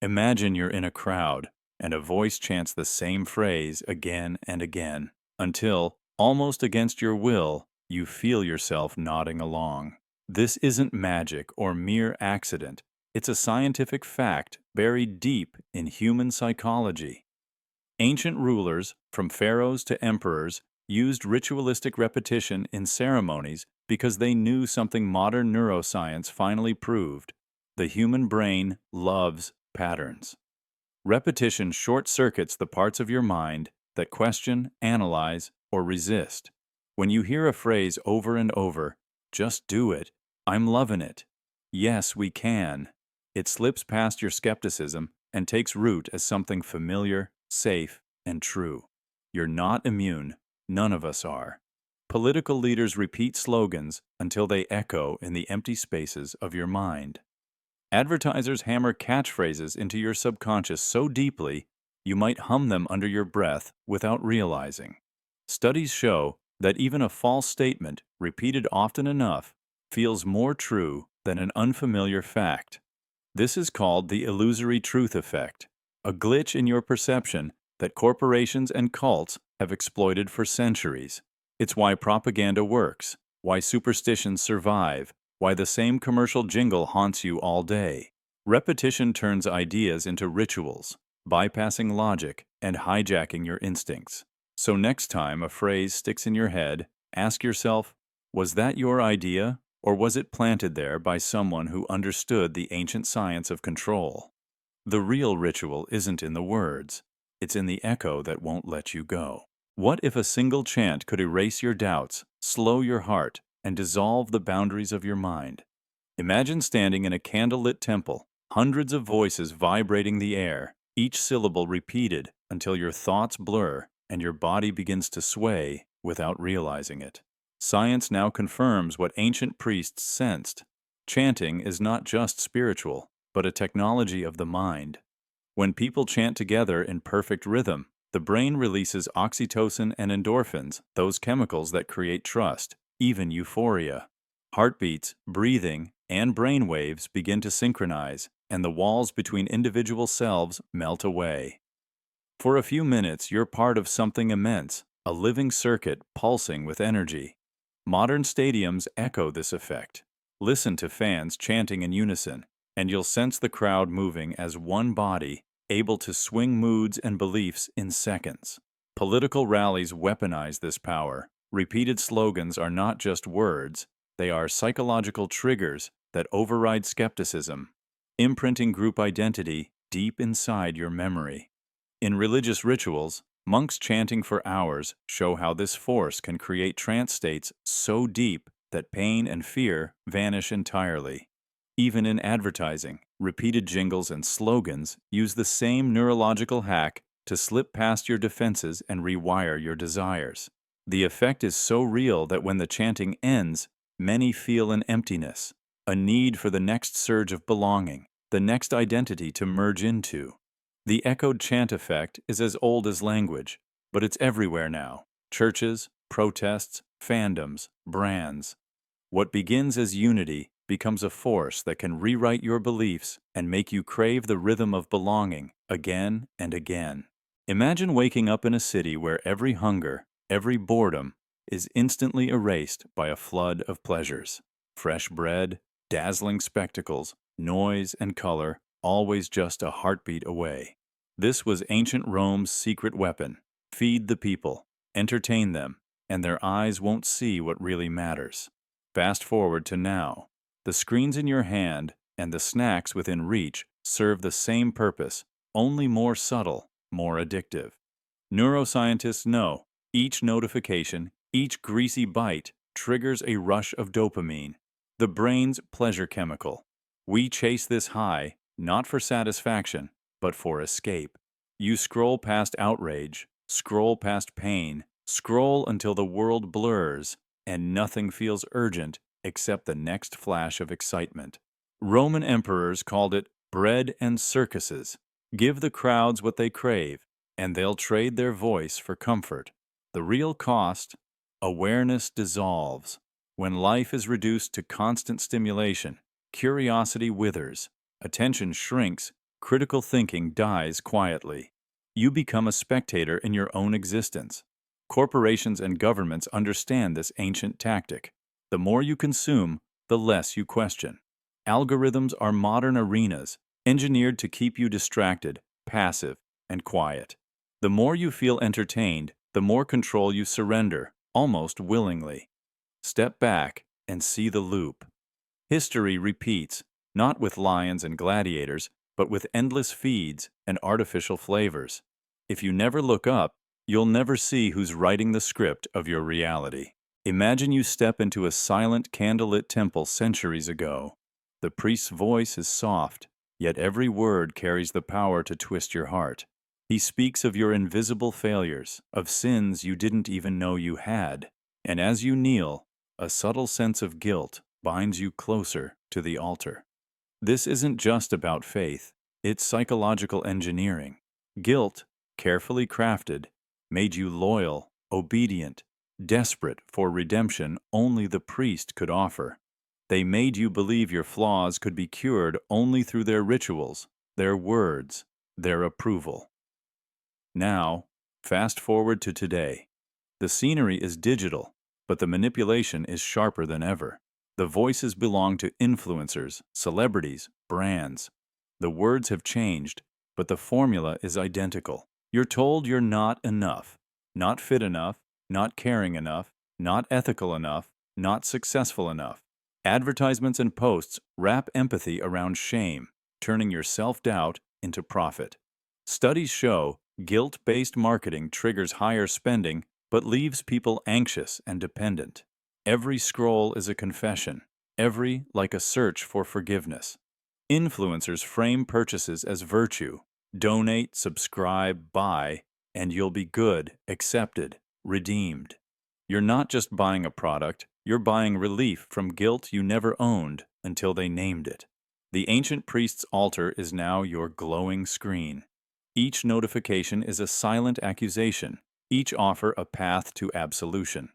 Imagine you're in a crowd, and a voice chants the same phrase again and again, until, almost against your will, you feel yourself nodding along. This isn't magic or mere accident. It's a scientific fact buried deep in human psychology. Ancient rulers, from pharaohs to emperors, used ritualistic repetition in ceremonies because they knew something modern neuroscience finally proved. The human brain loves patterns. Repetition short-circuits the parts of your mind that question, analyze, or resist. When you hear a phrase over and over, "Just do it," "I'm loving it," "Yes, we can," it slips past your skepticism and takes root as something familiar, safe, and true. You're not immune. None of us are. Political leaders repeat slogans until they echo in the empty spaces of your mind. Advertisers hammer catchphrases into your subconscious so deeply you might hum them under your breath without realizing. Studies show that even a false statement, repeated often enough, feels more true than an unfamiliar fact. This is called the illusory truth effect, a glitch in your perception that corporations and cults have exploited for centuries. It's why propaganda works, why superstitions survive, why the same commercial jingle haunts you all day. Repetition turns ideas into rituals, bypassing logic and hijacking your instincts. So next time a phrase sticks in your head, ask yourself, was that your idea, or was it planted there by someone who understood the ancient science of control? The real ritual isn't in the words. It's in the echo that won't let you go. What if a single chant could erase your doubts, slow your heart, and dissolve the boundaries of your mind? Imagine standing in a candlelit temple, hundreds of voices vibrating the air, each syllable repeated until your thoughts blur and your body begins to sway without realizing it. Science now confirms what ancient priests sensed. Chanting is not just spiritual, but a technology of the mind. When people chant together in perfect rhythm, the brain releases oxytocin and endorphins, those chemicals that create trust, even euphoria. Heartbeats, breathing, and brain waves begin to synchronize, and the walls between individual selves melt away. For a few minutes, you're part of something immense, a living circuit pulsing with energy. Modern stadiums echo this effect. Listen to fans chanting in unison, and you'll sense the crowd moving as one body, able to swing moods and beliefs in seconds. Political rallies weaponize this power. Repeated slogans are not just words, they are psychological triggers that override skepticism, imprinting group identity deep inside your memory. In religious rituals, monks chanting for hours show how this force can create trance states so deep that pain and fear vanish entirely. Even in advertising, repeated jingles and slogans use the same neurological hack to slip past your defenses and rewire your desires. The effect is so real that when the chanting ends, many feel an emptiness, a need for the next surge of belonging, the next identity to merge into. The echoed chant effect is as old as language, but it's everywhere now. Churches, protests, fandoms, brands. What begins as unity becomes a force that can rewrite your beliefs and make you crave the rhythm of belonging again and again. Imagine waking up in a city where every hunger, every boredom, is instantly erased by a flood of pleasures. Fresh bread, dazzling spectacles, noise and color, always just a heartbeat away. This was ancient Rome's secret weapon. Feed the people, entertain them, and their eyes won't see what really matters. Fast forward to now. The screens in your hand and the snacks within reach serve the same purpose, only more subtle, more addictive. Neuroscientists know each notification, each greasy bite triggers a rush of dopamine, the brain's pleasure chemical. We chase this high, not for satisfaction, but for escape. You scroll past outrage, scroll past pain, scroll until the world blurs, and nothing feels urgent except the next flash of excitement. Roman emperors called it bread and circuses. Give the crowds what they crave, and they'll trade their voice for comfort. The real cost? Awareness dissolves. When life is reduced to constant stimulation, curiosity withers, attention shrinks, critical thinking dies quietly. You become a spectator in your own existence. Corporations and governments understand this ancient tactic. The more you consume, the less you question. Algorithms are modern arenas, engineered to keep you distracted, passive, and quiet. The more you feel entertained, the more control you surrender, almost willingly. Step back and see the loop. History repeats, not with lions and gladiators, but with endless feeds and artificial flavors. If you never look up, you'll never see who's writing the script of your reality. Imagine you step into a silent, candlelit temple centuries ago. The priest's voice is soft, yet every word carries the power to twist your heart. He speaks of your invisible failures, of sins you didn't even know you had. And as you kneel, a subtle sense of guilt binds you closer to the altar. This isn't just about faith, it's psychological engineering. Guilt, carefully crafted, made you loyal, obedient, desperate for redemption only the priest could offer. They made you believe your flaws could be cured only through their rituals, their words, their approval. Now, fast forward to today. The scenery is digital, but the manipulation is sharper than ever. The voices belong to influencers, celebrities, brands. The words have changed, but the formula is identical. You're told you're not enough, not fit enough, not caring enough, not ethical enough, not successful enough. Advertisements and posts wrap empathy around shame, turning your self-doubt into profit. Studies show guilt-based marketing triggers higher spending but leaves people anxious and dependent. Every scroll is a confession, every like a search for forgiveness. Influencers frame purchases as virtue. Donate, subscribe, buy, and you'll be good, accepted, redeemed. You're not just buying a product, you're buying relief from guilt you never owned until they named it. The ancient priest's altar is now your glowing screen. Each notification is a silent accusation, each offer a path to absolution.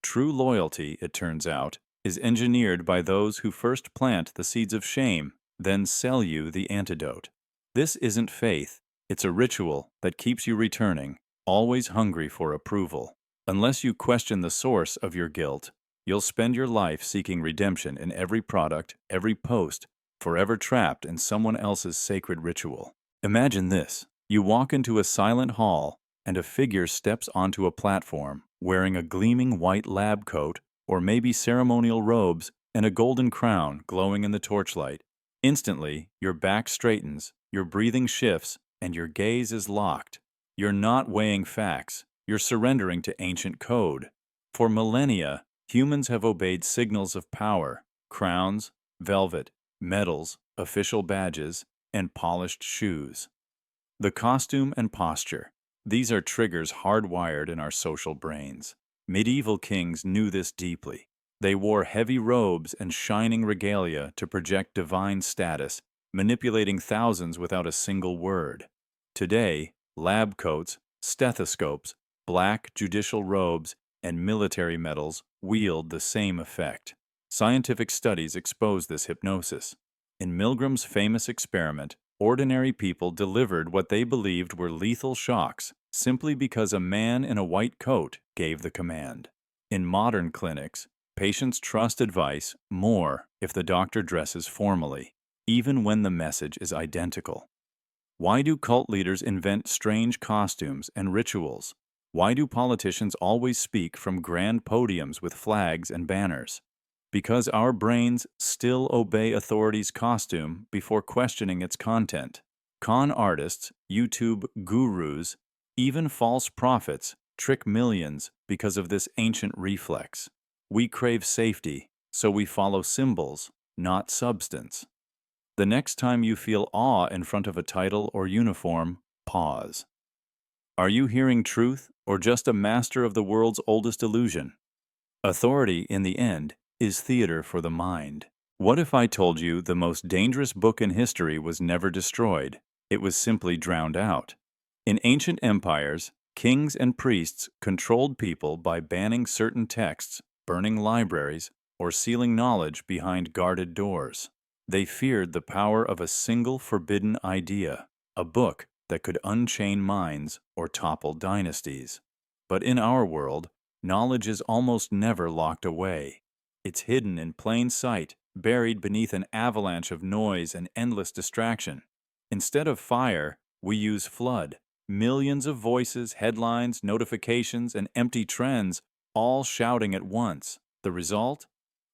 True loyalty, it turns out, is engineered by those who first plant the seeds of shame, then sell you the antidote. This isn't faith, it's a ritual that keeps you returning, always hungry for approval. Unless you question the source of your guilt, you'll spend your life seeking redemption in every product, every post, forever trapped in someone else's sacred ritual. Imagine this. You walk into a silent hall, and a figure steps onto a platform, wearing a gleaming white lab coat, or maybe ceremonial robes, and a golden crown glowing in the torchlight. Instantly, your back straightens, your breathing shifts, and your gaze is locked. You're not weighing facts, you're surrendering to ancient code. For millennia, humans have obeyed signals of power: crowns, velvet, medals, official badges, and polished shoes. The costume and posture. These are triggers hardwired in our social brains. Medieval kings knew this deeply. They wore heavy robes and shining regalia to project divine status, manipulating thousands without a single word. Today, lab coats, stethoscopes, black judicial robes, and military medals wield the same effect. Scientific studies expose this hypnosis. In Milgram's famous experiment, ordinary people delivered what they believed were lethal shocks simply because a man in a white coat gave the command. In modern clinics, patients trust advice more if the doctor dresses formally, even when the message is identical. Why do cult leaders invent strange costumes and rituals? Why do politicians always speak from grand podiums with flags and banners? Because our brains still obey authority's costume before questioning its content. Con artists, YouTube gurus, even false prophets trick millions because of this ancient reflex. We crave safety, so we follow symbols, not substance. The next time you feel awe in front of a title or uniform, pause. Are you hearing truth or just a master of the world's oldest illusion? Authority, in the end, is theater for the mind. What if I told you the most dangerous book in history was never destroyed? It was simply drowned out. In ancient empires, kings and priests controlled people by banning certain texts, burning libraries, or sealing knowledge behind guarded doors. They feared the power of a single forbidden idea, a book that could unchain minds or topple dynasties. But in our world, knowledge is almost never locked away. It's hidden in plain sight, buried beneath an avalanche of noise and endless distraction. Instead of fire, we use flood. Millions of voices, headlines, notifications, and empty trends all shouting at once. The result?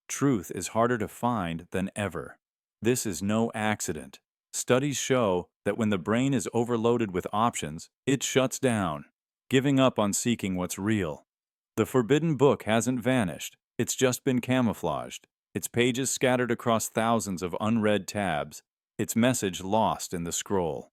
Truth is harder to find than ever. This is no accident. Studies show that when the brain is overloaded with options, it shuts down, giving up on seeking what's real. The forbidden book hasn't vanished, it's just been camouflaged, its pages scattered across thousands of unread tabs, its message lost in the scroll.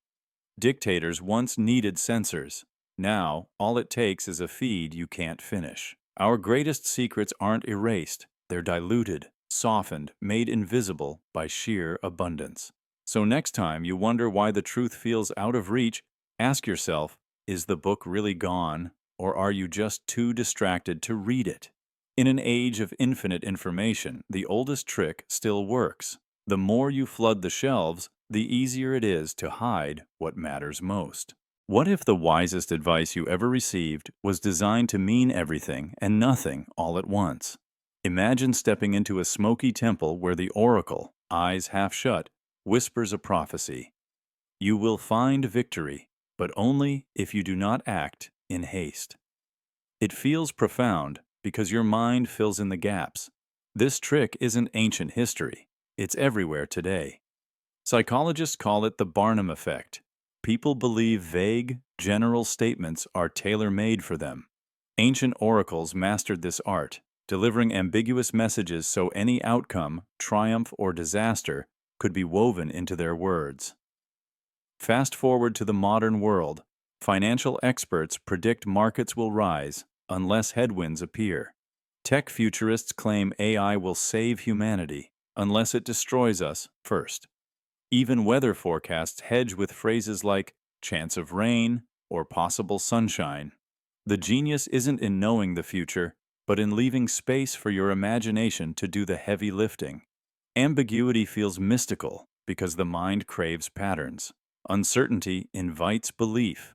Dictators once needed censors. Now, all it takes is a feed you can't finish. Our greatest secrets aren't erased, they're diluted, softened, made invisible by sheer abundance. So next time you wonder why the truth feels out of reach, ask yourself, is the book really gone, or are you just too distracted to read it? In an age of infinite information, the oldest trick still works. The more you flood the shelves, the easier it is to hide what matters most. What if the wisest advice you ever received was designed to mean everything and nothing all at once? Imagine stepping into a smoky temple where the oracle, eyes half shut, whispers a prophecy. You will find victory, but only if you do not act in haste. It feels profound because your mind fills in the gaps. This trick isn't ancient history. It's everywhere today. Psychologists call it the Barnum effect. People believe vague, general statements are tailor-made for them. Ancient oracles mastered this art, delivering ambiguous messages so any outcome, triumph, or disaster could be woven into their words. Fast forward to the modern world. Financial experts predict markets will rise unless headwinds appear. Tech futurists claim AI will save humanity unless it destroys us first. Even weather forecasts hedge with phrases like chance of rain or possible sunshine. The genius isn't in knowing the future, but in leaving space for your imagination to do the heavy lifting. Ambiguity feels mystical because the mind craves patterns. Uncertainty invites belief.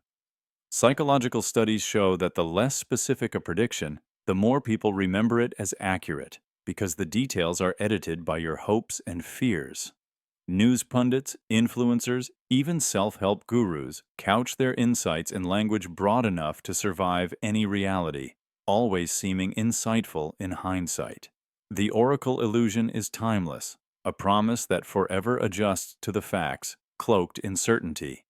Psychological studies show that the less specific a prediction, the more people remember it as accurate, because the details are edited by your hopes and fears. News pundits, influencers, even self-help gurus couch their insights in language broad enough to survive any reality, always seeming insightful in hindsight. The oracle illusion is timeless, a promise that forever adjusts to the facts, cloaked in certainty.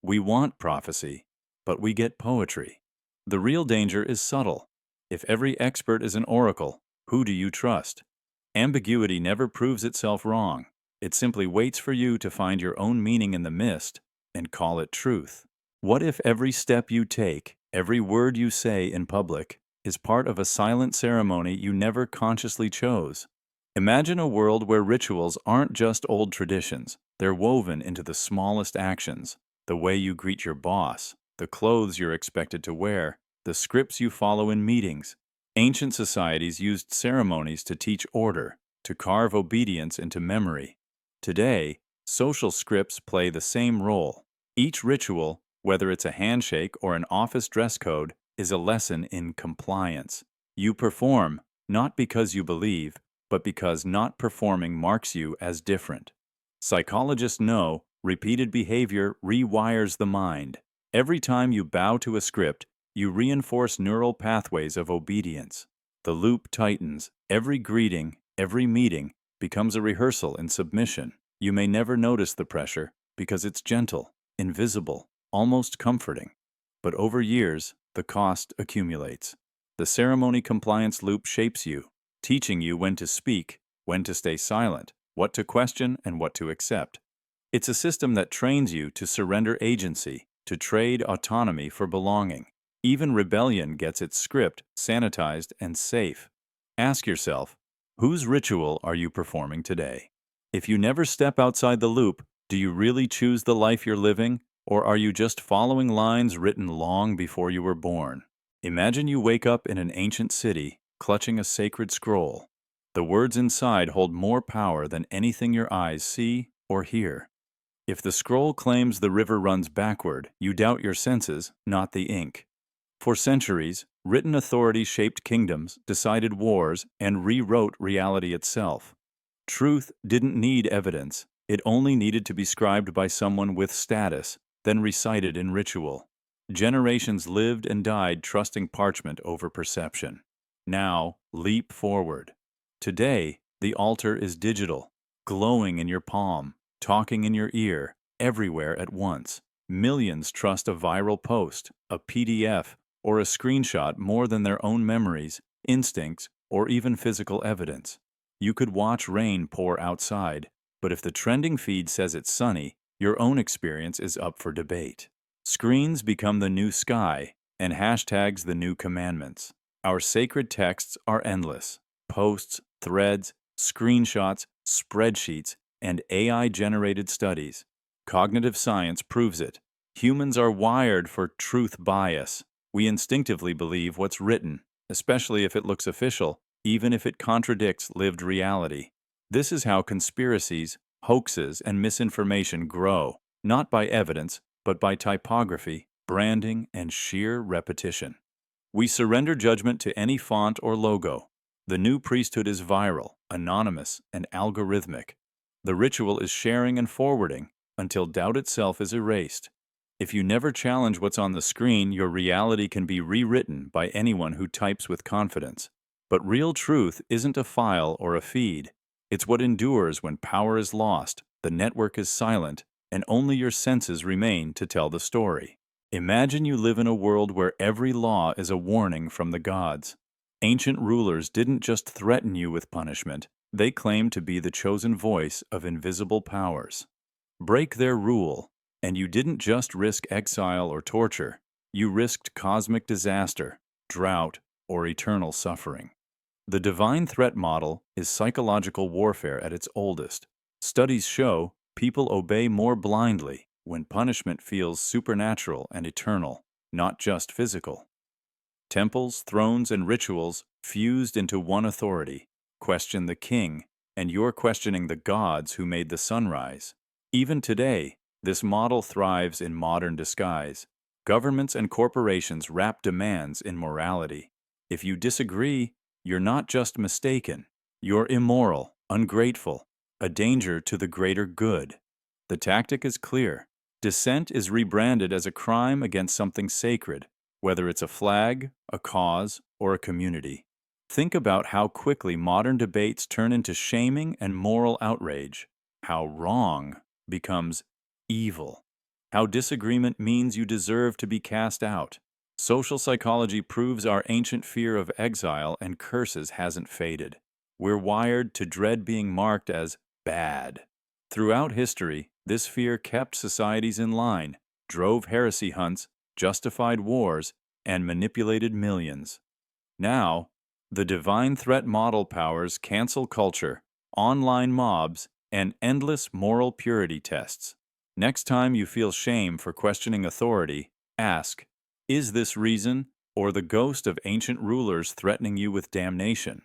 We want prophecy, but we get poetry. The real danger is subtle. If every expert is an oracle, who do you trust? Ambiguity never proves itself wrong. It simply waits for you to find your own meaning in the mist and call it truth. What if every step you take, every word you say in public, is part of a silent ceremony you never consciously chose? Imagine a world where rituals aren't just old traditions. They're woven into the smallest actions. The way you greet your boss, the clothes you're expected to wear, the scripts you follow in meetings. Ancient societies used ceremonies to teach order, to carve obedience into memory. Today, social scripts play the same role. Each ritual, whether it's a handshake or an office dress code, is a lesson in compliance. You perform, not because you believe, but because not performing marks you as different. Psychologists know repeated behavior rewires the mind. Every time you bow to a script, you reinforce neural pathways of obedience. The loop tightens. Every greeting, every meeting, becomes a rehearsal in submission. You may never notice the pressure because it's gentle, invisible, almost comforting. But over years, the cost accumulates. The ceremony compliance loop shapes you, teaching you when to speak, when to stay silent, what to question, and what to accept. It's a system that trains you to surrender agency, to trade autonomy for belonging. Even rebellion gets its script sanitized and safe. Ask yourself, whose ritual are you performing today? If you never step outside the loop, do you really choose the life you're living, or are you just following lines written long before you were born? Imagine you wake up in an ancient city, clutching a sacred scroll. The words inside hold more power than anything your eyes see or hear. If the scroll claims the river runs backward, you doubt your senses, not the ink. For centuries, written authority shaped kingdoms, decided wars, and rewrote reality itself. Truth didn't need evidence. It only needed to be scribed by someone with status, then recited in ritual. Generations lived and died trusting parchment over perception. Now, leap forward. Today, the altar is digital, glowing in your palm, talking in your ear, everywhere at once. Millions trust a viral post, a PDF, or a screenshot more than their own memories, instincts, or even physical evidence. You could watch rain pour outside, but if the trending feed says it's sunny, your own experience is up for debate. Screens become the new sky, and hashtags the new commandments. Our sacred texts are endless. Posts, threads, screenshots, spreadsheets, and AI-generated studies. Cognitive science proves it. Humans are wired for truth bias. We instinctively believe what's written, especially if it looks official, even if it contradicts lived reality. This is how conspiracies, hoaxes, and misinformation grow, not by evidence, but by typography, branding, and sheer repetition. We surrender judgment to any font or logo. The new priesthood is viral, anonymous, and algorithmic. The ritual is sharing and forwarding until doubt itself is erased. If you never challenge what's on the screen, your reality can be rewritten by anyone who types with confidence. But real truth isn't a file or a feed. It's what endures when power is lost, the network is silent, and only your senses remain to tell the story. Imagine you live in a world where every law is a warning from the gods. Ancient rulers didn't just threaten you with punishment, they claimed to be the chosen voice of invisible powers. Break their rule, and you didn't just risk exile or torture, you risked cosmic disaster, drought, or eternal suffering. The divine threat model is psychological warfare at its oldest. Studies show people obey more blindly when punishment feels supernatural and eternal, not just physical. Temples, thrones, and rituals fused into one authority. Question the king, and you're questioning the gods who made the sunrise. Even today, this model thrives in modern disguise. Governments and corporations wrap demands in morality. If you disagree, you're not just mistaken. You're immoral, ungrateful, a danger to the greater good. The tactic is clear. Dissent is rebranded as a crime against something sacred, whether it's a flag, a cause, or a community. Think about how quickly modern debates turn into shaming and moral outrage. How wrong becomes evil. How disagreement means you deserve to be cast out. Social psychology proves our ancient fear of exile and curses hasn't faded. We're wired to dread being marked as bad. Throughout history, this fear kept societies in line, drove heresy hunts, justified wars, and manipulated millions. Now, the divine threat model powers cancel culture, online mobs, and endless moral purity tests. Next time you feel shame for questioning authority, ask, is this reason or the ghost of ancient rulers threatening you with damnation?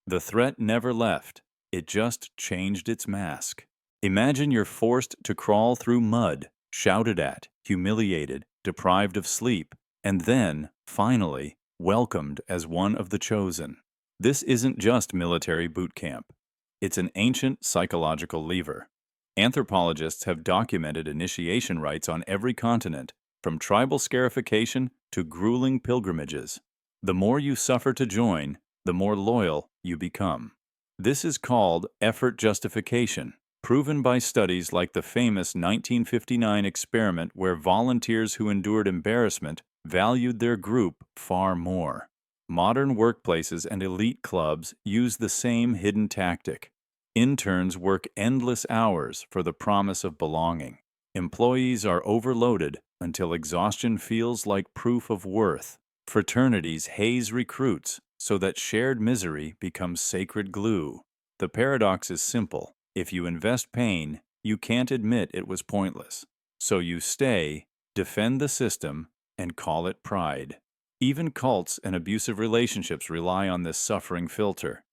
The threat never left. It just changed its mask. Imagine you're forced to crawl through mud, shouted at, humiliated, deprived of sleep, and then, finally, welcomed as one of the chosen. This isn't just military boot camp. It's an ancient psychological lever. Anthropologists have documented initiation rites on every continent, from tribal scarification to grueling pilgrimages. The more you suffer to join, the more loyal you become. This is called effort justification, proven by studies like the famous 1959 experiment where volunteers who endured embarrassment valued their group far more. Modern workplaces and elite clubs use the same hidden tactic. Interns work endless hours for the promise of belonging. Employees are overloaded until exhaustion feels like proof of worth. Fraternities haze recruits so that shared misery becomes sacred glue. The paradox is simple. If you invest pain, you can't admit it was pointless. So you stay, defend the system, and call it pride. Even cults and abusive relationships rely on this suffering filter.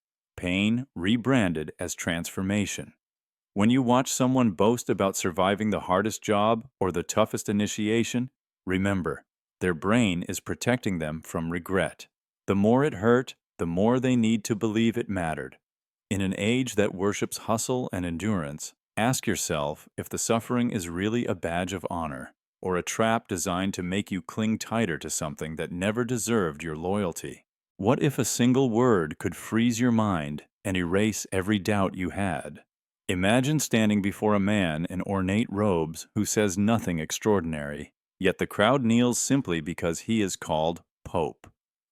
pain rebranded as transformation. When you watch someone boast about surviving the hardest job or the toughest initiation, remember, their brain is protecting them from regret. The more it hurt, the more they need to believe it mattered. In an age that worships hustle and endurance, ask yourself if the suffering is really a badge of honor, or a trap designed to make you cling tighter to something that never deserved your loyalty. What if a single word could freeze your mind and erase every doubt you had? Imagine standing before a man in ornate robes who says nothing extraordinary, yet the crowd kneels simply because he is called Pope.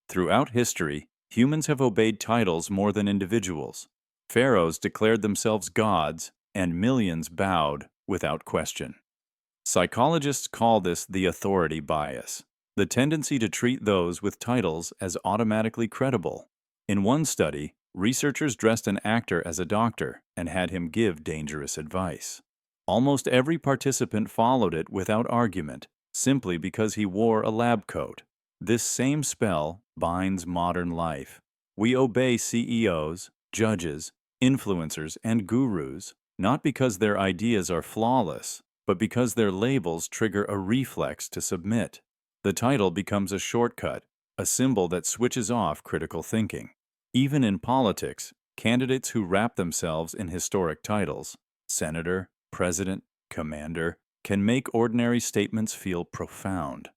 Throughout history, humans have obeyed titles more than individuals. Pharaohs declared themselves gods, and millions bowed without question. Psychologists call this the authority bias, the tendency to treat those with titles as automatically credible. In one study, researchers dressed an actor as a doctor and had him give dangerous advice. Almost every participant followed it without argument, simply because he wore a lab coat. This same spell binds modern life. We obey CEOs, judges, influencers, and gurus, not because their ideas are flawless, but because their labels trigger a reflex to submit. The title becomes a shortcut, a symbol that switches off critical thinking. Even in politics, candidates who wrap themselves in historic titles, senator, president, commander, can make ordinary statements feel profound.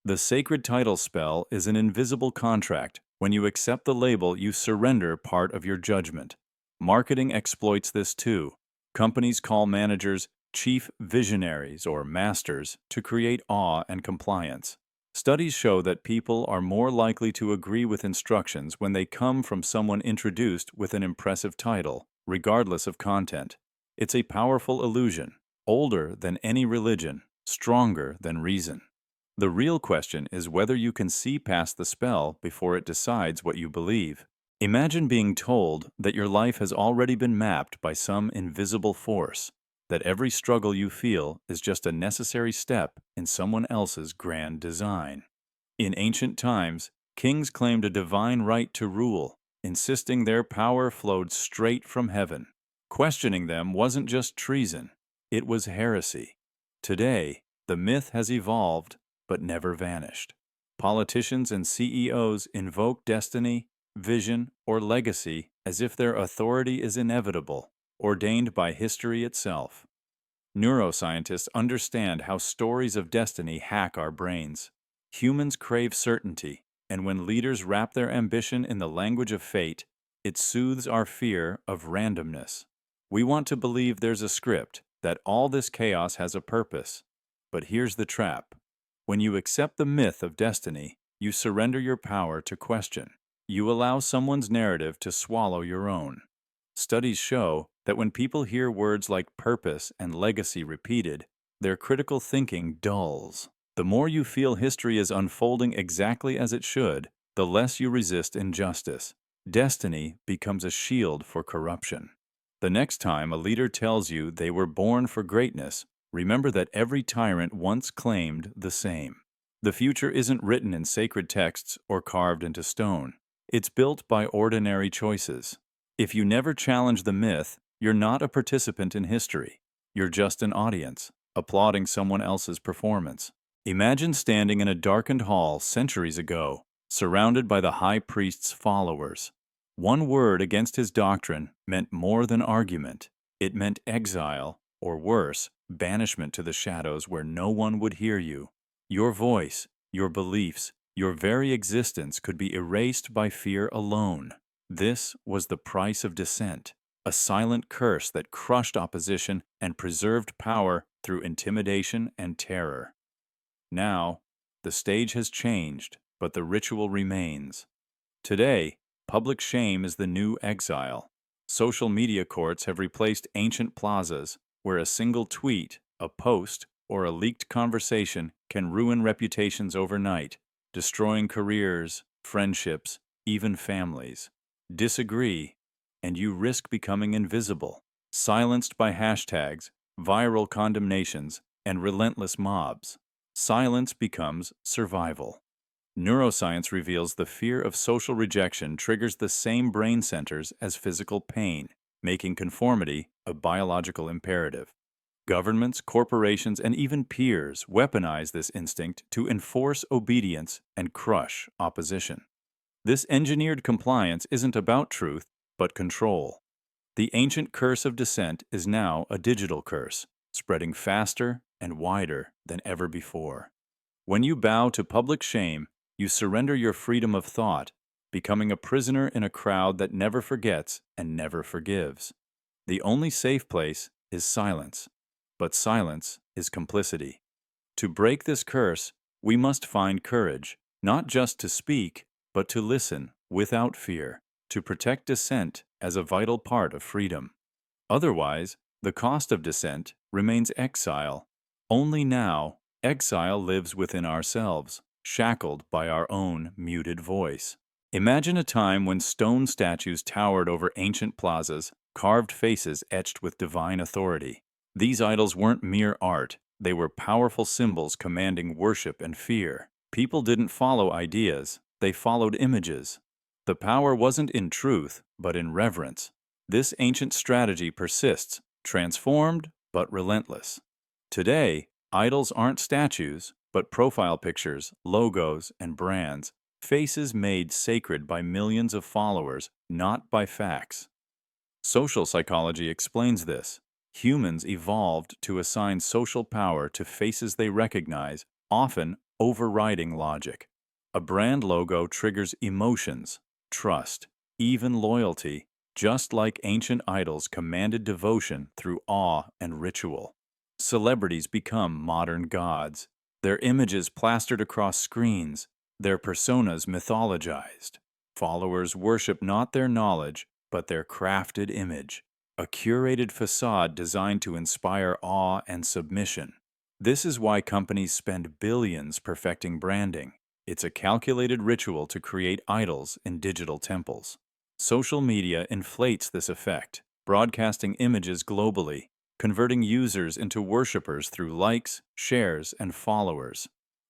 The sacred title spell is an invisible contract. When you accept the label, you surrender part of your judgment. Marketing exploits this too. Companies call managers chief visionaries or masters to create awe and compliance. Studies show that people are more likely to agree with instructions when they come from someone introduced with an impressive title, regardless of content. It's a powerful illusion, older than any religion, stronger than reason. The real question is whether you can see past the spell before it decides what you believe. Imagine being told that your life has already been mapped by some invisible force, that every struggle you feel is just a necessary step in someone else's grand design. In ancient times, kings claimed a divine right to rule, insisting their power flowed straight from heaven. Questioning them wasn't just treason, it was heresy. Today, the myth has evolved but never vanished. Politicians and CEOs invoke destiny, vision, or legacy as if their authority is inevitable, ordained by history itself. Neuroscientists understand how stories of destiny hack our brains. Humans crave certainty, and when leaders wrap their ambition in the language of fate, it soothes our fear of randomness. We want to believe there's a script, that all this chaos has a purpose. But here's the trap. When you accept the myth of destiny, you surrender your power to question. You allow someone's narrative to swallow your own. Studies show that when people hear words like purpose and legacy repeated, their critical thinking dulls. The more you feel history is unfolding exactly as it should, the less you resist injustice. Destiny becomes a shield for corruption. The next time a leader tells you they were born for greatness, remember that every tyrant once claimed the same. The future isn't written in sacred texts or carved into stone. It's built by ordinary choices. If you never challenge the myth, you're not a participant in history. You're just an audience, applauding someone else's performance. Imagine standing in a darkened hall centuries ago, surrounded by the high priest's followers. One word against his doctrine meant more than argument. It meant exile, or worse, banishment to the shadows where no one would hear you. Your voice, your beliefs, your very existence could be erased by fear alone. This was the price of dissent, a silent curse that crushed opposition and preserved power through intimidation and terror. Now, the stage has changed, but the ritual remains. Today, public shame is the new exile. Social media courts have replaced ancient plazas where a single tweet, a post, or a leaked conversation can ruin reputations overnight, destroying careers, friendships, even families. Disagree, and you risk becoming invisible, silenced by hashtags, viral condemnations, and relentless mobs. Silence becomes survival. Neuroscience reveals the fear of social rejection triggers the same brain centers as physical pain, making conformity a biological imperative. Governments, corporations, and even peers weaponize this instinct to enforce obedience and crush opposition. This engineered compliance isn't about truth, but control. The ancient curse of dissent is now a digital curse, spreading faster and wider than ever before. When you bow to public shame, you surrender your freedom of thought, becoming a prisoner in a crowd that never forgets and never forgives. The only safe place is silence, but silence is complicity. To break this curse, we must find courage, not just to speak, but to listen without fear, to protect dissent as a vital part of freedom. Otherwise, the cost of dissent remains exile. Only now, exile lives within ourselves, shackled by our own muted voice. Imagine a time when stone statues towered over ancient plazas, carved faces etched with divine authority. These idols weren't mere art, they were powerful symbols commanding worship and fear. People didn't follow ideas, they followed images. The power wasn't in truth, but in reverence. This ancient strategy persists, transformed but relentless. Today, idols aren't statues, but profile pictures, logos, and brands, faces made sacred by millions of followers, not by facts. Social psychology explains this. Humans evolved to assign social power to faces they recognize, often overriding logic. A brand logo triggers emotions, trust, even loyalty, just like ancient idols commanded devotion through awe and ritual. Celebrities become modern gods, their images plastered across screens, their personas mythologized. Followers worship not their knowledge, but their crafted image, a curated facade designed to inspire awe and submission. This is why companies spend billions perfecting branding. It's a calculated ritual to create idols in digital temples. Social media inflates this effect, broadcasting images globally, converting users into worshippers through likes, shares, and followers.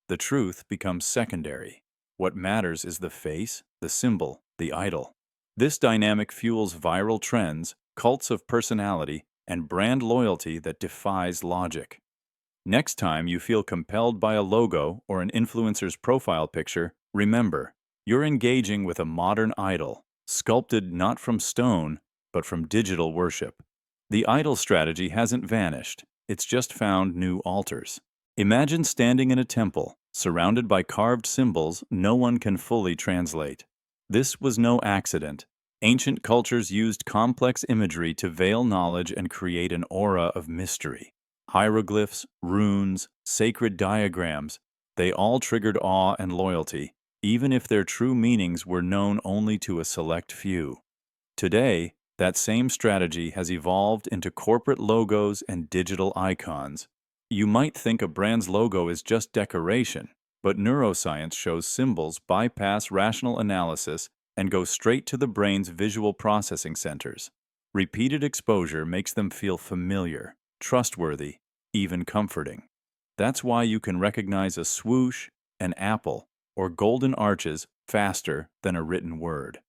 The truth becomes secondary. What matters is the face, the symbol, the idol. This dynamic fuels viral trends, cults of personality, and brand loyalty that defies logic. Next time you feel compelled by a logo or an influencer's profile picture, remember, you're engaging with a modern idol, sculpted not from stone, but from digital worship. The idol strategy hasn't vanished, it's just found new altars. Imagine standing in a temple, surrounded by carved symbols no one can fully translate. This was no accident. Ancient cultures used complex imagery to veil knowledge and create an aura of mystery. Hieroglyphs, runes, sacred diagrams, they all triggered awe and loyalty, even if their true meanings were known only to a select few. Today, that same strategy has evolved into corporate logos and digital icons. You might think a brand's logo is just decoration, but neuroscience shows symbols bypass rational analysis and go straight to the brain's visual processing centers. Repeated exposure makes them feel familiar, trustworthy, even comforting. That's why you can recognize a swoosh, an apple, or golden arches faster than a written word.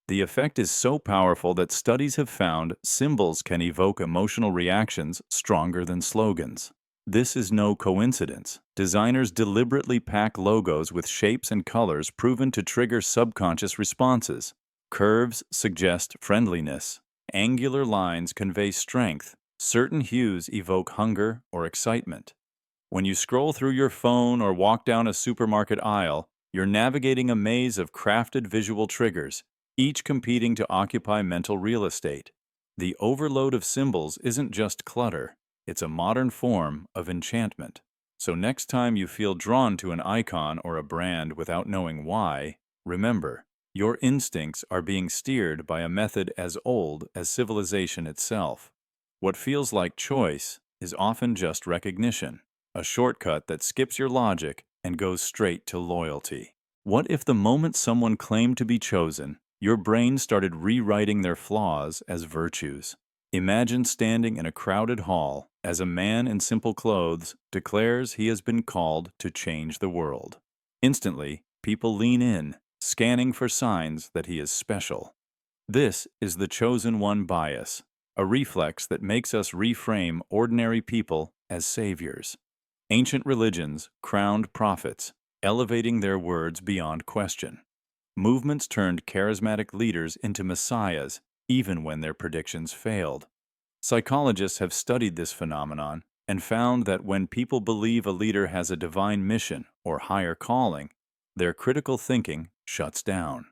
The effect is so powerful that studies have found symbols can evoke emotional reactions stronger than slogans. This is no coincidence. Designers deliberately pack logos with shapes and colors proven to trigger subconscious responses. Curves suggest friendliness. Angular lines convey strength. Certain hues evoke hunger or excitement. When you scroll through your phone or walk down a supermarket aisle, you're navigating a maze of crafted visual triggers, each competing to occupy mental real estate. The overload of symbols isn't just clutter, it's a modern form of enchantment. So next time you feel drawn to an icon or a brand without knowing why, remember, your instincts are being steered by a method as old as civilization itself. What feels like choice is often just recognition, a shortcut that skips your logic and goes straight to loyalty. What if the moment someone claimed to be chosen, your brain started rewriting their flaws as virtues? Imagine standing in a crowded hall as a man in simple clothes declares he has been called to change the world. Instantly, people lean in, scanning for signs that he is special. This is the chosen one bias, a reflex that makes us reframe ordinary people as saviors. Ancient religions crowned prophets, elevating their words beyond question. Movements turned charismatic leaders into messiahs, even when their predictions failed. Psychologists have studied this phenomenon and found that when people believe a leader has a divine mission or higher calling, their critical thinking shuts down.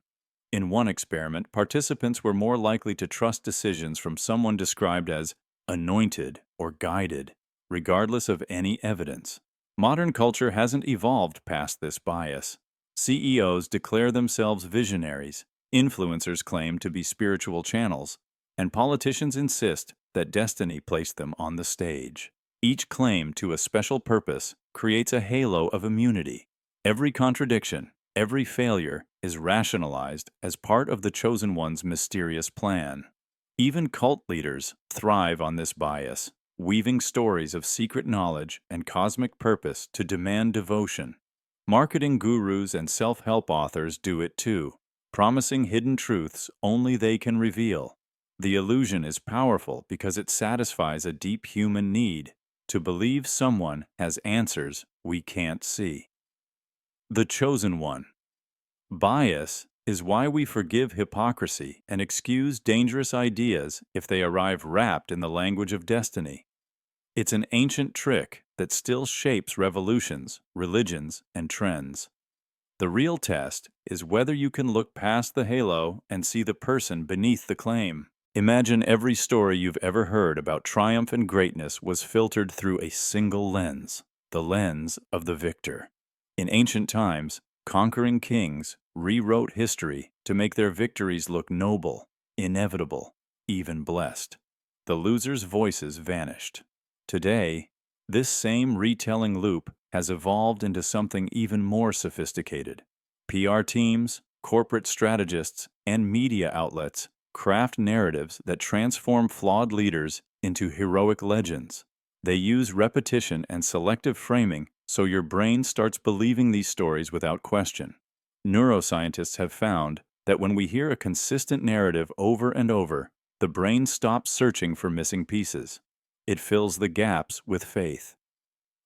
In one experiment, participants were more likely to trust decisions from someone described as anointed or guided, regardless of any evidence. Modern culture hasn't evolved past this bias. CEOs declare themselves visionaries, influencers claim to be spiritual channels, and politicians insist that destiny placed them on the stage. Each claim to a special purpose creates a halo of immunity. Every contradiction, every failure is rationalized as part of the chosen one's mysterious plan. Even cult leaders thrive on this bias, weaving stories of secret knowledge and cosmic purpose to demand devotion. Marketing gurus and self-help authors do it too, promising hidden truths only they can reveal. The illusion is powerful because it satisfies a deep human need to believe someone has answers we can't see. The chosen one. Bias is why we forgive hypocrisy and excuse dangerous ideas if they arrive wrapped in the language of destiny. It's an ancient trick that still shapes revolutions, religions, and trends. The real test is whether you can look past the halo and see the person beneath the claim. Imagine every story you've ever heard about triumph and greatness was filtered through a single lens, the lens of the victor. In ancient times, conquering kings rewrote history to make their victories look noble, inevitable, even blessed. The losers' voices vanished. Today, this same retelling loop has evolved into something even more sophisticated. PR teams, corporate strategists, and media outlets craft narratives that transform flawed leaders into heroic legends. They use repetition and selective framing so your brain starts believing these stories without question. Neuroscientists have found that when we hear a consistent narrative over and over, the brain stops searching for missing pieces. It fills the gaps with faith.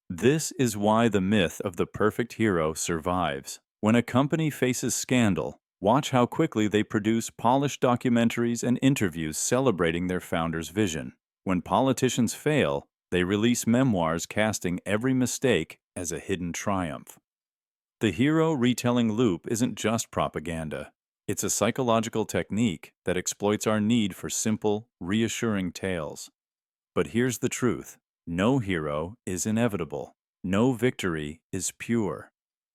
This is why the myth of the perfect hero survives. When a company faces scandal, watch how quickly they produce polished documentaries and interviews celebrating their founder's vision. When politicians fail, they release memoirs casting every mistake as a hidden triumph. The hero retelling loop isn't just propaganda. It's a psychological technique that exploits our need for simple, reassuring tales. But here's the truth. No hero is inevitable. No victory is pure.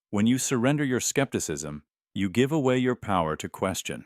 When you surrender your skepticism, you give away your power to question.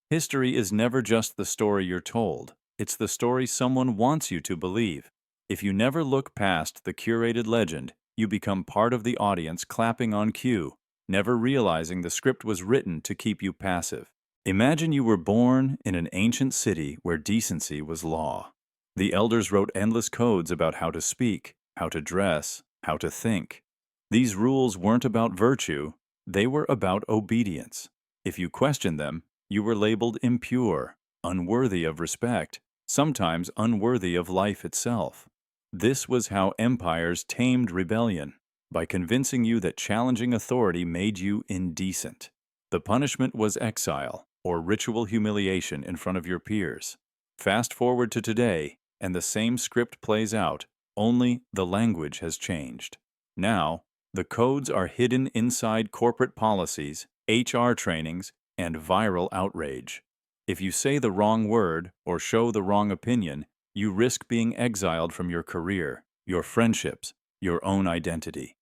History is never just the story you're told. It's the story someone wants you to believe. If you never look past the curated legend, you become part of the audience clapping on cue, never realizing the script was written to keep you passive. Imagine you were born in an ancient city where decency was law. The elders wrote endless codes about how to speak, how to dress, how to think. These rules weren't about virtue, they were about obedience. If you questioned them, you were labeled impure, unworthy of respect, sometimes unworthy of life itself. This was how empires tamed rebellion, by convincing you that challenging authority made you indecent. The punishment was exile, or ritual humiliation in front of your peers. Fast forward to today, and the same script plays out, only the language has changed. Now, the codes are hidden inside corporate policies, HR trainings, and viral outrage. If you say the wrong word or show the wrong opinion, you risk being exiled from your career, your friendships, your own identity.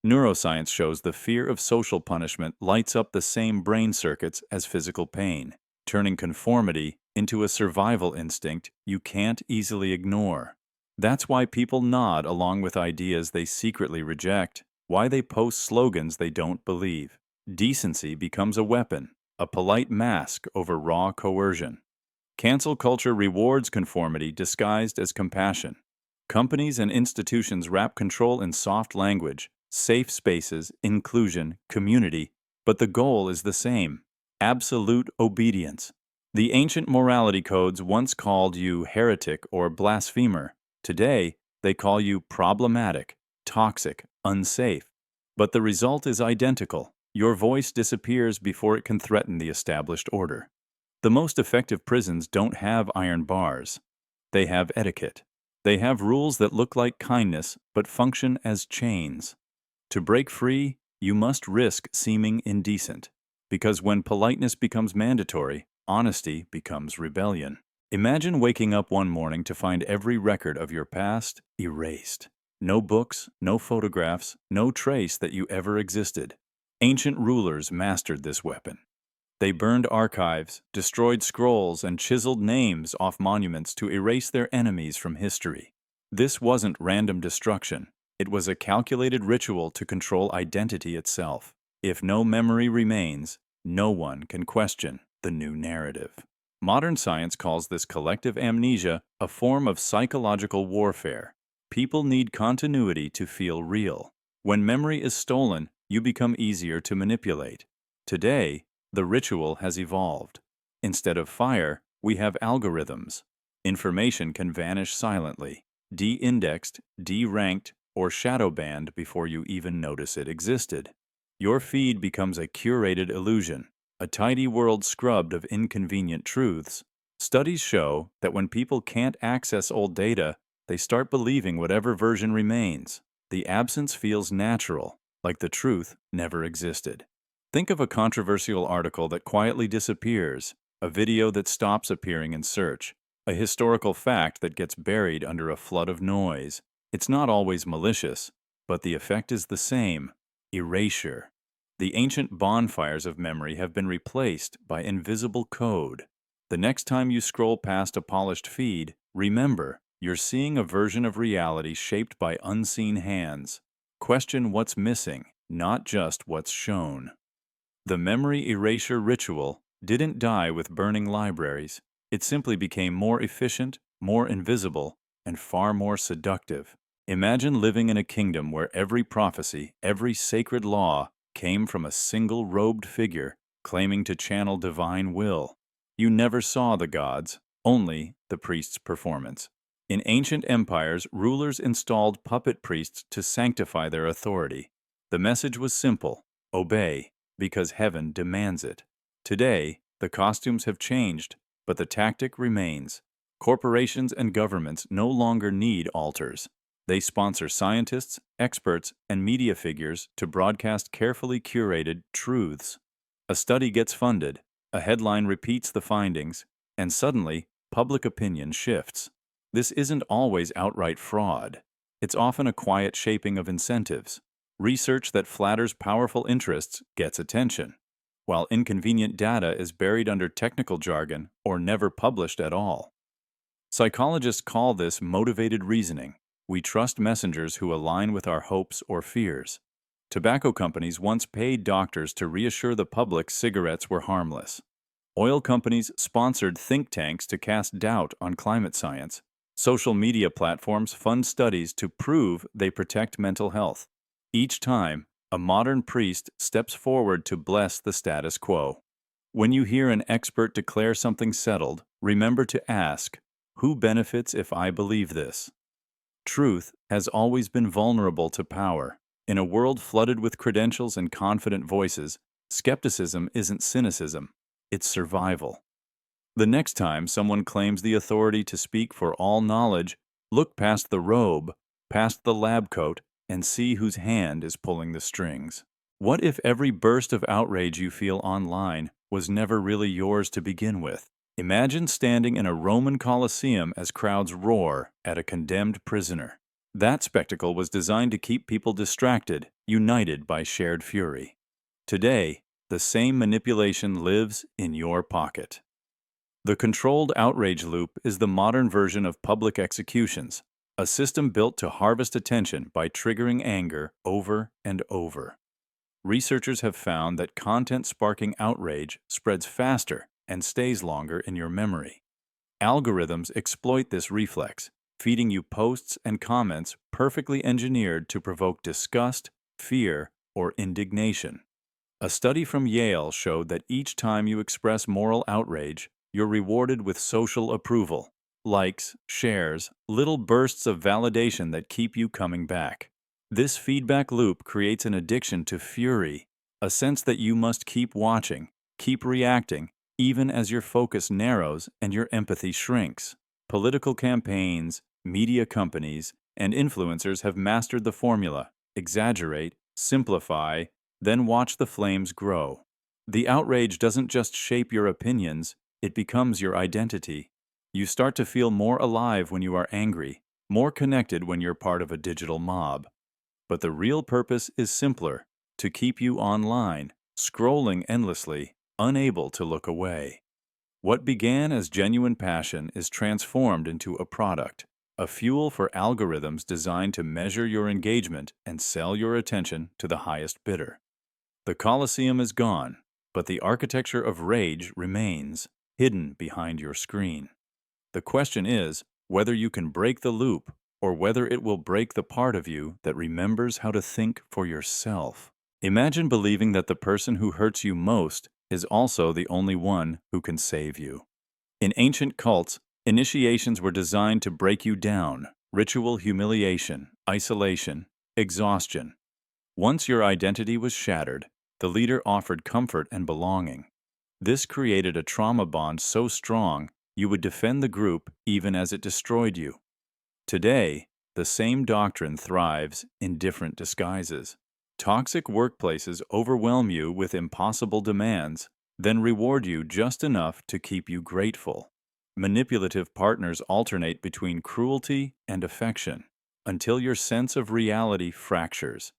Neuroscience shows the fear of social punishment lights up the same brain circuits as physical pain, turning conformity into a survival instinct you can't easily ignore. That's why people nod along with ideas they secretly reject, why they post slogans they don't believe. Decency becomes a weapon, a polite mask over raw coercion. Cancel culture rewards conformity disguised as compassion. Companies and institutions wrap control in soft language, safe spaces, inclusion, community, but the goal is the same: absolute obedience. The ancient morality codes once called you heretic or blasphemer. Today, they call you problematic, toxic, unsafe. But the result is identical. Your voice disappears before it can threaten the established order. The most effective prisons don't have iron bars. They have etiquette. They have rules that look like kindness but function as chains. To break free, you must risk seeming indecent, because when politeness becomes mandatory, honesty becomes rebellion. Imagine waking up one morning to find every record of your past erased. No books, no photographs, no trace that you ever existed. Ancient rulers mastered this weapon. They burned archives, destroyed scrolls, and chiseled names off monuments to erase their enemies from history. This wasn't random destruction. It was a calculated ritual to control identity itself. If no memory remains, no one can question the new narrative. Modern science calls this collective amnesia a form of psychological warfare. People need continuity to feel real. When memory is stolen, you become easier to manipulate. Today, the ritual has evolved. Instead of fire, we have algorithms. Information can vanish silently, de-indexed, de-ranked, or shadow banned before you even notice it existed. Your feed becomes a curated illusion, a tidy world scrubbed of inconvenient truths. Studies show that when people can't access old data, they start believing whatever version remains. The absence feels natural, like the truth never existed. Think of a controversial article that quietly disappears, a video that stops appearing in search, a historical fact that gets buried under a flood of noise. It's not always malicious, but the effect is the same: erasure. The ancient bonfires of memory have been replaced by invisible code. The next time you scroll past a polished feed, remember, you're seeing a version of reality shaped by unseen hands. Question what's missing, not just what's shown. The memory erasure ritual didn't die with burning libraries. It simply became more efficient, more invisible, and far more seductive. Imagine living in a kingdom where every prophecy, every sacred law, came from a single robed figure claiming to channel divine will. You never saw the gods, only the priest's performance. In ancient empires, rulers installed puppet priests to sanctify their authority. The message was simple: obey, because heaven demands it. Today, the costumes have changed, but the tactic remains. Corporations and governments no longer need altars. They sponsor scientists, experts, and media figures to broadcast carefully curated truths. A study gets funded, a headline repeats the findings, and suddenly, public opinion shifts. This isn't always outright fraud. It's often a quiet shaping of incentives. Research that flatters powerful interests gets attention, while inconvenient data is buried under technical jargon or never published at all. Psychologists call this motivated reasoning. We trust messengers who align with our hopes or fears. Tobacco companies once paid doctors to reassure the public cigarettes were harmless. Oil companies sponsored think tanks to cast doubt on climate science. Social media platforms fund studies to prove they protect mental health. Each time, a modern priest steps forward to bless the status quo. When you hear an expert declare something settled, remember to ask, who benefits if I believe this? Truth has always been vulnerable to power. In a world flooded with credentials and confident voices, skepticism isn't cynicism, it's survival. The next time someone claims the authority to speak for all knowledge, look past the robe, past the lab coat, and see whose hand is pulling the strings. What if every burst of outrage you feel online was never really yours to begin with? Imagine standing in a Roman Colosseum as crowds roar at a condemned prisoner. That spectacle was designed to keep people distracted, united by shared fury. Today, the same manipulation lives in your pocket. The controlled outrage loop is the modern version of public executions, a system built to harvest attention by triggering anger over and over. Researchers have found that content sparking outrage spreads faster and stays longer in your memory. Algorithms exploit this reflex, feeding you posts and comments perfectly engineered to provoke disgust, fear, or indignation. A study from Yale showed that each time you express moral outrage, you're rewarded with social approval, likes, shares, little bursts of validation that keep you coming back. This feedback loop creates an addiction to fury, a sense that you must keep watching, keep reacting, even as your focus narrows and your empathy shrinks. Political campaigns, media companies, and influencers have mastered the formula: exaggerate, simplify, then watch the flames grow. The outrage doesn't just shape your opinions, it becomes your identity. You start to feel more alive when you are angry, more connected when you're part of a digital mob. But the real purpose is simpler: to keep you online, scrolling endlessly, unable to look away. What began as genuine passion is transformed into a product, a fuel for algorithms designed to measure your engagement and sell your attention to the highest bidder. The Colosseum is gone, but the architecture of rage remains, hidden behind your screen. The question is whether you can break the loop, or whether it will break the part of you that remembers how to think for yourself. Imagine believing that the person who hurts you most is also the only one who can save you. In ancient cults, initiations were designed to break you down: ritual humiliation, isolation, exhaustion. Once your identity was shattered, the leader offered comfort and belonging. This created a trauma bond so strong you would defend the group even as it destroyed you. Today, the same doctrine thrives in different disguises. Toxic workplaces overwhelm you with impossible demands, then reward you just enough to keep you grateful. Manipulative partners alternate between cruelty and affection, until your sense of reality fractures.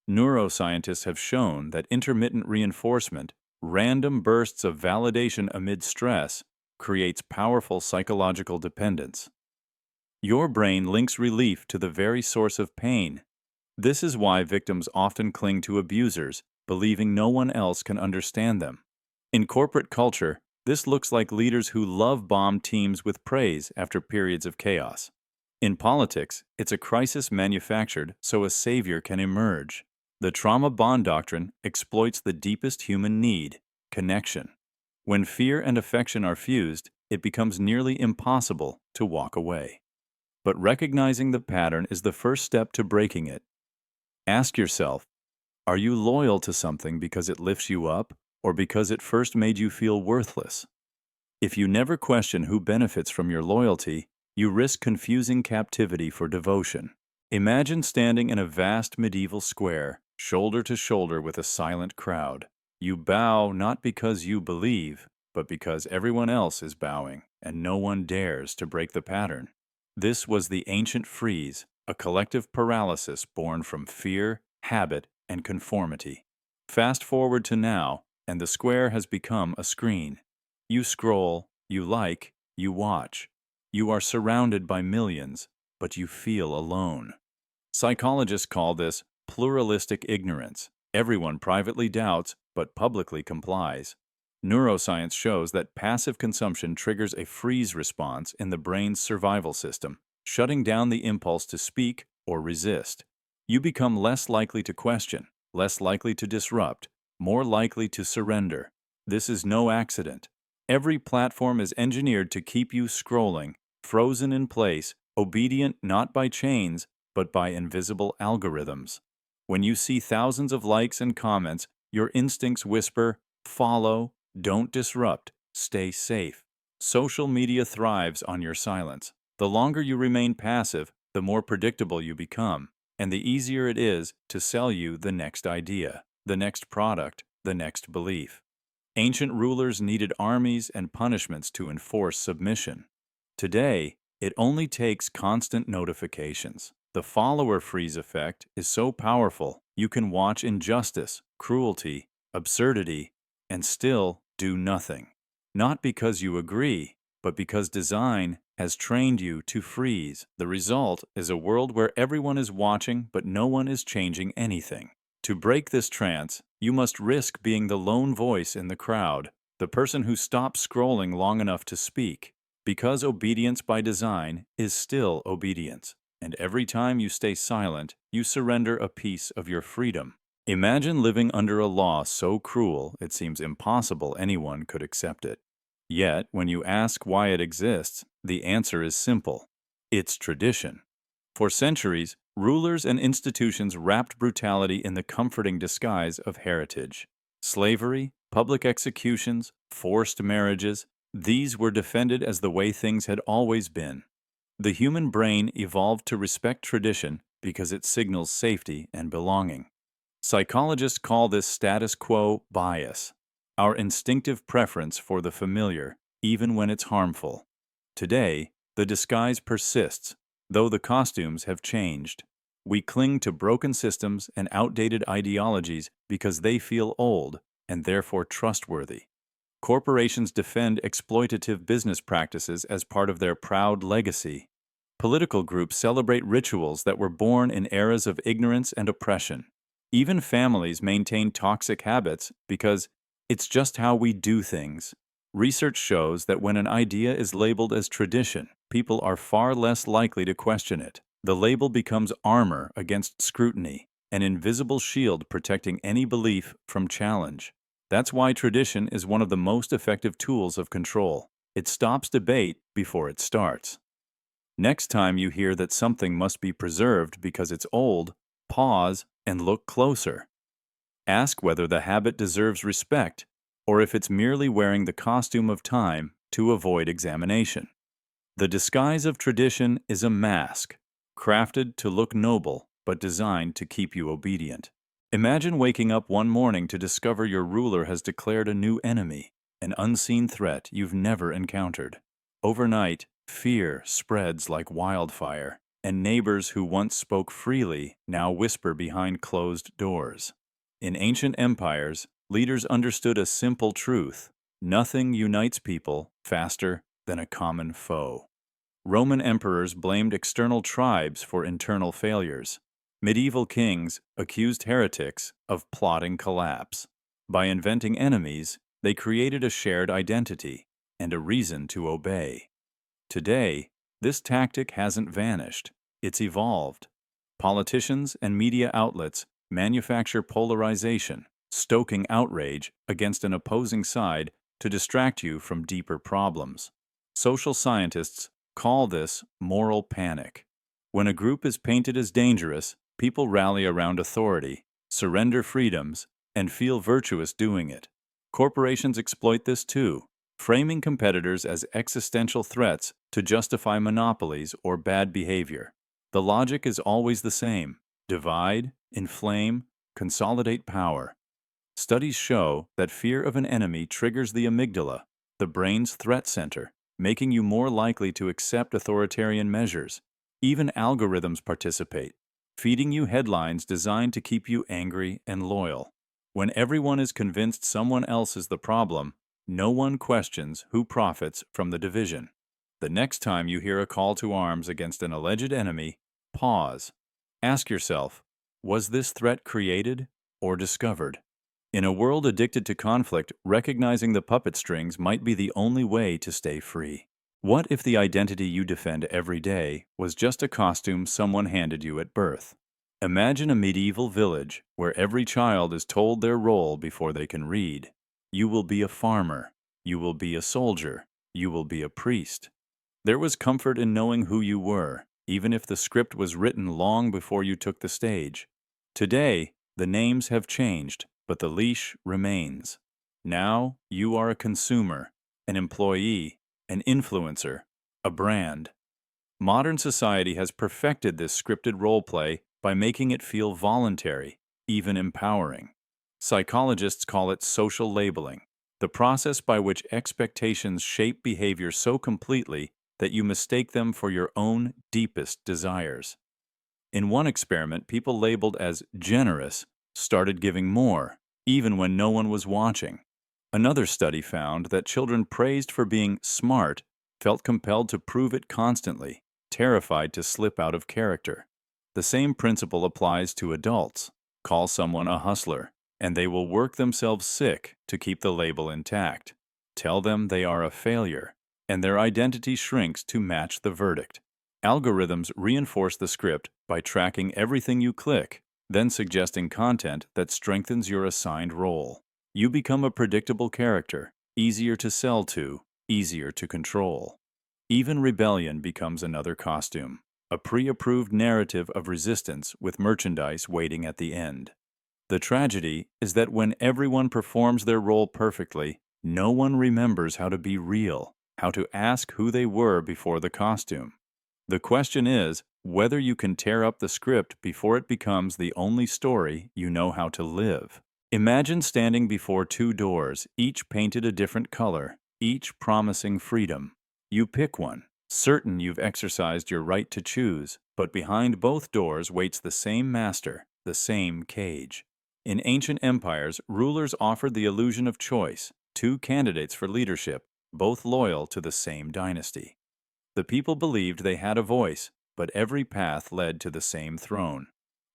Neuroscientists have shown that intermittent reinforcement, random bursts of validation amid stress, creates powerful psychological dependence. Your brain links relief to the very source of pain. This is why victims often cling to abusers, believing no one else can understand them. In corporate culture, this looks like leaders who love bomb teams with praise after periods of chaos. In politics, it's a crisis manufactured so a savior can emerge. The trauma bond doctrine exploits the deepest human need: connection. When fear and affection are fused, it becomes nearly impossible to walk away. But recognizing the pattern is the first step to breaking it. Ask yourself, are you loyal to something because it lifts you up, or because it first made you feel worthless? If you never question who benefits from your loyalty, you risk confusing captivity for devotion. Imagine standing in a vast medieval square, shoulder to shoulder with a silent crowd. You bow not because you believe, but because everyone else is bowing, and no one dares to break the pattern. This was the ancient freeze, a collective paralysis born from fear, habit, and conformity. Fast forward to now, and the square has become a screen. You scroll, you like, you watch. You are surrounded by millions, but you feel alone. Psychologists call this pluralistic ignorance. Everyone privately doubts, but publicly complies. Neuroscience shows that passive consumption triggers a freeze response in the brain's survival system, shutting down the impulse to speak or resist. You become less likely to question, less likely to disrupt, more likely to surrender. This is no accident. Every platform is engineered to keep you scrolling, frozen in place, obedient not by chains, but by invisible algorithms. When you see thousands of likes and comments, your instincts whisper, follow, don't disrupt, stay safe. Social media thrives on your silence. The longer you remain passive, the more predictable you become, and the easier it is to sell you the next idea, the next product, the next belief. Ancient rulers needed armies and punishments to enforce submission. Today, it only takes constant notifications. The follower freeze effect is so powerful, you can watch injustice, cruelty, absurdity, and still do nothing. Not because you agree, but because design has trained you to freeze. The result is a world where everyone is watching, but no one is changing anything. To break this trance, you must risk being the lone voice in the crowd, the person who stops scrolling long enough to speak. Because obedience by design is still obedience, and every time you stay silent, you surrender a piece of your freedom. Imagine living under a law so cruel it seems impossible anyone could accept it. Yet, when you ask why it exists, the answer is simple. It's tradition. For centuries, rulers and institutions wrapped brutality in the comforting disguise of heritage. Slavery, public executions, forced marriages, these were defended as the way things had always been. The human brain evolved to respect tradition because it signals safety and belonging. Psychologists call this status quo bias, our instinctive preference for the familiar, even when it's harmful. Today, the disguise persists, though the costumes have changed. We cling to broken systems and outdated ideologies because they feel old and therefore trustworthy. Corporations defend exploitative business practices as part of their proud legacy. Political groups celebrate rituals that were born in eras of ignorance and oppression. Even families maintain toxic habits because it's just how we do things. Research shows that when an idea is labeled as tradition, people are far less likely to question it. The label becomes armor against scrutiny, an invisible shield protecting any belief from challenge. That's why tradition is one of the most effective tools of control. It stops debate before it starts. Next time you hear that something must be preserved because it's old, pause and look closer. Ask whether the habit deserves respect or if it's merely wearing the costume of time to avoid examination. The disguise of tradition is a mask, crafted to look noble but designed to keep you obedient. Imagine waking up one morning to discover your ruler has declared a new enemy, an unseen threat you've never encountered. Overnight, fear spreads like wildfire, and neighbors who once spoke freely now whisper behind closed doors. In ancient empires, leaders understood a simple truth: nothing unites people faster than a common foe. Roman emperors blamed external tribes for internal failures. Medieval kings accused heretics of plotting collapse. By inventing enemies, they created a shared identity and a reason to obey. Today, this tactic hasn't vanished. It's evolved. Politicians and media outlets manufacture polarization, stoking outrage against an opposing side to distract you from deeper problems. Social scientists call this moral panic. When a group is painted as dangerous, people rally around authority, surrender freedoms, and feel virtuous doing it. Corporations exploit this too, framing competitors as existential threats to justify monopolies or bad behavior. The logic is always the same: divide, inflame, consolidate power. Studies show that fear of an enemy triggers the amygdala, the brain's threat center, making you more likely to accept authoritarian measures. Even algorithms participate, feeding you headlines designed to keep you angry and loyal. When everyone is convinced someone else is the problem, no one questions who profits from the division. The next time you hear a call to arms against an alleged enemy, pause. Ask yourself, was this threat created or discovered? In a world addicted to conflict, recognizing the puppet strings might be the only way to stay free. What if the identity you defend every day was just a costume someone handed you at birth? Imagine a medieval village where every child is told their role before they can read. You will be a farmer. You will be a soldier. You will be a priest. There was comfort in knowing who you were, even if the script was written long before you took the stage. Today, the names have changed, but the leash remains. Now, you are a consumer, an employee, an influencer, a brand. Modern society has perfected this scripted roleplay by making it feel voluntary, even empowering. Psychologists call it social labeling, the process by which expectations shape behavior so completely that you mistake them for your own deepest desires. In one experiment, people labeled as generous started giving more, even when no one was watching. Another study found that children praised for being smart felt compelled to prove it constantly, terrified to slip out of character. The same principle applies to adults. Call someone a hustler, and they will work themselves sick to keep the label intact. Tell them they are a failure, and their identity shrinks to match the verdict. Algorithms reinforce the script by tracking everything you click, then suggesting content that strengthens your assigned role. You become a predictable character, easier to sell to, easier to control. Even rebellion becomes another costume, a pre-approved narrative of resistance with merchandise waiting at the end. The tragedy is that when everyone performs their role perfectly, no one remembers how to be real, how to ask who they were before the costume. The question is whether you can tear up the script before it becomes the only story you know how to live. Imagine standing before two doors, each painted a different color, each promising freedom. You pick one, certain you've exercised your right to choose, but behind both doors waits the same master, the same cage. In ancient empires, rulers offered the illusion of choice, two candidates for leadership, both loyal to the same dynasty. The people believed they had a voice, but every path led to the same throne.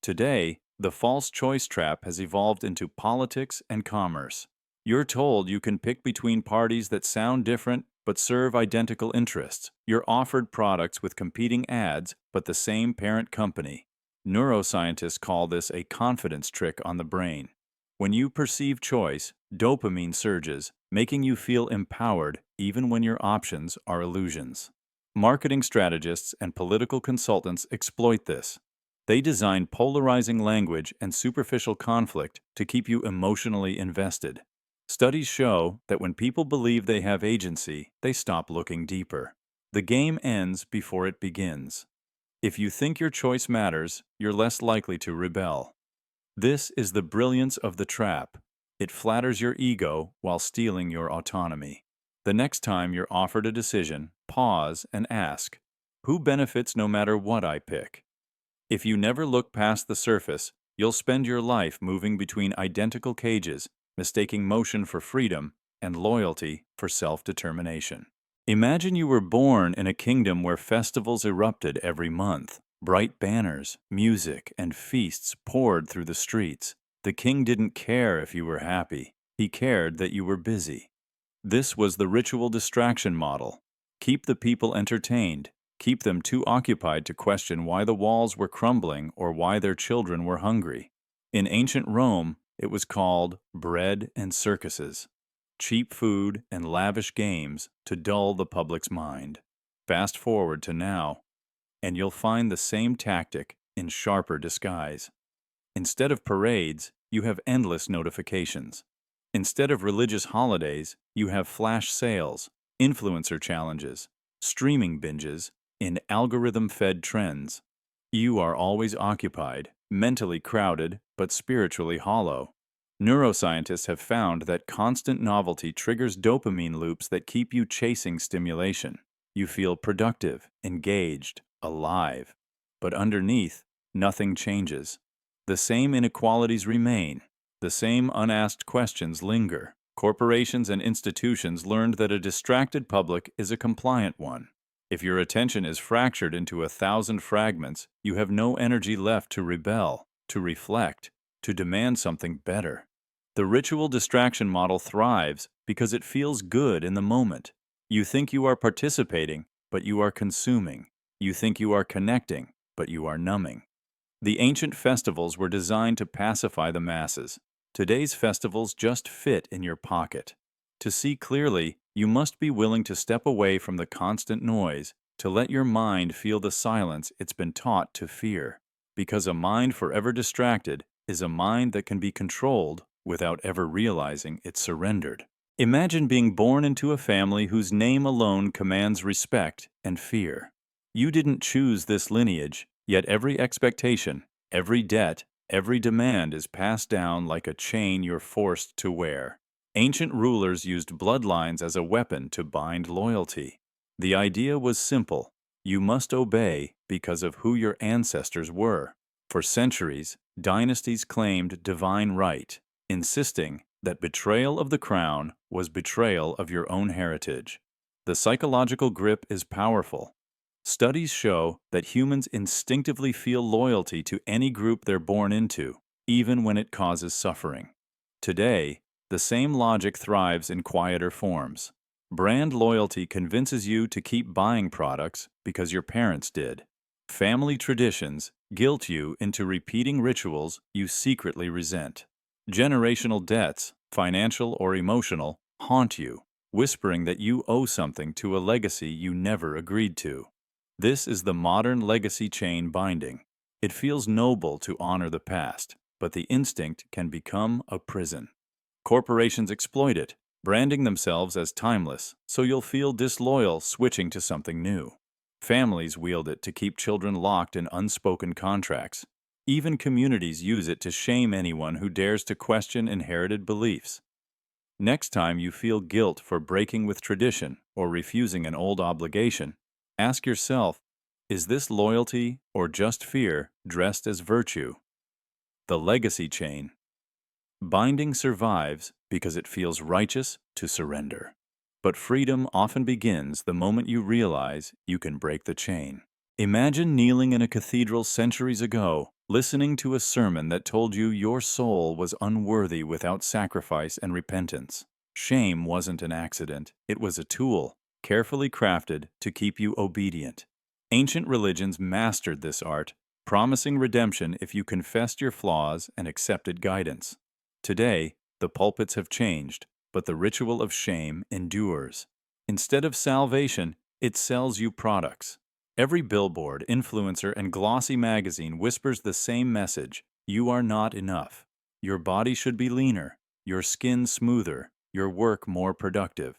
Today, the false choice trap has evolved into politics and commerce. You're told you can pick between parties that sound different but serve identical interests. You're offered products with competing ads but the same parent company. Neuroscientists call this a confidence trick on the brain. When you perceive choice, dopamine surges, making you feel empowered even when your options are illusions. Marketing strategists and political consultants exploit this. They design polarizing language and superficial conflict to keep you emotionally invested. Studies show that when people believe they have agency, they stop looking deeper. The game ends before it begins. If you think your choice matters, you're less likely to rebel. This is the brilliance of the trap. It flatters your ego while stealing your autonomy. The next time you're offered a decision, pause and ask, who benefits no matter what I pick? If you never look past the surface, you'll spend your life moving between identical cages, mistaking motion for freedom and loyalty for self-determination. Imagine you were born in a kingdom where festivals erupted every month. Bright banners, music, and feasts poured through the streets. The king didn't care if you were happy. He cared that you were busy. This was the ritual distraction model. Keep the people entertained. Keep them too occupied to question why the walls were crumbling or why their children were hungry. In ancient Rome, it was called bread and circuses. Cheap food and lavish games to dull the public's mind. Fast forward to now, and you'll find the same tactic in sharper disguise. Instead of parades, you have endless notifications. Instead of religious holidays, you have flash sales, influencer challenges, streaming binges, in algorithm-fed trends. You are always occupied, mentally crowded, but spiritually hollow. Neuroscientists have found that constant novelty triggers dopamine loops that keep you chasing stimulation. You feel productive, engaged, alive. But underneath, nothing changes. The same inequalities remain. The same unasked questions linger. Corporations and institutions learned that a distracted public is a compliant one. If your attention is fractured into 1,000 fragments, you have no energy left to rebel, to reflect, to demand something better. The ritual distraction model thrives because it feels good in the moment. You think you are participating, but you are consuming. You think you are connecting, but you are numbing. The ancient festivals were designed to pacify the masses. Today's festivals just fit in your pocket. To see clearly, you must be willing to step away from the constant noise, to let your mind feel the silence it's been taught to fear. Because a mind forever distracted is a mind that can be controlled without ever realizing it's surrendered. Imagine being born into a family whose name alone commands respect and fear. You didn't choose this lineage, yet every expectation, every debt, every demand is passed down like a chain you're forced to wear. Ancient rulers used bloodlines as a weapon to bind loyalty. The idea was simple. You must obey because of who your ancestors were. For centuries, dynasties claimed divine right, insisting that betrayal of the crown was betrayal of your own heritage. The psychological grip is powerful. Studies show that humans instinctively feel loyalty to any group they're born into, even when it causes suffering. Today, the same logic thrives in quieter forms. Brand loyalty convinces you to keep buying products because your parents did. Family traditions guilt you into repeating rituals you secretly resent. Generational debts, financial or emotional, haunt you, whispering that you owe something to a legacy you never agreed to. This is the modern legacy chain binding. It feels noble to honor the past, but the instinct can become a prison. Corporations exploit it, branding themselves as timeless, so you'll feel disloyal switching to something new. Families wield it to keep children locked in unspoken contracts. Even communities use it to shame anyone who dares to question inherited beliefs. Next time you feel guilt for breaking with tradition or refusing an old obligation, ask yourself, is this loyalty or just fear dressed as virtue? The legacy chain. Binding survives because it feels righteous to surrender. But freedom often begins the moment you realize you can break the chain. Imagine kneeling in a cathedral centuries ago, listening to a sermon that told you your soul was unworthy without sacrifice and repentance. Shame wasn't an accident, it was a tool, carefully crafted to keep you obedient. Ancient religions mastered this art, promising redemption if you confessed your flaws and accepted guidance. Today, the pulpits have changed, but the ritual of shame endures. Instead of salvation, it sells you products. Every billboard, influencer, and glossy magazine whispers the same message: you are not enough. Your body should be leaner, your skin smoother, your work more productive.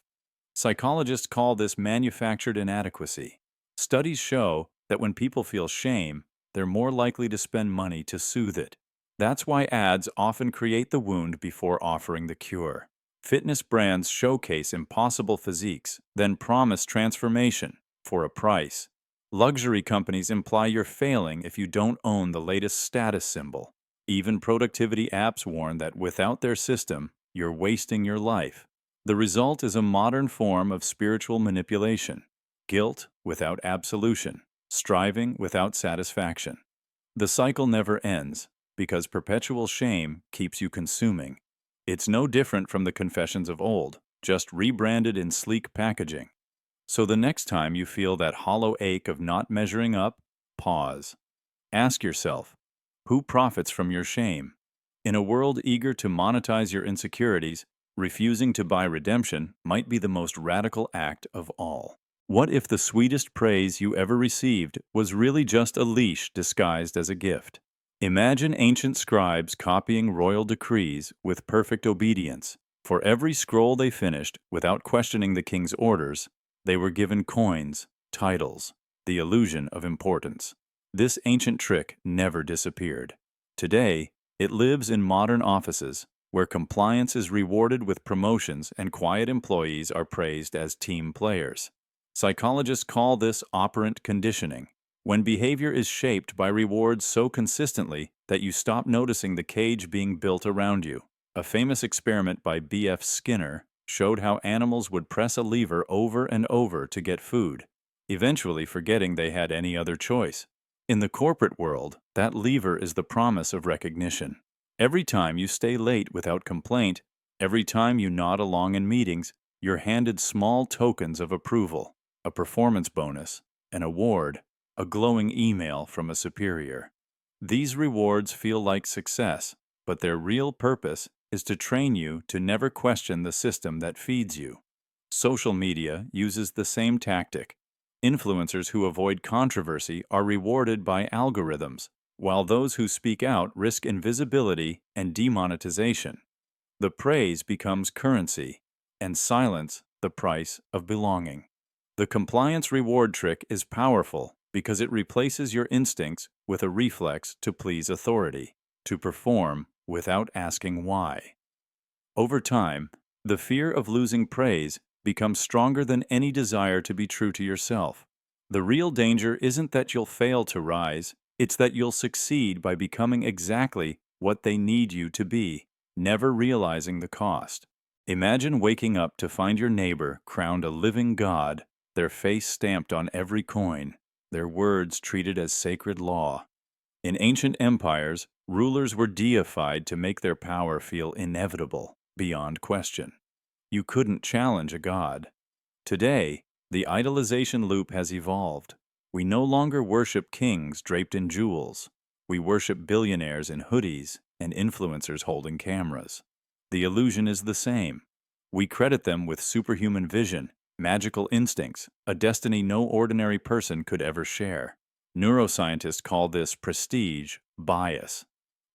Psychologists call this manufactured inadequacy. Studies show that when people feel shame, they're more likely to spend money to soothe it. That's why ads often create the wound before offering the cure. Fitness brands showcase impossible physiques, then promise transformation for a price. Luxury companies imply you're failing if you don't own the latest status symbol. Even productivity apps warn that without their system, you're wasting your life. The result is a modern form of spiritual manipulation. Guilt without absolution, striving without satisfaction. The cycle never ends, because perpetual shame keeps you consuming. It's no different from the confessions of old, just rebranded in sleek packaging. So the next time you feel that hollow ache of not measuring up, pause. Ask yourself, who profits from your shame? In a world eager to monetize your insecurities, refusing to buy redemption might be the most radical act of all. What if the sweetest praise you ever received was really just a leash disguised as a gift? Imagine ancient scribes copying royal decrees with perfect obedience. For every scroll they finished, without questioning the king's orders, they were given coins, titles, the illusion of importance. This ancient trick never disappeared. Today, it lives in modern offices, where compliance is rewarded with promotions and quiet employees are praised as team players. Psychologists call this operant conditioning, when behavior is shaped by rewards so consistently that you stop noticing the cage being built around you. A famous experiment by B.F. Skinner showed how animals would press a lever over and over to get food, eventually forgetting they had any other choice. In the corporate world, that lever is the promise of recognition. Every time you stay late without complaint, every time you nod along in meetings, you're handed small tokens of approval, a performance bonus, an award, a glowing email from a superior. These rewards feel like success, but their real purpose is to train you to never question the system that feeds you. Social media uses the same tactic. Influencers who avoid controversy are rewarded by algorithms, while those who speak out risk invisibility and demonetization. The praise becomes currency, and silence the price of belonging. The compliance reward trick is powerful because it replaces your instincts with a reflex to please authority, to perform without asking why. Over time, the fear of losing praise becomes stronger than any desire to be true to yourself. The real danger isn't that you'll fail to rise, it's that you'll succeed by becoming exactly what they need you to be, never realizing the cost. Imagine waking up to find your neighbor crowned a living god, their face stamped on every coin, their words treated as sacred law. In ancient empires, rulers were deified to make their power feel inevitable, beyond question. You couldn't challenge a god. Today, the idolization loop has evolved. We no longer worship kings draped in jewels. We worship billionaires in hoodies and influencers holding cameras. The illusion is the same. We credit them with superhuman vision, magical instincts, a destiny no ordinary person could ever share. Neuroscientists call this prestige bias.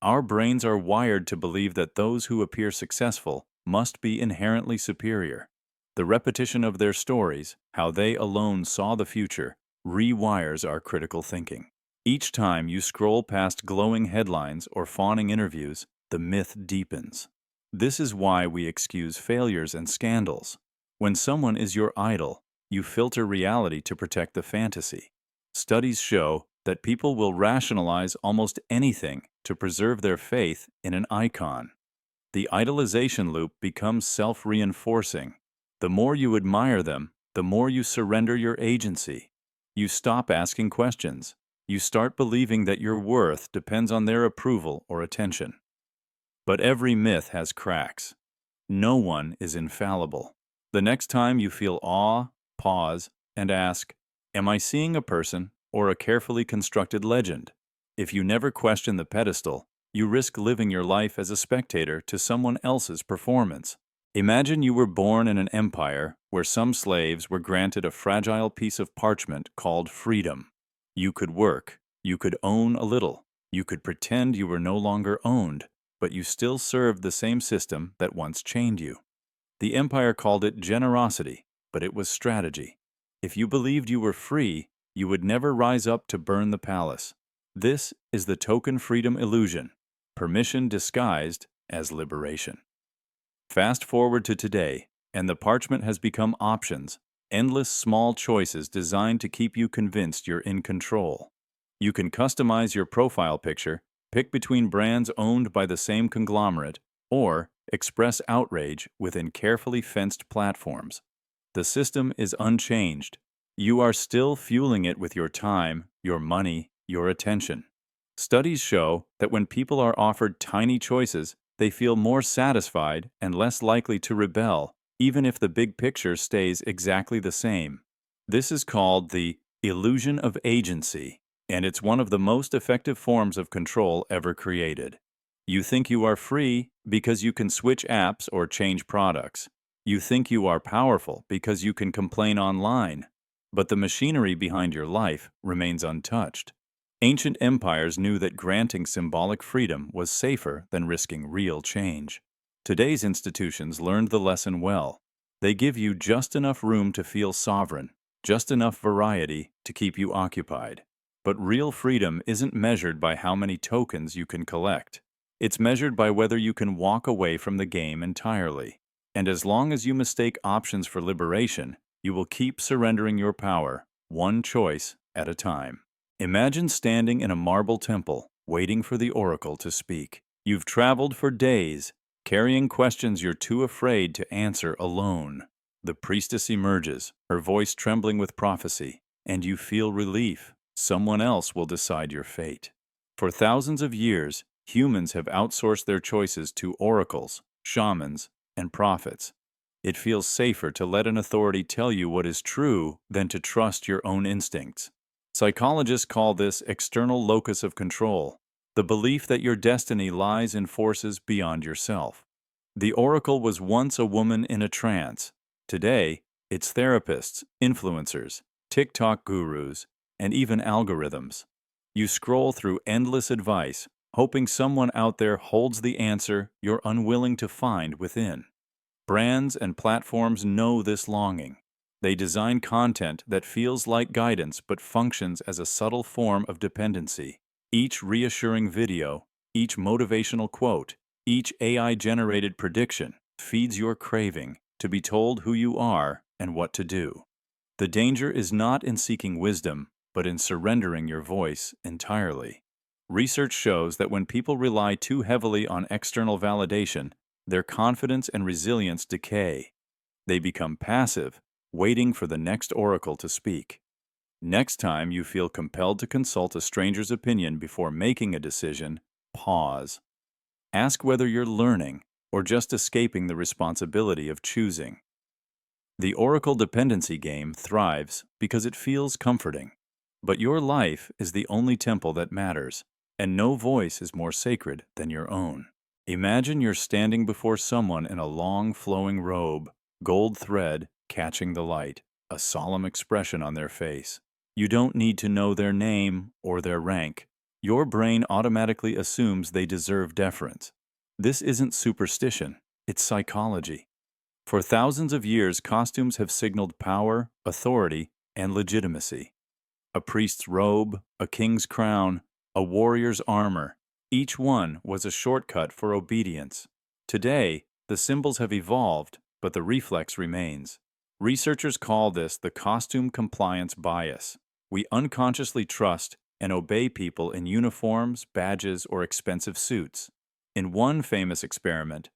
Our brains are wired to believe that those who appear successful must be inherently superior. The repetition of their stories, how they alone saw the future, rewires our critical thinking. Each time you scroll past glowing headlines or fawning interviews, the myth deepens. This is why we excuse failures and scandals. When someone is your idol, you filter reality to protect the fantasy. Studies show that people will rationalize almost anything to preserve their faith in an icon. The idolization loop becomes self-reinforcing. The more you admire them, the more you surrender your agency. You stop asking questions. You start believing that your worth depends on their approval or attention. But every myth has cracks. No one is infallible. The next time you feel awe, pause, and ask, "Am I seeing a person or a carefully constructed legend?" If you never question the pedestal, you risk living your life as a spectator to someone else's performance. Imagine you were born in an empire where some slaves were granted a fragile piece of parchment called freedom. You could work, you could own a little, you could pretend you were no longer owned, but you still served the same system that once chained you. The empire called it generosity, but it was strategy. If you believed you were free, you would never rise up to burn the palace. This is the token freedom illusion, permission disguised as liberation. Fast forward to today, and the parchment has become options, endless small choices designed to keep you convinced you're in control. You can customize your profile picture, pick between brands owned by the same conglomerate, or express outrage within carefully fenced platforms. The system is unchanged. You are still fueling it with your time, your money, your attention. Studies show that when people are offered tiny choices, they feel more satisfied and less likely to rebel, even if the big picture stays exactly the same. This is called the illusion of agency, and it's one of the most effective forms of control ever created. You think you are free because you can switch apps or change products. You think you are powerful because you can complain online. But the machinery behind your life remains untouched. Ancient empires knew that granting symbolic freedom was safer than risking real change. Today's institutions learned the lesson well. They give you just enough room to feel sovereign, just enough variety to keep you occupied. But real freedom isn't measured by how many tokens you can collect. It's measured by whether you can walk away from the game entirely. And as long as you mistake options for liberation, you will keep surrendering your power, one choice at a time. Imagine standing in a marble temple, waiting for the oracle to speak. You've traveled for days, carrying questions you're too afraid to answer alone. The priestess emerges, her voice trembling with prophecy, and you feel relief. Someone else will decide your fate. For thousands of years, humans have outsourced their choices to oracles, shamans, and prophets. It feels safer to let an authority tell you what is true than to trust your own instincts. Psychologists call this external locus of control, the belief that your destiny lies in forces beyond yourself. The oracle was once a woman in a trance. Today, it's therapists, influencers, TikTok gurus, and even algorithms. You scroll through endless advice, hoping someone out there holds the answer you're unwilling to find within. Brands and platforms know this longing. They design content that feels like guidance but functions as a subtle form of dependency. Each reassuring video, each motivational quote, each AI-generated prediction feeds your craving to be told who you are and what to do. The danger is not in seeking wisdom, but in surrendering your voice entirely. Research shows that when people rely too heavily on external validation, their confidence and resilience decay. They become passive, waiting for the next oracle to speak. Next time you feel compelled to consult a stranger's opinion before making a decision, pause. Ask whether you're learning or just escaping the responsibility of choosing. The oracle dependency game thrives because it feels comforting. But your life is the only temple that matters, and no voice is more sacred than your own. Imagine you're standing before someone in a long flowing robe, gold thread catching the light, a solemn expression on their face. You don't need to know their name or their rank. Your brain automatically assumes they deserve deference. This isn't superstition, it's psychology. For thousands of years, costumes have signaled power, authority, and legitimacy. A priest's robe, a king's crown, a warrior's armor. Each one was a shortcut for obedience. Today, the symbols have evolved, but the reflex remains. Researchers call this the costume compliance bias. We unconsciously trust and obey people in uniforms, badges, or expensive suits. In one famous experiment,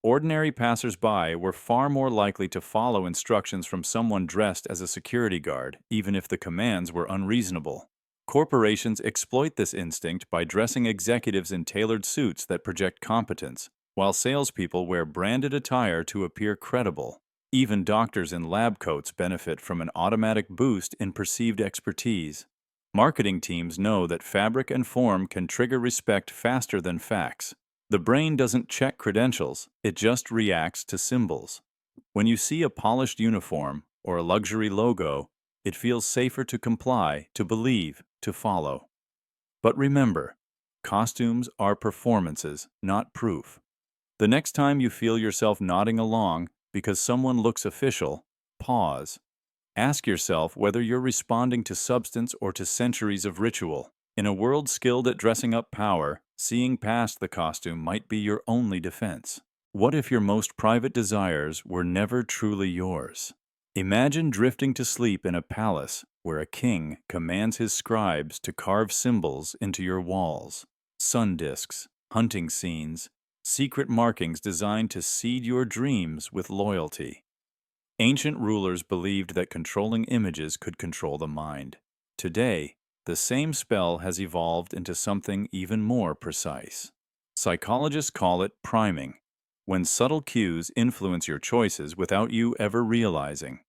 ordinary passers-by were far more likely to follow instructions from someone dressed as a security guard, even if the commands were unreasonable. Corporations exploit this instinct by dressing executives in tailored suits that project competence, while salespeople wear branded attire to appear credible. Even doctors in lab coats benefit from an automatic boost in perceived expertise. Marketing teams know that fabric and form can trigger respect faster than facts. The brain doesn't check credentials, it just reacts to symbols. When you see a polished uniform or a luxury logo, it feels safer to comply, to believe, to follow. But remember, costumes are performances, not proof. The next time you feel yourself nodding along because someone looks official, pause. Ask yourself whether you're responding to substance or to centuries of ritual. In a world skilled at dressing up power, seeing past the costume might be your only defense. What if your most private desires were never truly yours? Imagine drifting to sleep in a palace where a king commands his scribes to carve symbols into your walls. Sun discs, hunting scenes, secret markings designed to seed your dreams with loyalty. Ancient rulers believed that controlling images could control the mind. Today, the same spell has evolved into something even more precise. Psychologists call it priming, when subtle cues influence your choices without you ever realizing.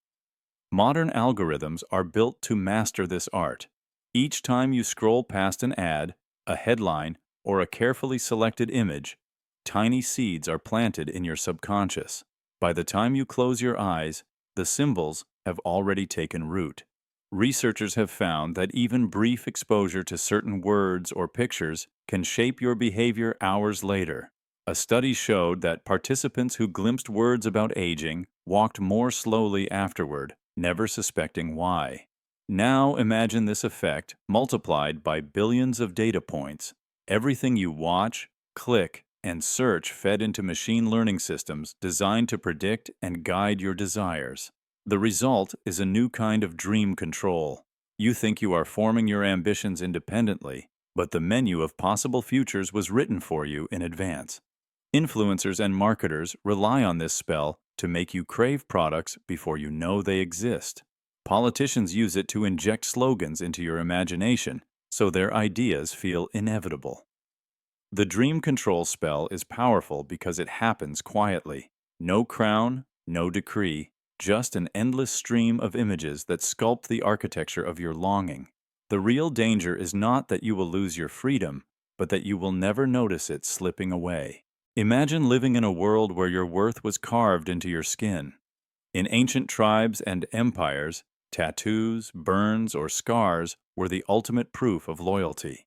Modern algorithms are built to master this art. Each time you scroll past an ad, a headline, or a carefully selected image, tiny seeds are planted in your subconscious. By the time you close your eyes, the symbols have already taken root. Researchers have found that even brief exposure to certain words or pictures can shape your behavior hours later. A study showed that participants who glimpsed words about aging walked more slowly afterward, never suspecting why. Now imagine this effect multiplied by billions of data points. Everything you watch, click, and search fed into machine learning systems designed to predict and guide your desires. The result is a new kind of dream control. You think you are forming your ambitions independently, but the menu of possible futures was written for you in advance. Influencers and marketers rely on this spell to make you crave products before you know they exist. Politicians use it to inject slogans into your imagination, so their ideas feel inevitable. The dream control spell is powerful because it happens quietly. No crown, no decree, just an endless stream of images that sculpt the architecture of your longing. The real danger is not that you will lose your freedom, but that you will never notice it slipping away. Imagine living in a world where your worth was carved into your skin. In ancient tribes and empires, tattoos, burns, or scars were the ultimate proof of loyalty.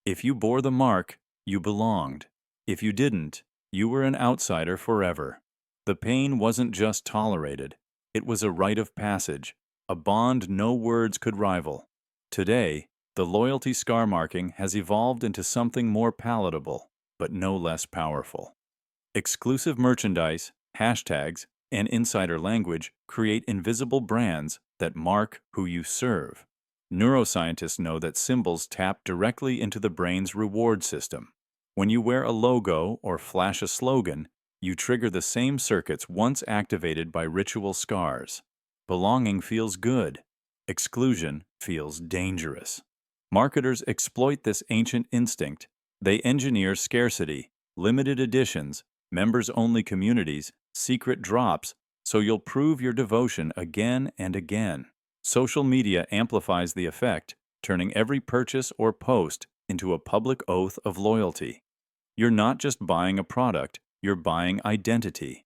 If you bore the mark, you belonged. If you didn't, you were an outsider forever. The pain wasn't just tolerated. It was a rite of passage, a bond no words could rival. Today, the loyalty scar marking has evolved into something more palatable, but no less powerful. Exclusive merchandise, hashtags, and insider language create invisible brands that mark who you serve. Neuroscientists know that symbols tap directly into the brain's reward system. When you wear a logo or flash a slogan, you trigger the same circuits once activated by ritual scars. Belonging feels good. Exclusion feels dangerous. Marketers exploit this ancient instinct. They engineer scarcity, limited editions, members-only communities, secret drops, so you'll prove your devotion again and again. Social media amplifies the effect. turning every purchase or post into a public oath of loyalty. You're not just buying a product, you're buying identity.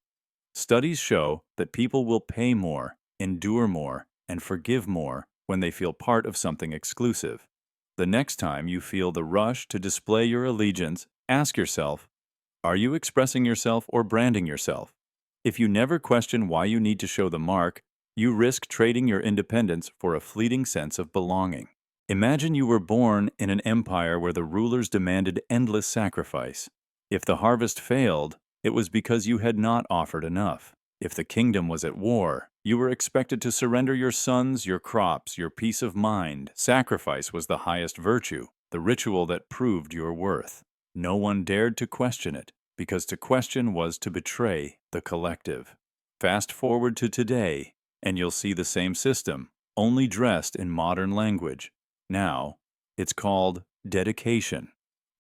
Studies show that people will pay more, endure more, and forgive more when they feel part of something exclusive. The next time you feel the rush to display your allegiance, ask yourself, are you expressing yourself or branding yourself? If you never question why you need to show the mark, you risk trading your independence for a fleeting sense of belonging. Imagine you were born in an empire where the rulers demanded endless sacrifice. If the harvest failed, it was because you had not offered enough. If the kingdom was at war, you were expected to surrender your sons, your crops, your peace of mind. Sacrifice was the highest virtue, the ritual that proved your worth. No one dared to question it, because to question was to betray the collective. Fast forward to today, and you'll see the same system, only dressed in modern language. Now, it's called dedication,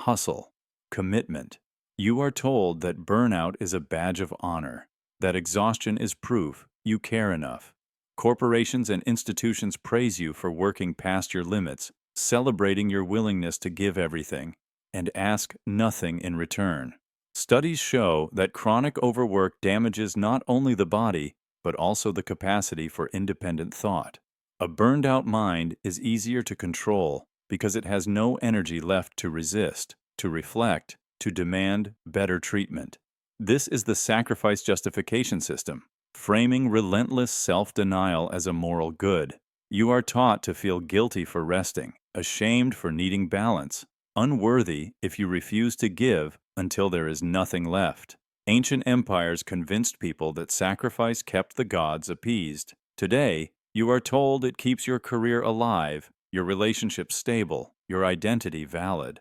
hustle, commitment. You are told that burnout is a badge of honor, that exhaustion is proof you care enough. Corporations and institutions praise you for working past your limits, celebrating your willingness to give everything, and ask nothing in return. Studies show that chronic overwork damages not only the body, but also the capacity for independent thought. A burned-out mind is easier to control because it has no energy left to resist, to reflect, to demand better treatment. This is the sacrifice justification system, framing relentless self-denial as a moral good. You are taught to feel guilty for resting, ashamed for needing balance, unworthy if you refuse to give until there is nothing left. Ancient empires convinced people that sacrifice kept the gods appeased. Today, you are told it keeps your career alive, your relationship stable, your identity valid.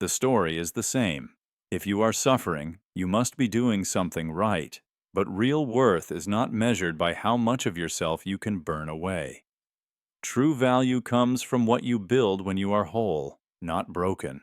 The story is the same. If you are suffering, you must be doing something right. But real worth is not measured by how much of yourself you can burn away. True value comes from what you build when you are whole, not broken.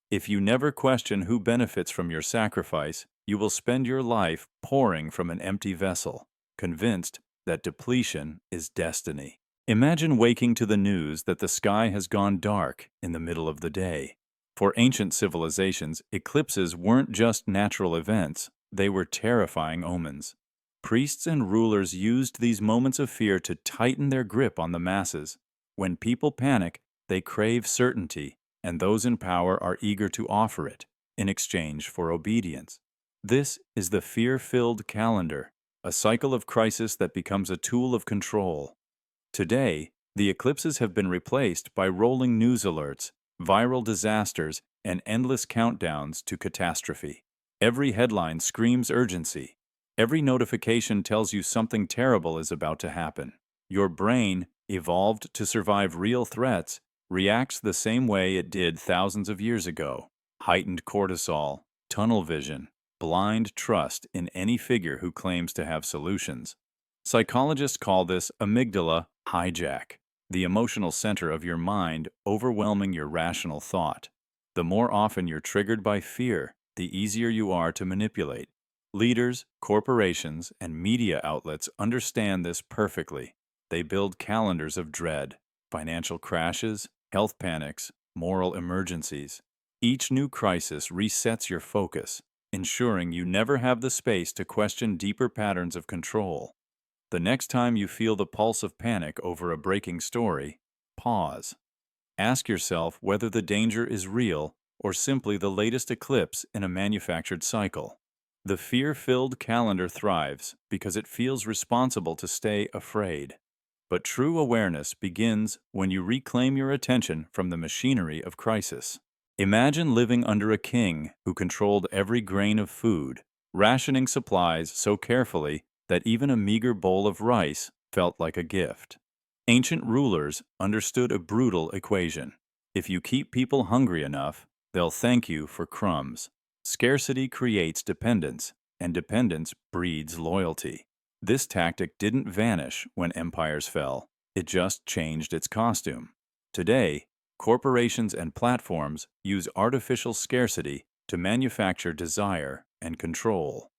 If you never question who benefits from your sacrifice, you will spend your life pouring from an empty vessel, convinced that depletion is destiny. Imagine waking to the news that the sky has gone dark in the middle of the day. For ancient civilizations, eclipses weren't just natural events, they were terrifying omens. Priests and rulers used these moments of fear to tighten their grip on the masses. When people panic, they crave certainty, and those in power are eager to offer it in exchange for obedience. This is the fear-filled calendar, a cycle of crisis that becomes a tool of control. Today, the eclipses have been replaced by rolling news alerts, viral disasters, and endless countdowns to catastrophe. Every headline screams urgency. Every notification tells you something terrible is about to happen. Your brain, evolved to survive real threats, reacts the same way it did thousands of years ago. Heightened cortisol, tunnel vision, blind trust in any figure who claims to have solutions. Psychologists call this amygdala hijack, the emotional center of your mind overwhelming your rational thought. The more often you're triggered by fear, the easier you are to manipulate. Leaders, corporations, and media outlets understand this perfectly. They build calendars of dread, financial crashes, health panics, moral emergencies. Each new crisis resets your focus, ensuring you never have the space to question deeper patterns of control. The next time you feel the pulse of panic over a breaking story, pause. Ask yourself whether the danger is real or simply the latest eclipse in a manufactured cycle. The fear-filled calendar thrives because it feels responsible to stay afraid. But true awareness begins when you reclaim your attention from the machinery of crisis. Imagine living under a king who controlled every grain of food, rationing supplies so carefully that even a meager bowl of rice felt like a gift. Ancient rulers understood a brutal equation. If you keep people hungry enough, they'll thank you for crumbs. Scarcity creates dependence, and dependence breeds loyalty. This tactic didn't vanish when empires fell. It just changed its costume. Today, corporations and platforms use artificial scarcity to manufacture desire and control.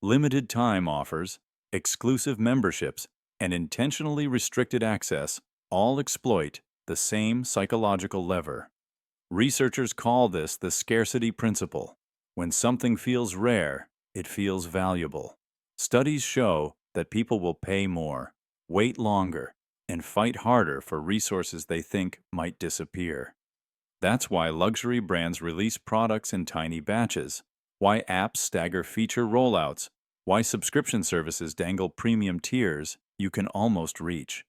Limited time offers, exclusive memberships, and intentionally restricted access all exploit the same psychological lever. Researchers call this the scarcity principle. When something feels rare, it feels valuable. Studies show that people will pay more, wait longer, and fight harder for resources they think might disappear. That's why luxury brands release products in tiny batches, why apps stagger feature rollouts, why subscription services dangle premium tiers you can almost reach.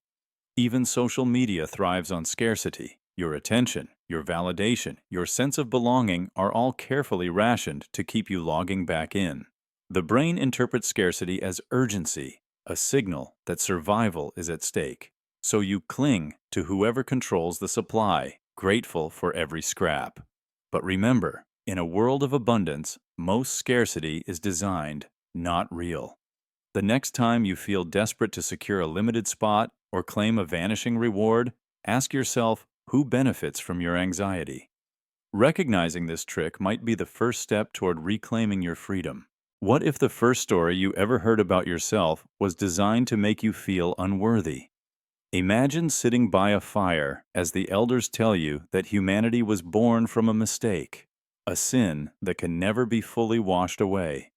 Even social media thrives on scarcity. Your attention, your validation, your sense of belonging are all carefully rationed to keep you logging back in. The brain interprets scarcity as urgency, a signal that survival is at stake. So you cling to whoever controls the supply, grateful for every scrap. But remember, in a world of abundance, most scarcity is designed, not real. The next time you feel desperate to secure a limited spot or claim a vanishing reward, ask yourself who benefits from your anxiety. Recognizing this trick might be the first step toward reclaiming your freedom. What if the first story you ever heard about yourself was designed to make you feel unworthy? Imagine sitting by a fire as the elders tell you that humanity was born from a mistake, a sin that can never be fully washed away.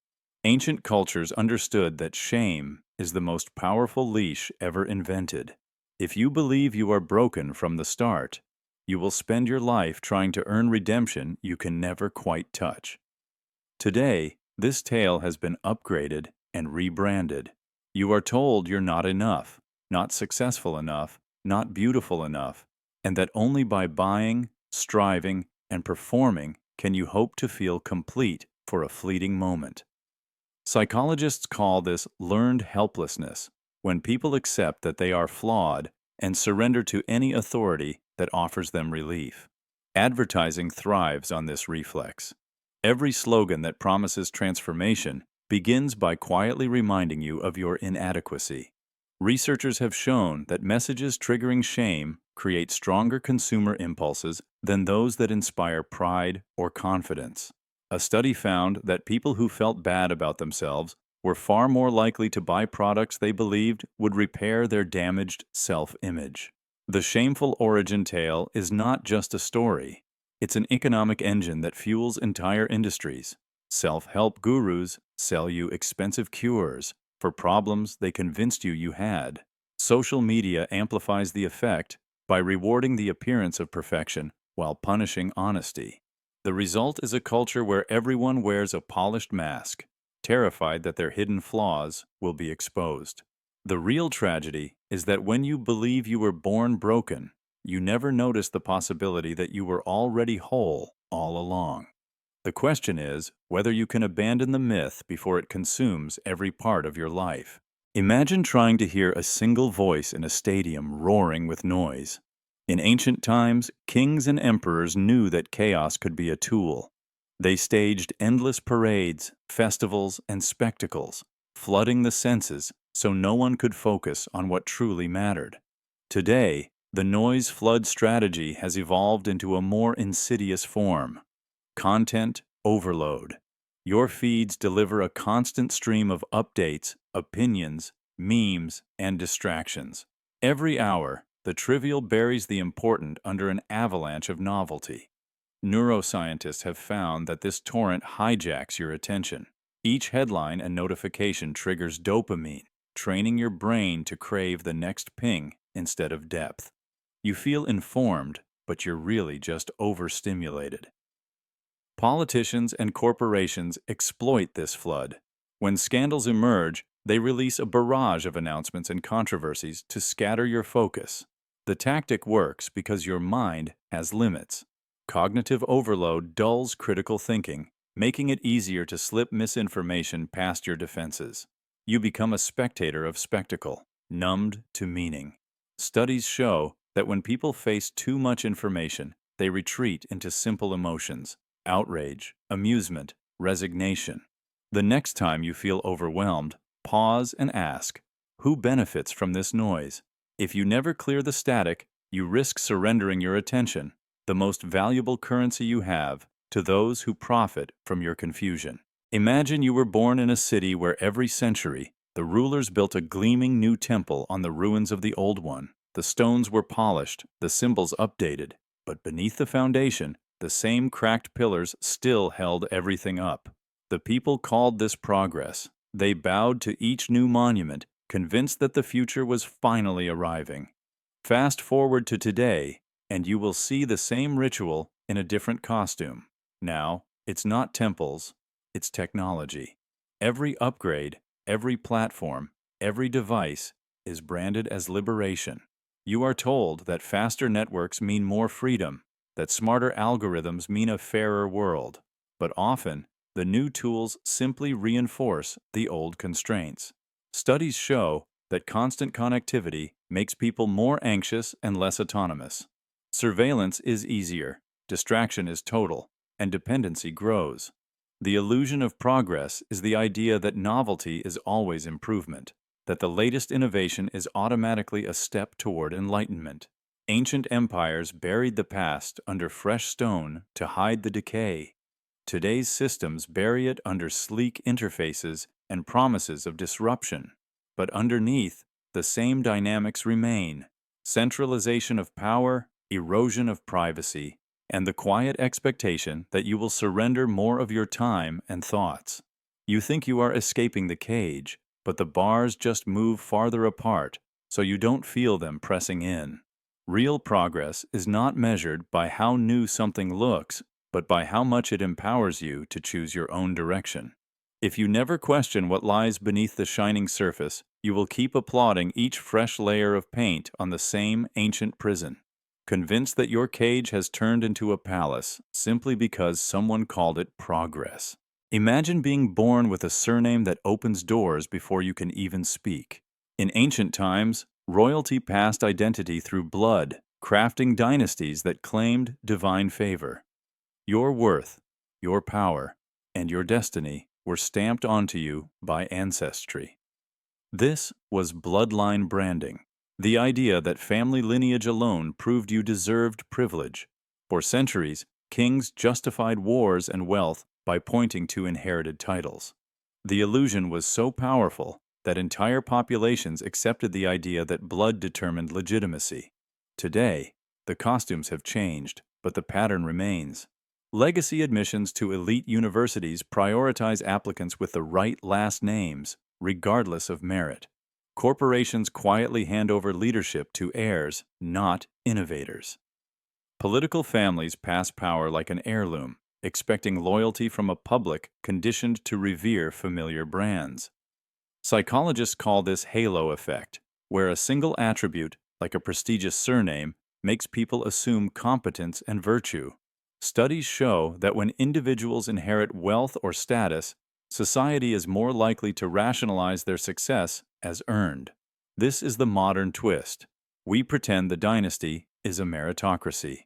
Ancient cultures understood that shame is the most powerful leash ever invented. If you believe you are broken from the start, you will spend your life trying to earn redemption you can never quite touch. Today, this tale has been upgraded and rebranded. You are told you're not enough, not successful enough, not beautiful enough, and that only by buying, striving, and performing can you hope to feel complete for a fleeting moment. Psychologists call this learned helplessness, when people accept that they are flawed and surrender to any authority that offers them relief. Advertising thrives on this reflex. Every slogan that promises transformation begins by quietly reminding you of your inadequacy. Researchers have shown that messages triggering shame create stronger consumer impulses than those that inspire pride or confidence. A study found that people who felt bad about themselves were far more likely to buy products they believed would repair their damaged self-image. The Shameful origin tale is not just a story. It's an economic engine that fuels entire industries. Self-help gurus sell you expensive cures for problems they convinced you had. Social media amplifies the effect by rewarding the appearance of perfection while punishing honesty. The result is a culture where everyone wears a polished mask, terrified that their hidden flaws will be exposed. The real tragedy is that when you believe you were born broken, you never notice the possibility that you were already whole all along. The question is whether you can abandon the myth before it consumes every part of your life. Imagine trying to hear a single voice in a stadium roaring with noise. In ancient times, kings and emperors knew that chaos could be a tool. They staged endless parades, festivals, and spectacles, flooding the senses so no one could focus on what truly mattered. Today, the noise flood strategy has evolved into a more insidious form: content overload. Your feeds deliver a constant stream of updates, opinions, memes, and distractions. Every hour, the trivial buries the important under an avalanche of novelty. Neuroscientists have found that this torrent hijacks your attention. Each headline and notification triggers dopamine, training your brain to crave the next ping instead of depth. You feel informed, but you're really just overstimulated. Politicians and corporations exploit this flood. When scandals emerge, they release a barrage of announcements and controversies to scatter your focus. The tactic works because your mind has limits. Cognitive overload dulls critical thinking, making it easier to slip misinformation past your defenses. You become a spectator of spectacle, numbed to meaning. Studies show that when people face too much information, they retreat into simple emotions: outrage, amusement, resignation. The next time you feel overwhelmed, pause and ask, who benefits from this noise? If you never clear the static, you risk surrendering your attention, the most valuable currency you have, to those who profit from your confusion. Imagine you were born in a city where every century, the rulers built a gleaming new temple on the ruins of the old one. The stones were polished, the symbols updated, but beneath the foundation, the same cracked pillars still held everything up. The people called this progress. They bowed to each new monument, convinced that the future was finally arriving. Fast forward to today, and you will see the same ritual in a different costume. Now, it's not temples, it's technology. Every upgrade, every platform, every device is branded as liberation. You are told that faster networks mean more freedom, that smarter algorithms mean a fairer world. But often, the new tools simply reinforce the old constraints. Studies show that constant connectivity makes people more anxious and less autonomous. Surveillance is easier, distraction is total, and dependency grows. The illusion of progress is the idea that novelty is always improvement, that the latest innovation is automatically a step toward enlightenment. Ancient empires buried the past under fresh stone to hide the decay. Today's systems bury it under sleek interfaces and promises of disruption. But underneath, the same dynamics remain: centralization of power, erosion of privacy, and the quiet expectation that you will surrender more of your time and thoughts. You think you are escaping the cage, but the bars just move farther apart, so you don't feel them pressing in. Real progress is not measured by how new something looks, but by how much it empowers you to choose your own direction. If you never question what lies beneath the shining surface, you will keep applauding each fresh layer of paint on the same ancient prison, convinced that your cage has turned into a palace simply because someone called it progress. Imagine being born with a surname that opens doors before you can even speak. In ancient times, royalty passed identity through blood, crafting dynasties that claimed divine favor. Your worth, your power, and your destiny were stamped onto you by ancestry. This was bloodline branding, the idea that family lineage alone proved you deserved privilege. For centuries, kings justified wars and wealth by pointing to inherited titles. The illusion was so powerful that entire populations accepted the idea that blood determined legitimacy. Today, the costumes have changed, but the pattern remains. Legacy admissions to elite universities prioritize applicants with the right last names, regardless of merit. Corporations quietly hand over leadership to heirs, not innovators. Political families pass power like an heirloom, expecting loyalty from a public conditioned to revere familiar brands. Psychologists call this halo effect, where a single attribute, like a prestigious surname, makes people assume competence and virtue. Studies show that when individuals inherit wealth or status, society is more likely to rationalize their success as earned. This is the modern twist. We pretend the dynasty is a meritocracy.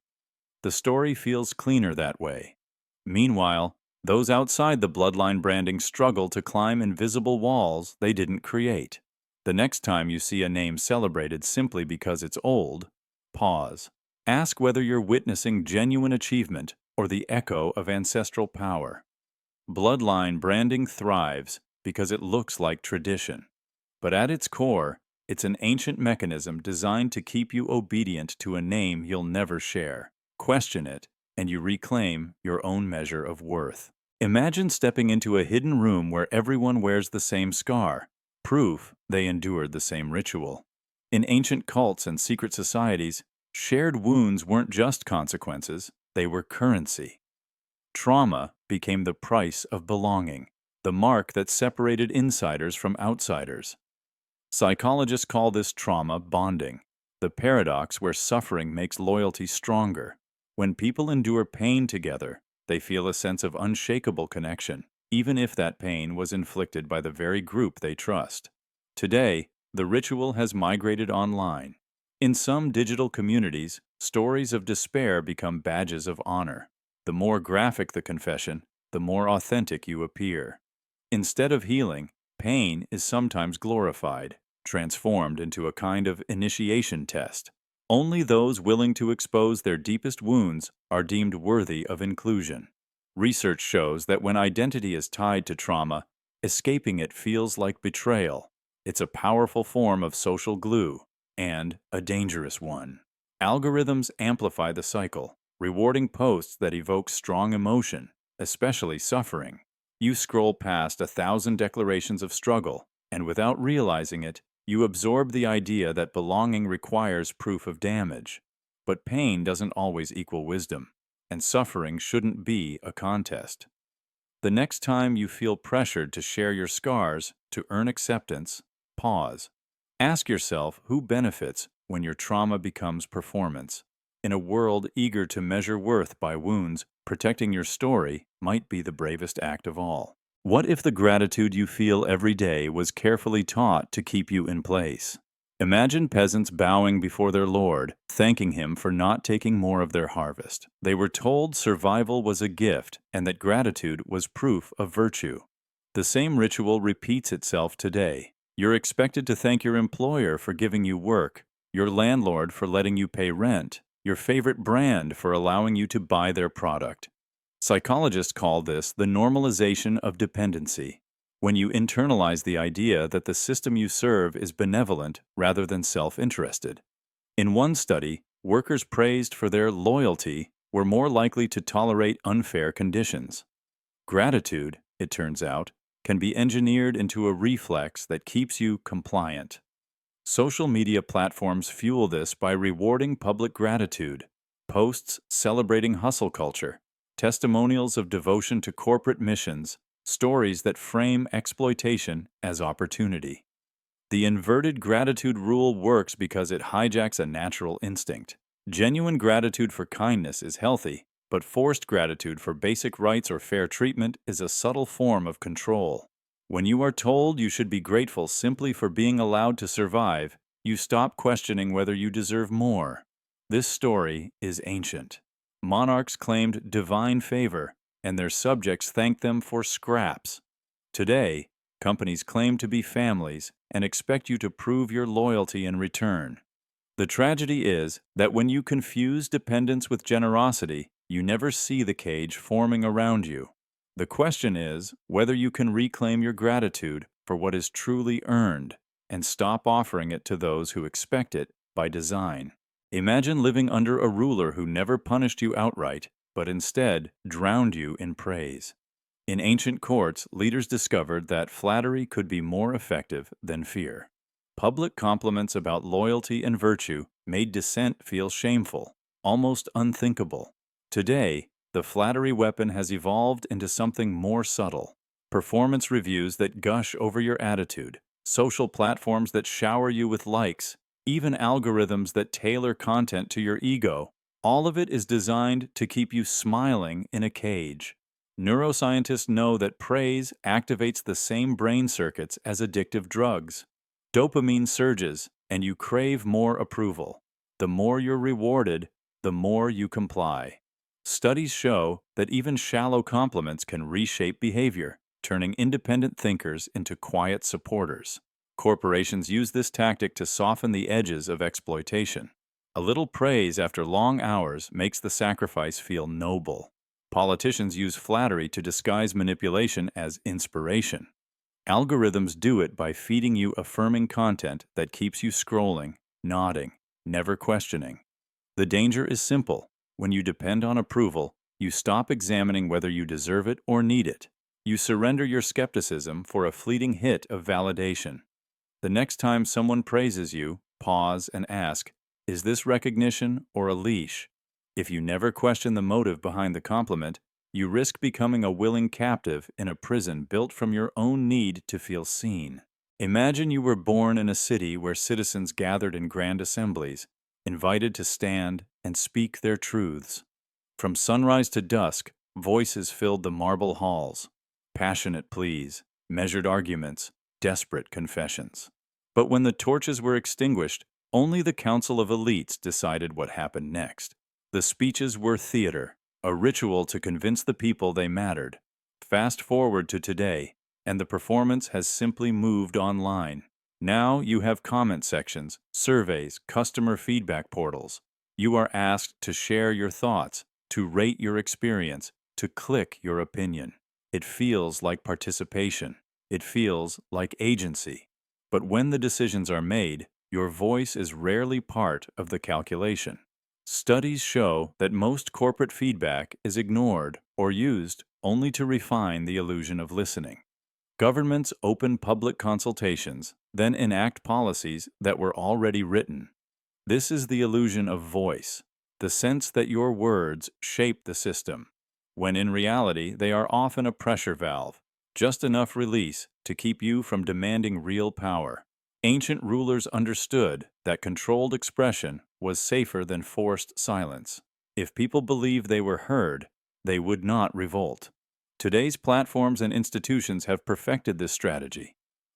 The story feels cleaner that way. Meanwhile, those outside the bloodline branding struggle to climb invisible walls they didn't create. The next time you see a name celebrated simply because it's old, pause. Ask whether you're witnessing genuine achievement or the echo of ancestral power. Bloodline branding thrives because it looks like tradition. But at its core, it's an ancient mechanism designed to keep you obedient to a name you'll never share. Question it, and you reclaim your own measure of worth. Imagine stepping into a hidden room where everyone wears the same scar, proof they endured the same ritual. In ancient cults and secret societies, shared wounds weren't just consequences, they were currency. Trauma became the price of belonging, the mark that separated insiders from outsiders. Psychologists call this trauma bonding, the paradox where suffering makes loyalty stronger. When people endure pain together, they feel a sense of unshakable connection, even if that pain was inflicted by the very group they trust. Today, the ritual has migrated online. In some digital communities, stories of despair become badges of honor. The more graphic the confession, the more authentic you appear. Instead of healing, pain is sometimes glorified, transformed into a kind of initiation test. Only those willing to expose their deepest wounds are deemed worthy of inclusion. Research shows that when identity is tied to trauma, escaping it feels like betrayal. It's a powerful form of social glue. and a dangerous one. Algorithms amplify the cycle, rewarding posts that evoke strong emotion, especially suffering. You scroll past 1,000 declarations of struggle, and without realizing it, you absorb the idea that belonging requires proof of damage. But pain doesn't always equal wisdom, and suffering shouldn't be a contest. The next time you feel pressured to share your scars to earn acceptance, pause. Ask yourself who benefits when your trauma becomes performance. In a world eager to measure worth by wounds, protecting your story might be the bravest act of all. What if the gratitude you feel every day was carefully taught to keep you in place? Imagine peasants bowing before their lord, thanking him for not taking more of their harvest. They were told survival was a gift and that gratitude was proof of virtue. The same ritual repeats itself today. You're expected to thank your employer for giving you work, your landlord for letting you pay rent, your favorite brand for allowing you to buy their product. Psychologists call this the normalization of dependency. When you internalize the idea that the system you serve is benevolent rather than self-interested. In one study, workers praised for their loyalty were more likely to tolerate unfair conditions. Gratitude, it turns out, can be engineered into a reflex that keeps you compliant. Social media platforms fuel this by rewarding public gratitude, posts celebrating hustle culture, testimonials of devotion to corporate missions, stories that frame exploitation as opportunity. The inverted gratitude rule works because it hijacks a natural instinct. Genuine gratitude for kindness is healthy, but forced gratitude for basic rights or fair treatment is a subtle form of control. When you are told you should be grateful simply for being allowed to survive, you stop questioning whether you deserve more. This story is ancient. Monarchs claimed divine favor, and their subjects thanked them for scraps. Today, companies claim to be families and expect you to prove your loyalty in return. The tragedy is that when you confuse dependence with generosity, you never see the cage forming around you. The question is whether you can reclaim your gratitude for what is truly earned and stop offering it to those who expect it by design. Imagine living under a ruler who never punished you outright, but instead drowned you in praise. In ancient courts, leaders discovered that flattery could be more effective than fear. Public compliments about loyalty and virtue made dissent feel shameful, almost unthinkable. Today, the flattery weapon has evolved into something more subtle. Performance reviews that gush over your attitude, social platforms that shower you with likes, even algorithms that tailor content to your ego. All of it is designed to keep you smiling in a cage. Neuroscientists know that praise activates the same brain circuits as addictive drugs. Dopamine surges, and you crave more approval. The more you're rewarded, the more you comply. Studies show that even shallow compliments can reshape behavior, turning independent thinkers into quiet supporters. Corporations use this tactic to soften the edges of exploitation. A little praise after long hours makes the sacrifice feel noble. Politicians use flattery to disguise manipulation as inspiration. Algorithms do it by feeding you affirming content that keeps you scrolling, nodding, never questioning. The danger is simple. When you depend on approval, you stop examining whether you deserve it or need it. You surrender your skepticism for a fleeting hit of validation. The next time someone praises you, pause and ask, is this recognition or a leash? If you never question the motive behind the compliment, you risk becoming a willing captive in a prison built from your own need to feel seen. Imagine you were born in a city where citizens gathered in grand assemblies, invited to stand and speak their truths. From sunrise to dusk, voices filled the marble halls. Passionate pleas, measured arguments, desperate confessions. But when the torches were extinguished, only the council of elites decided what happened next. The speeches were theater, a ritual to convince the people they mattered. Fast forward to today, and the performance has simply moved online. Now you have comment sections, surveys, customer feedback portals. You are asked to share your thoughts, to rate your experience, to click your opinion. It feels like participation. It feels like agency. But when the decisions are made, Your voice is rarely part of the calculation. Studies show that most corporate feedback is ignored or used only to refine the illusion of listening. Governments open public consultations, then enact policies that were already written. This is the illusion of voice, the sense that your words shape the system, when in reality they are often a pressure valve, just enough release to keep you from demanding real power. Ancient rulers understood that controlled expression was safer than forced silence. If people believed they were heard, they would not revolt. Today's platforms and institutions have perfected this strategy.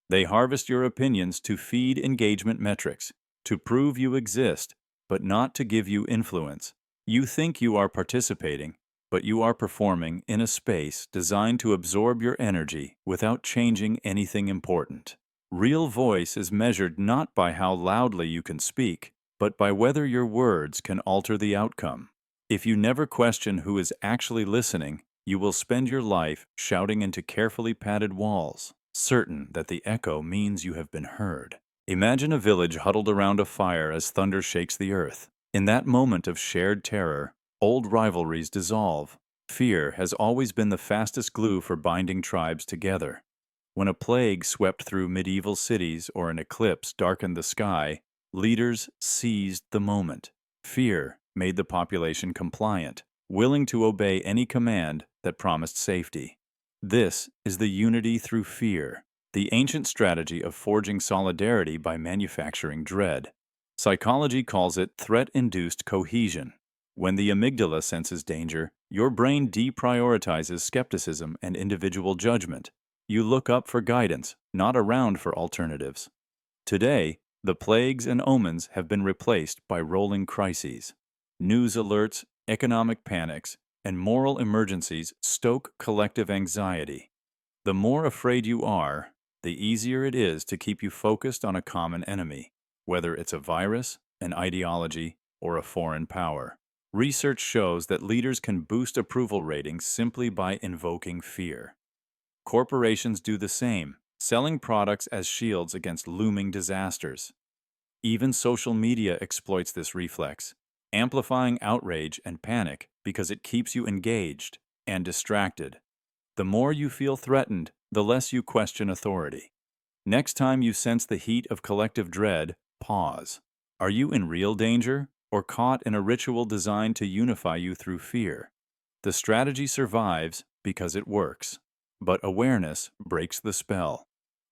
They harvest your opinions to feed engagement metrics, to prove you exist, but not to give you influence. You think you are participating, but you are performing in a space designed to absorb your energy without changing anything important. Real voice is measured not by how loudly you can speak, but by whether your words can alter the outcome. If you never question who is actually listening, you will spend your life shouting into carefully padded walls, certain that the echo means you have been heard. Imagine a village huddled around a fire as thunder shakes the earth. In that moment of shared terror, old rivalries dissolve. Fear has always been the fastest glue for binding tribes together. When a plague swept through medieval cities or an eclipse darkened the sky, leaders seized the moment. Fear made the population compliant, willing to obey any command that promised safety. This is the unity through fear, the ancient strategy of forging solidarity by manufacturing dread. Psychology calls it threat-induced cohesion. When the amygdala senses danger, your brain deprioritizes skepticism and individual judgment. You look up for guidance, not around for alternatives. Today, the plagues and omens have been replaced by rolling crises. News alerts, economic panics, and moral emergencies stoke collective anxiety. The more afraid you are, the easier it is to keep you focused on a common enemy, whether it's a virus, an ideology, or a foreign power. Research shows that leaders can boost approval ratings simply by invoking fear. Corporations do the same, selling products as shields against looming disasters. Even social media exploits this reflex, amplifying outrage and panic because it keeps you engaged and distracted. The more you feel threatened, the less you question authority. Next time you sense the heat of collective dread, pause. Are you in real danger or caught in a ritual designed to unify you through fear? The strategy survives because it works. But awareness breaks the spell.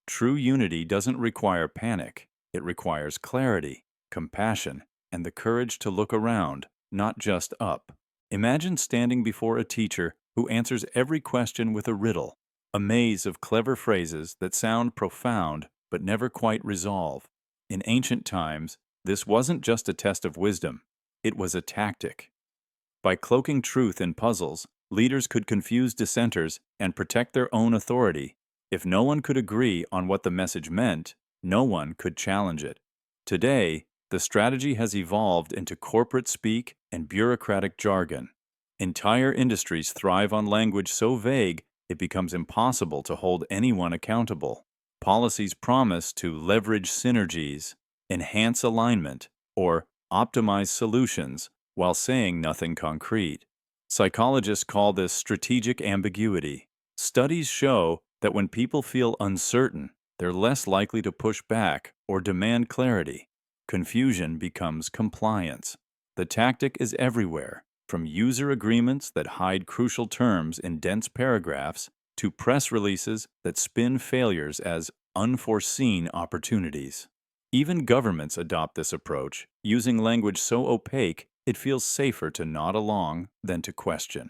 True unity doesn't require panic. It requires clarity, compassion, and the courage to look around, not just up. Imagine standing before a teacher who answers every question with a riddle, a maze of clever phrases that sound profound but never quite resolve. In ancient times, this wasn't just a test of wisdom. It was a tactic. By cloaking truth in puzzles, leaders could confuse dissenters and protect their own authority. If no one could agree on what the message meant, no one could challenge it. Today, the strategy has evolved into corporate speak and bureaucratic jargon. Entire industries thrive on language so vague it becomes impossible to hold anyone accountable. Policies promise to leverage synergies, enhance alignment, or optimize solutions while saying nothing concrete. Psychologists call this strategic ambiguity. Studies show that when people feel uncertain, they're less likely to push back or demand clarity. Confusion becomes compliance. The tactic is everywhere, from user agreements that hide crucial terms in dense paragraphs to press releases that spin failures as unforeseen opportunities. Even governments adopt this approach, using language so opaque it feels safer to nod along than to question.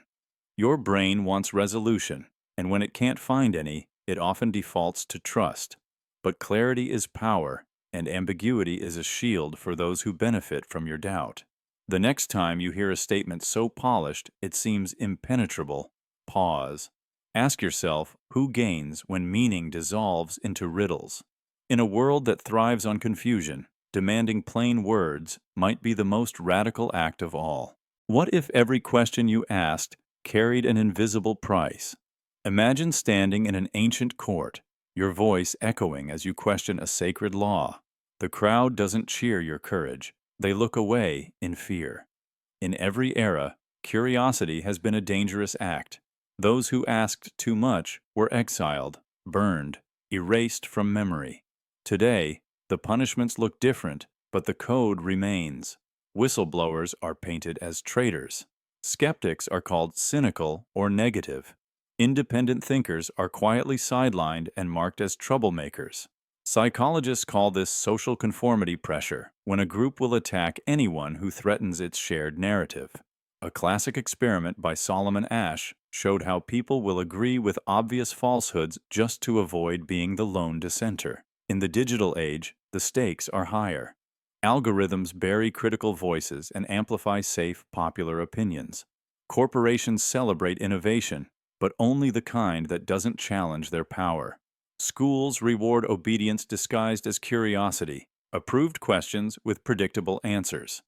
Your brain wants resolution, and when it can't find any, it often defaults to trust. But clarity is power, and ambiguity is a shield for those who benefit from your doubt. The next time you hear a statement so polished it seems impenetrable, pause. Ask yourself who gains when meaning dissolves into riddles. In a world that thrives on confusion, demanding plain words might be the most radical act of all. What if every question you asked carried an invisible price? Imagine standing in an ancient court, your voice echoing as you question a sacred law. The crowd doesn't cheer your courage. They look away in fear. In every era, curiosity has been a dangerous act. Those who asked too much were exiled, burned, erased from memory. Today, the punishments look different, but the code remains. Whistleblowers are painted as traitors. Skeptics are called cynical or negative. Independent thinkers are quietly sidelined and marked as troublemakers. Psychologists call this social conformity pressure, when a group will attack anyone who threatens its shared narrative. A classic experiment by Solomon Asch showed how people will agree with obvious falsehoods just to avoid being the lone dissenter. In the digital age, the stakes are higher. Algorithms bury critical voices and amplify safe, popular opinions. Corporations celebrate innovation, but only the kind that doesn't challenge their power. Schools reward obedience disguised as curiosity, approved questions with predictable answers.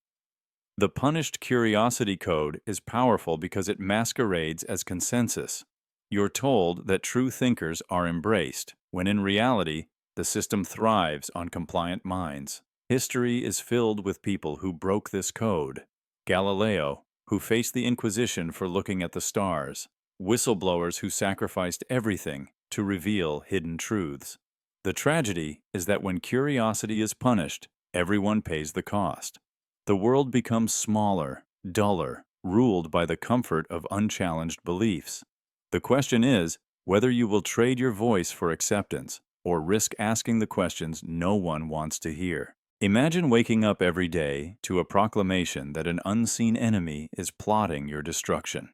The punished curiosity code is powerful because it masquerades as consensus. You're told that true thinkers are embraced, when in reality, the system thrives on compliant minds. History is filled with people who broke this code. Galileo, who faced the Inquisition for looking at the stars. Whistleblowers who sacrificed everything to reveal hidden truths. The tragedy is that when curiosity is punished, everyone pays the cost. The world becomes smaller, duller, ruled by the comfort of unchallenged beliefs. The question is whether you will trade your voice for acceptance or risk asking the questions no one wants to hear. Imagine waking up every day to a proclamation that an unseen enemy is plotting your destruction.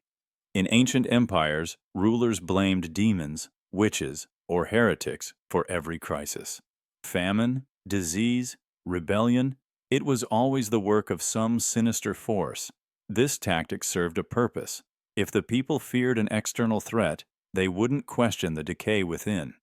In ancient empires, rulers blamed demons, witches, or heretics for every crisis. Famine, disease, rebellion, it was always the work of some sinister force. This tactic served a purpose. If the people feared an external threat, they wouldn't question the decay within.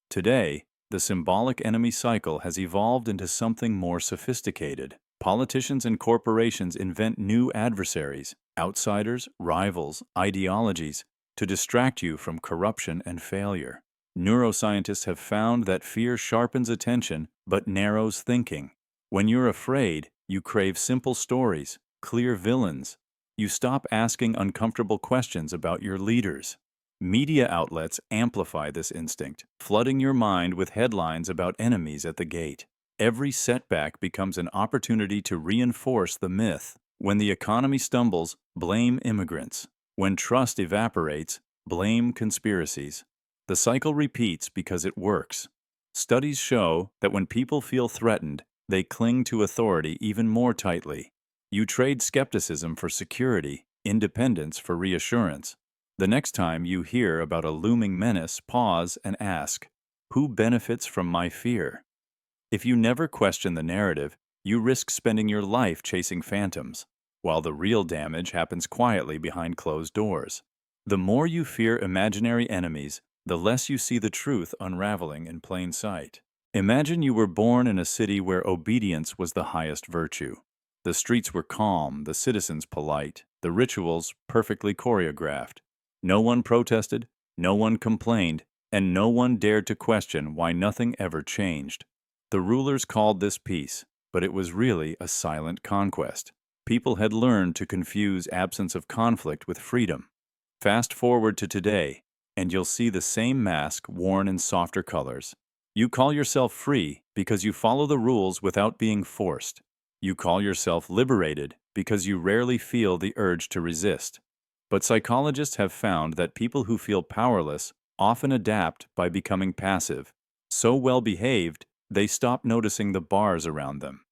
Today, the symbolic enemy cycle has evolved into something more sophisticated. Politicians and corporations invent new adversaries, outsiders, rivals, ideologies, to distract you from corruption and failure. Neuroscientists have found that fear sharpens attention but narrows thinking. When you're afraid, you crave simple stories, clear villains. You stop asking uncomfortable questions about your leaders. Media outlets amplify this instinct, flooding your mind with headlines about enemies at the gate. Every setback becomes an opportunity to reinforce the myth. When the economy stumbles, blame immigrants. When trust evaporates, blame conspiracies. The cycle repeats because it works. Studies show that when people feel threatened, they cling to authority even more tightly. You trade skepticism for security, independence for reassurance. The next time you hear about a looming menace, pause and ask, who benefits from my fear? If you never question the narrative, you risk spending your life chasing phantoms, while the real damage happens quietly behind closed doors. The more you fear imaginary enemies, the less you see the truth unraveling in plain sight. Imagine you were born in a city where obedience was the highest virtue. The streets were calm, the citizens polite, the rituals perfectly choreographed. No one protested, no one complained, and no one dared to question why nothing ever changed. The rulers called this peace, but it was really a silent conquest. People had learned to confuse absence of conflict with freedom. Fast forward to today, and you'll see the same mask worn in softer colors. You call yourself free because you follow the rules without being forced. You call yourself liberated because you rarely feel the urge to resist. But psychologists have found that people who feel powerless often adapt by becoming passive. So well behaved, they stop noticing the bars around them.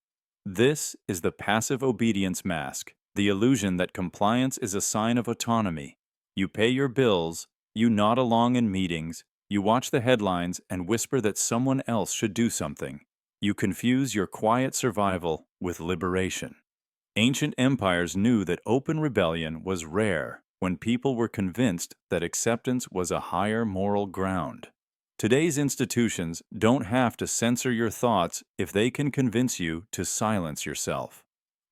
This is the passive obedience mask, the illusion that compliance is a sign of autonomy. You pay your bills, you nod along in meetings, you watch the headlines and whisper that someone else should do something. You confuse your quiet survival with liberation. Ancient empires knew that open rebellion was rare when people were convinced that acceptance was a higher moral ground. Today's institutions don't have to censor your thoughts if they can convince you to silence yourself.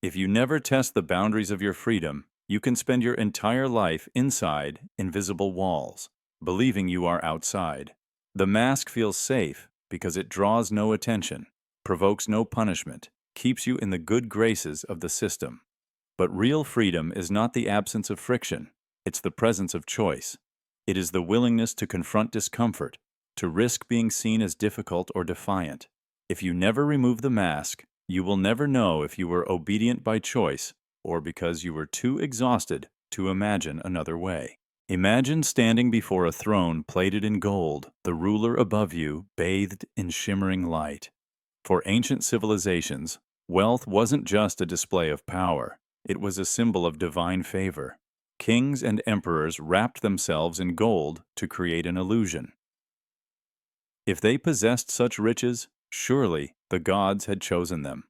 If you never test the boundaries of your freedom, you can spend your entire life inside invisible walls, believing you are outside. The mask feels safe because it draws no attention, provokes no punishment, keeps you in the good graces of the system. But real freedom is not the absence of friction, it's the presence of choice. It is the willingness to confront discomfort, to risk being seen as difficult or defiant. If you never remove the mask, you will never know if you were obedient by choice or because you were too exhausted to imagine another way. Imagine standing before a throne plated in gold, the ruler above you bathed in shimmering light. For ancient civilizations, wealth wasn't just a display of power, it was a symbol of divine favor. Kings and emperors wrapped themselves in gold to create an illusion. If they possessed such riches, surely the gods had chosen them.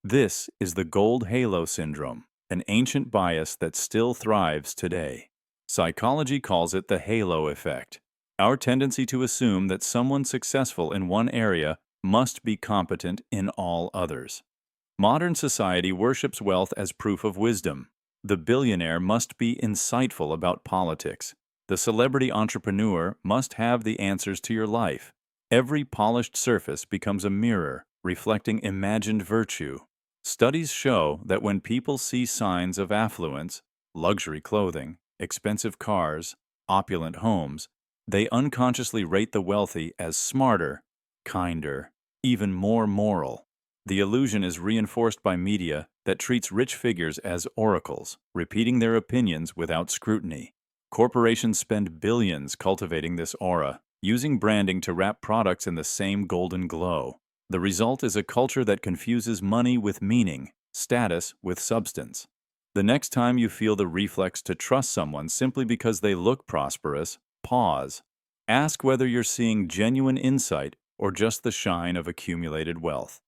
This is the gold halo syndrome, an ancient bias that still thrives today. Psychology calls it the halo effect, our tendency to assume that someone successful in one area must be competent in all others. Modern society worships wealth as proof of wisdom. The billionaire must be insightful about politics. The celebrity entrepreneur must have the answers to your life. Every polished surface becomes a mirror, reflecting imagined virtue. Studies show that when people see signs of affluence, luxury clothing, expensive cars, opulent homes, they unconsciously rate the wealthy as smarter, kinder, even more moral. The illusion is reinforced by media that treats rich figures as oracles, repeating their opinions without scrutiny. Corporations spend billions cultivating this aura, using branding to wrap products in the same golden glow. The result is a culture that confuses money with meaning, status with substance. The next time you feel the reflex to trust someone simply because they look prosperous, pause. Ask whether you're seeing genuine insight or just the shine of accumulated wealth.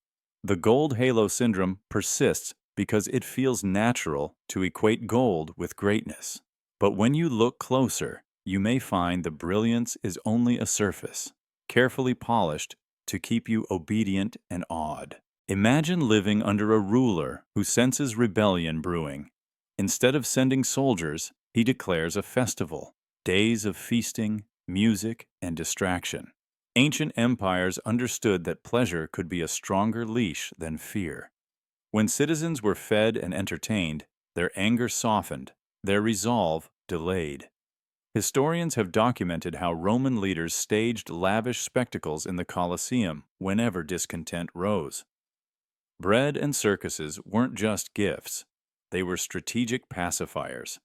The gold halo syndrome persists because it feels natural to equate gold with greatness. But when you look closer, you may find the brilliance is only a surface, carefully polished to keep you obedient and awed. Imagine living under a ruler who senses rebellion brewing. Instead of sending soldiers, he declares a festival, days of feasting, music, and distraction. Ancient empires understood that pleasure could be a stronger leash than fear. When citizens were fed and entertained, their anger softened, their resolve delayed. Historians have documented how Roman leaders staged lavish spectacles in the Colosseum whenever discontent rose. Bread and circuses weren't just gifts, they were strategic pacifiers.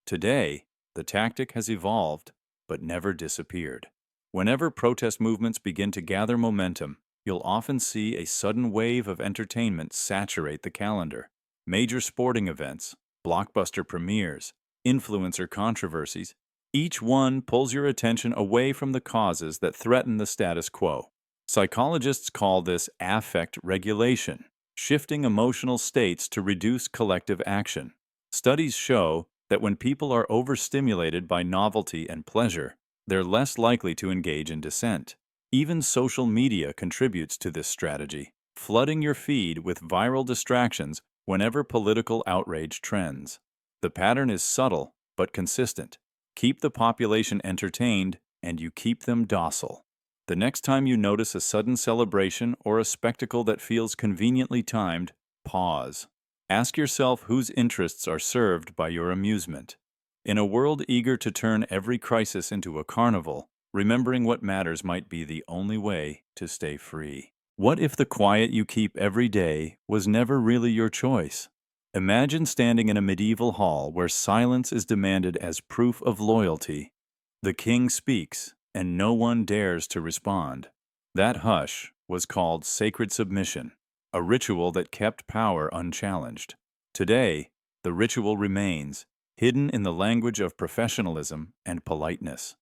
Today, the tactic has evolved, but never disappeared. Whenever protest movements begin to gather momentum, you'll often see a sudden wave of entertainment saturate the calendar. Major sporting events, blockbuster premieres, influencer controversies, each one pulls your attention away from the causes that threaten the status quo. Psychologists call this affect regulation, shifting emotional states to reduce collective action. Studies show that when people are overstimulated by novelty and pleasure, they're less likely to engage in dissent. Even social media contributes to this strategy, flooding your feed with viral distractions whenever political outrage trends. The pattern is subtle but consistent. Keep the population entertained, and you keep them docile. The next time you notice a sudden celebration or a spectacle that feels conveniently timed, pause. Ask yourself whose interests are served by your amusement. In a world eager to turn every crisis into a carnival, remembering what matters might be the only way to stay free. What if the quiet you keep every day was never really your choice? Imagine standing in a medieval hall where silence is demanded as proof of loyalty. The king speaks, and no one dares to respond. That hush was called sacred submission, a ritual that kept power unchallenged. Today, the ritual remains, hidden in the language of professionalism and politeness.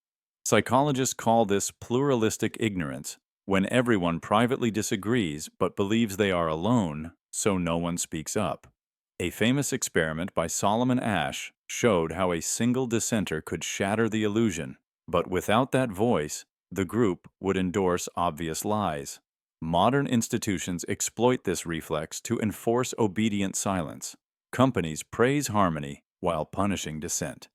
Psychologists call this pluralistic ignorance, when everyone privately disagrees but believes they are alone, so no one speaks up. A famous experiment by Solomon Asch showed how a single dissenter could shatter the illusion, but without that voice, the group would endorse obvious lies. Modern institutions exploit this reflex to enforce obedient silence. Companies praise harmony while punishing dissent.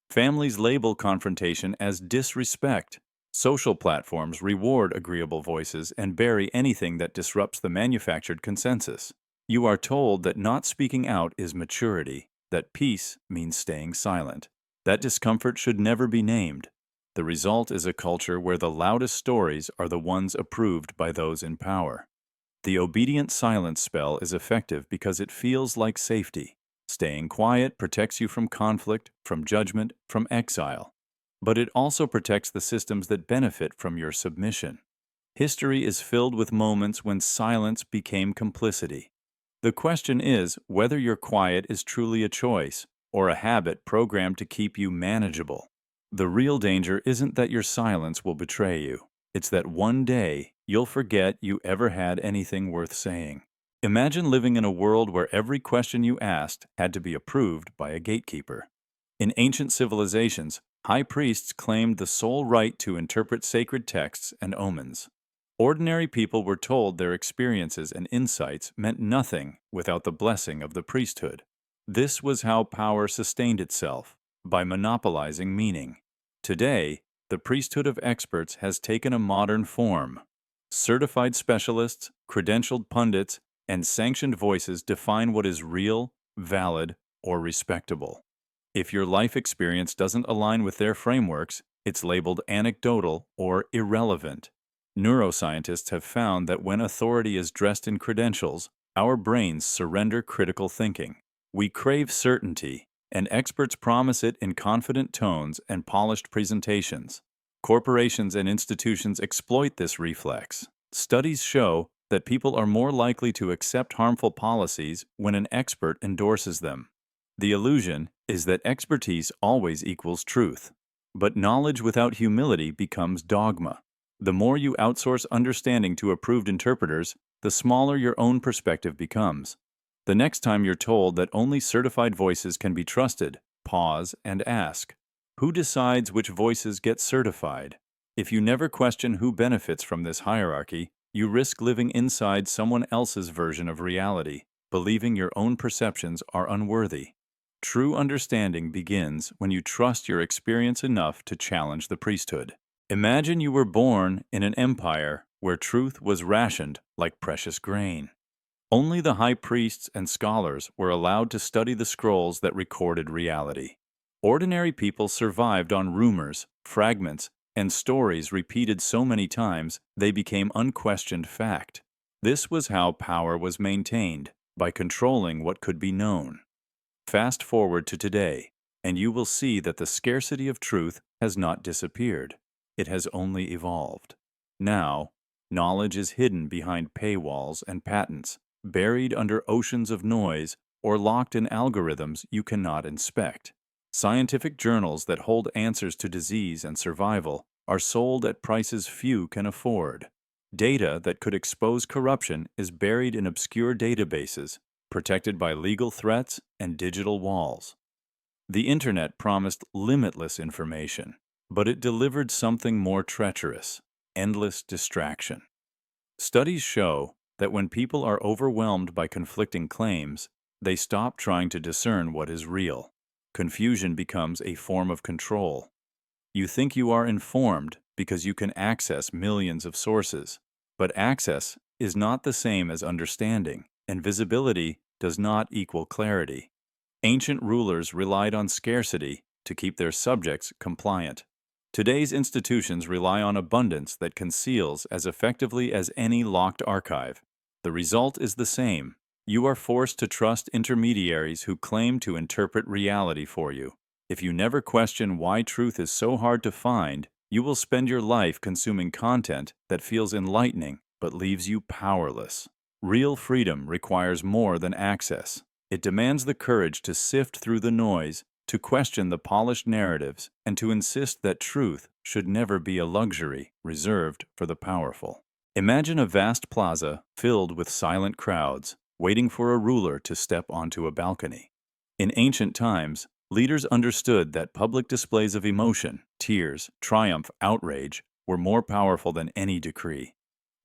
Families label confrontation as disrespect, Social platforms reward agreeable voices and bury anything that disrupts the manufactured consensus. You are told that not speaking out is maturity, that peace means staying silent, that discomfort should never be named. The result is a culture where the loudest stories are the ones approved by those in power. The obedient silence spell is effective because it feels like safety. Staying quiet protects you from conflict, from judgment, from exile. But it also protects the systems that benefit from your submission. History is filled with moments when silence became complicity. The question is whether your quiet is truly a choice or a habit programmed to keep you manageable. The real danger isn't that your silence will betray you. It's that one day you'll forget you ever had anything worth saying. Imagine living in a world where every question you asked had to be approved by a gatekeeper. In ancient civilizations, high priests claimed the sole right to interpret sacred texts and omens. Ordinary people were told their experiences and insights meant nothing without the blessing of the priesthood. This was how power sustained itself, by monopolizing meaning. Today, the priesthood of experts has taken a modern form. Certified specialists, credentialed pundits, and sanctioned voices define what is real, valid, or respectable. If your life experience doesn't align with their frameworks, it's labeled anecdotal or irrelevant. Neuroscientists have found that when authority is dressed in credentials, our brains surrender critical thinking. We crave certainty, and experts promise it in confident tones and polished presentations. Corporations and institutions exploit this reflex. Studies show that people are more likely to accept harmful policies when an expert endorses them. The illusion is that expertise always equals truth. But knowledge without humility becomes dogma. The more you outsource understanding to approved interpreters, the smaller your own perspective becomes. The next time you're told that only certified voices can be trusted, pause and ask, who decides which voices get certified? If you never question who benefits from this hierarchy, you risk living inside someone else's version of reality, believing your own perceptions are unworthy. True understanding begins when you trust your experience enough to challenge the priesthood. Imagine you were born in an empire where truth was rationed like precious grain. Only the high priests and scholars were allowed to study the scrolls that recorded reality. Ordinary people survived on rumors, fragments, and stories repeated so many times they became unquestioned fact. This was how power was maintained, by controlling what could be known. Fast forward to today, and you will see that the scarcity of truth has not disappeared. It has only evolved. Now, knowledge is hidden behind paywalls and patents, buried under oceans of noise, or locked in algorithms you cannot inspect. Scientific journals that hold answers to disease and survival are sold at prices few can afford. Data that could expose corruption is buried in obscure databases, protected by legal threats and digital walls. The Internet promised limitless information, but it delivered something more treacherous: endless distraction. Studies show that when people are overwhelmed by conflicting claims, they stop trying to discern what is real. Confusion becomes a form of control. You think you are informed because you can access millions of sources, but access is not the same as understanding, and visibility does not equal clarity. Ancient rulers relied on scarcity to keep their subjects compliant. Today's institutions rely on abundance that conceals as effectively as any locked archive. The result is the same. You are forced to trust intermediaries who claim to interpret reality for you. If you never question why truth is so hard to find, you will spend your life consuming content that feels enlightening but leaves you powerless. Real freedom requires more than access. It demands the courage to sift through the noise, to question the polished narratives, and to insist that truth should never be a luxury reserved for the powerful. Imagine a vast plaza filled with silent crowds, waiting for a ruler to step onto a balcony. In ancient times, leaders understood that public displays of emotion, tears, triumph, outrage, were more powerful than any decree.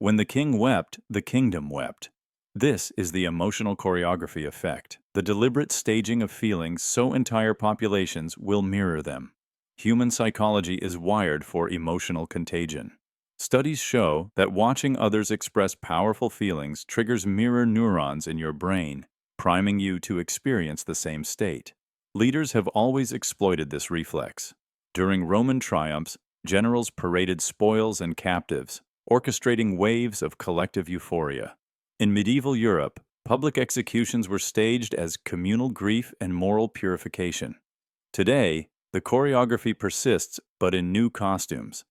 When the king wept, the kingdom wept. This is the emotional choreography effect, the deliberate staging of feelings so entire populations will mirror them. Human psychology is wired for emotional contagion. Studies show that watching others express powerful feelings triggers mirror neurons in your brain, priming you to experience the same state. Leaders have always exploited this reflex. During Roman triumphs, generals paraded spoils and captives, orchestrating waves of collective euphoria. In medieval Europe, public executions were staged as communal grief and moral purification. Today, the choreography persists, but in new costumes.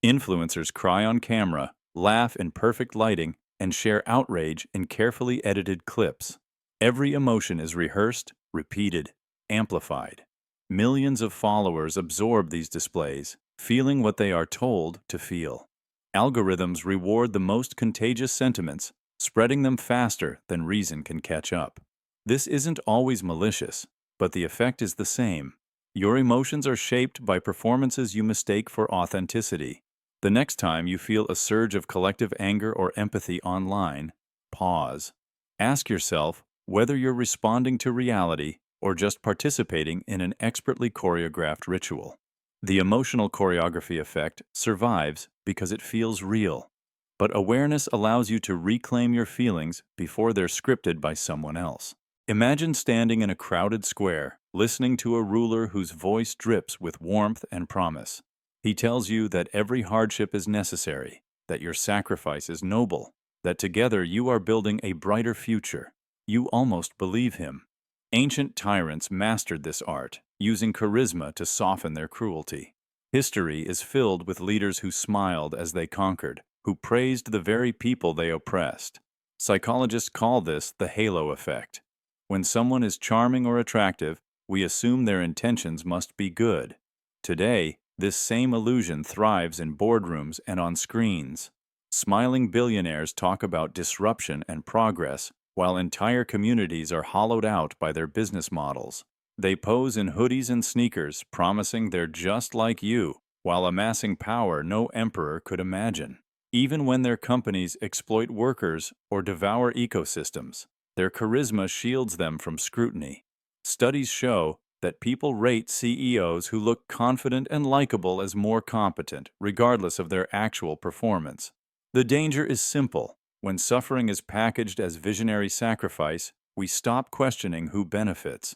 Influencers cry on camera, laugh in perfect lighting, and share outrage in carefully edited clips. Every emotion is rehearsed, repeated, amplified. Millions of followers absorb these displays, feeling what they are told to feel. Algorithms reward the most contagious sentiments, spreading them faster than reason can catch up. This isn't always malicious, but the effect is the same. Your emotions are shaped by performances you mistake for authenticity. The next time you feel a surge of collective anger or empathy online, pause. Ask yourself whether you're responding to reality or just participating in an expertly choreographed ritual. The emotional choreography effect survives because it feels real, but awareness allows you to reclaim your feelings before they're scripted by someone else. Imagine standing in a crowded square, listening to a ruler whose voice drips with warmth and promise. He tells you that every hardship is necessary, that your sacrifice is noble, that together you are building a brighter future. You almost believe him. Ancient tyrants mastered this art, using charisma to soften their cruelty. History is filled with leaders who smiled as they conquered, who praised the very people they oppressed. Psychologists call this the halo effect. When someone is charming or attractive, we assume their intentions must be good. Today, this same illusion thrives in boardrooms and on screens. Smiling billionaires talk about disruption and progress, while entire communities are hollowed out by their business models. They pose in hoodies and sneakers, promising they're just like you, while amassing power no emperor could imagine. Even when their companies exploit workers or devour ecosystems, their charisma shields them from scrutiny. Studies show that people rate CEOs who look confident and likable as more competent, regardless of their actual performance. The danger is simple. When suffering is packaged as visionary sacrifice, we stop questioning who benefits.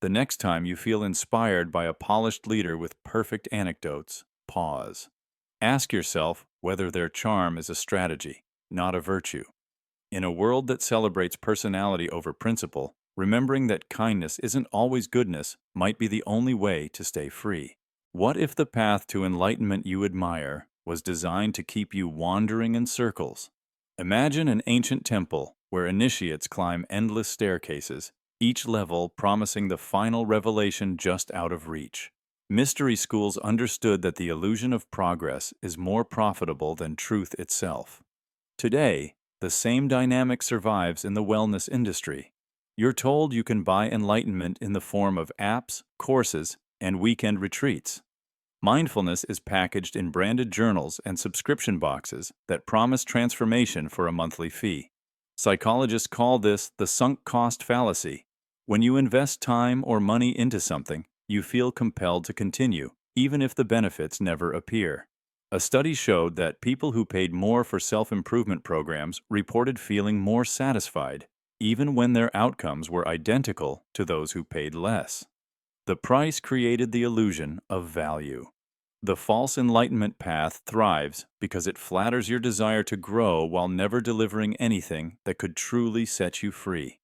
The next time you feel inspired by a polished leader with perfect anecdotes, pause. Ask yourself whether their charm is a strategy, not a virtue. In a world that celebrates personality over principle, remembering that kindness isn't always goodness might be the only way to stay free. What if the path to enlightenment you admire was designed to keep you wandering in circles? Imagine an ancient temple where initiates climb endless staircases, each level promising the final revelation just out of reach. Mystery schools understood that the illusion of progress is more profitable than truth itself. Today, the same dynamic survives in the wellness industry. You're told you can buy enlightenment in the form of apps, courses, and weekend retreats. Mindfulness is packaged in branded journals and subscription boxes that promise transformation for a monthly fee. Psychologists call this the sunk cost fallacy. When you invest time or money into something, you feel compelled to continue, even if the benefits never appear. A study showed that people who paid more for self-improvement programs reported feeling more satisfied, even when their outcomes were identical to those who paid less. The price created the illusion of value. The false enlightenment path thrives because it flatters your desire to grow while never delivering anything that could truly set you free.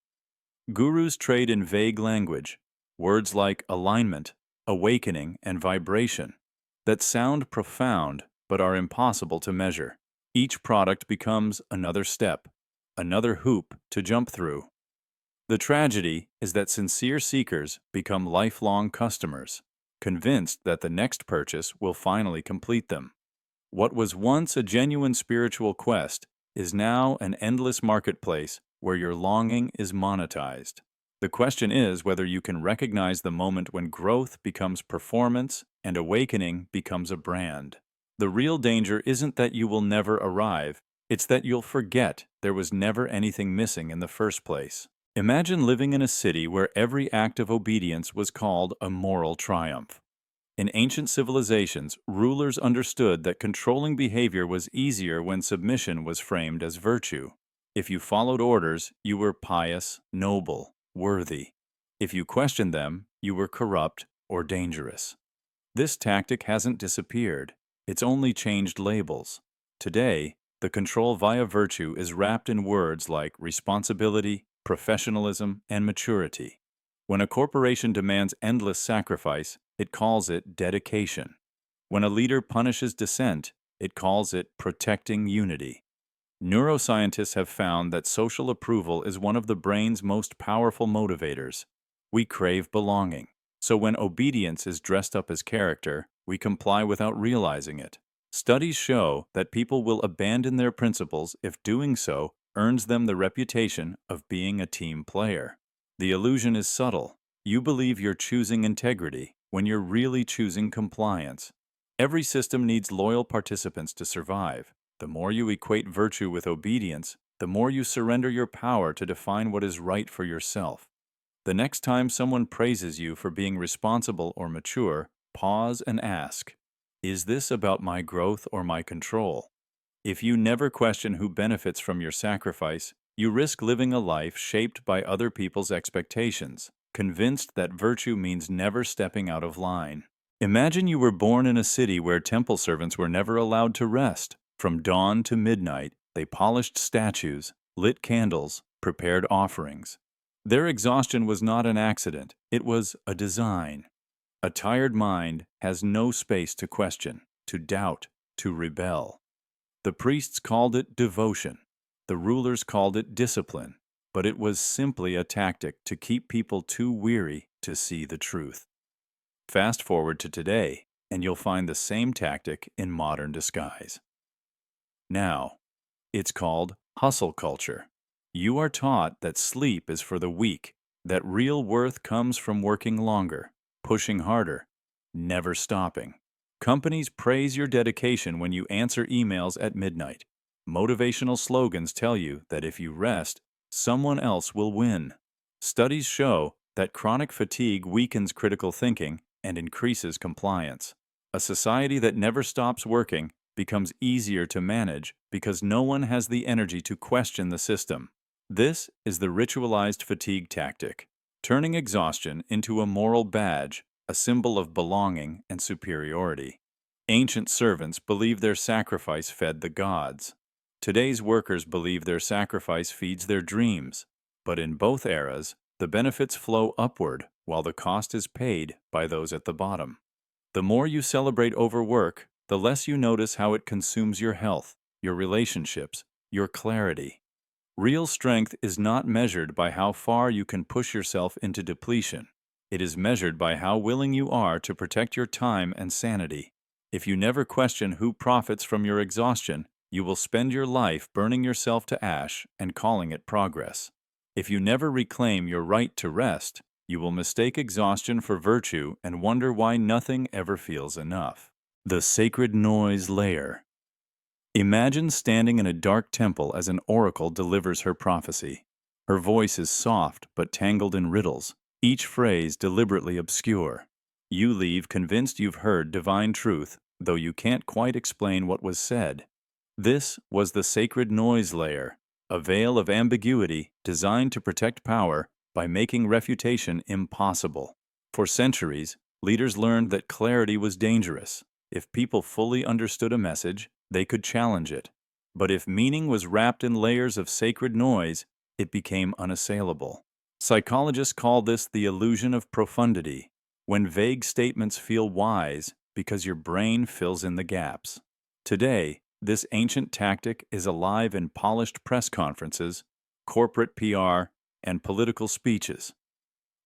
Gurus trade in vague language, words like alignment, awakening, and vibration, that sound profound but are impossible to measure. Each product becomes another step, another hoop to jump through. The tragedy is that sincere seekers become lifelong customers, convinced that the next purchase will finally complete them. What was once a genuine spiritual quest is now an endless marketplace where your longing is monetized. The question is whether you can recognize the moment when growth becomes performance and awakening becomes a brand. The real danger isn't that you will never arrive, it's that you'll forget there was never anything missing in the first place. Imagine living in a city where every act of obedience was called a moral triumph. In ancient civilizations, rulers understood that controlling behavior was easier when submission was framed as virtue. If you followed orders, you were pious, noble, worthy. If you questioned them, you were corrupt or dangerous. This tactic hasn't disappeared. It's only changed labels. Today, the control via virtue is wrapped in words like responsibility, professionalism, and maturity. When a corporation demands endless sacrifice, it calls it dedication. When a leader punishes dissent, it calls it protecting unity. Neuroscientists have found that social approval is one of the brain's most powerful motivators. We crave belonging. So when obedience is dressed up as character, we comply without realizing it. Studies show that people will abandon their principles if doing so earns them the reputation of being a team player. The illusion is subtle. You believe you're choosing integrity when you're really choosing compliance. Every system needs loyal participants to survive. The more you equate virtue with obedience, the more you surrender your power to define what is right for yourself. The next time someone praises you for being responsible or mature, pause and ask, is this about my growth or my control? If you never question who benefits from your sacrifice, you risk living a life shaped by other people's expectations, convinced that virtue means never stepping out of line. Imagine you were born in a city where temple servants were never allowed to rest. From dawn to midnight, they polished statues, lit candles, prepared offerings. Their exhaustion was not an accident, it was a design. A tired mind has no space to question, to doubt, to rebel. The priests called it devotion. The rulers called it discipline, but it was simply a tactic to keep people too weary to see the truth. Fast forward to today, and you'll find the same tactic in modern disguise. Now, it's called hustle culture. You are taught that sleep is for the weak, that real worth comes from working longer, pushing harder, never stopping. Companies praise your dedication when you answer emails at midnight. Motivational slogans tell you that if you rest, someone else will win. Studies show that chronic fatigue weakens critical thinking and increases compliance. A society that never stops working becomes easier to manage because no one has the energy to question the system. This is the ritualized fatigue tactic, turning exhaustion into a moral badge, a symbol of belonging and superiority. Ancient servants believed their sacrifice fed the gods. Today's workers believe their sacrifice feeds their dreams. But in both eras, the benefits flow upward while the cost is paid by those at the bottom. The more you celebrate overwork, the less you notice how it consumes your health, your relationships, your clarity. Real strength is not measured by how far you can push yourself into depletion. It is measured by how willing you are to protect your time and sanity. If you never question who profits from your exhaustion, you will spend your life burning yourself to ash and calling it progress. If you never reclaim your right to rest, you will mistake exhaustion for virtue and wonder why nothing ever feels enough. The sacred noise layer. Imagine standing in a dark temple as an oracle delivers her prophecy. Her voice is soft but tangled in riddles, each phrase deliberately obscure. You leave convinced you've heard divine truth, though you can't quite explain what was said. This was the sacred noise layer, a veil of ambiguity designed to protect power by making refutation impossible. For centuries, leaders learned that clarity was dangerous. If people fully understood a message, they could challenge it. But if meaning was wrapped in layers of sacred noise, it became unassailable. Psychologists call this the illusion of profundity, when vague statements feel wise because your brain fills in the gaps. Today, this ancient tactic is alive in polished press conferences, corporate PR, and political speeches.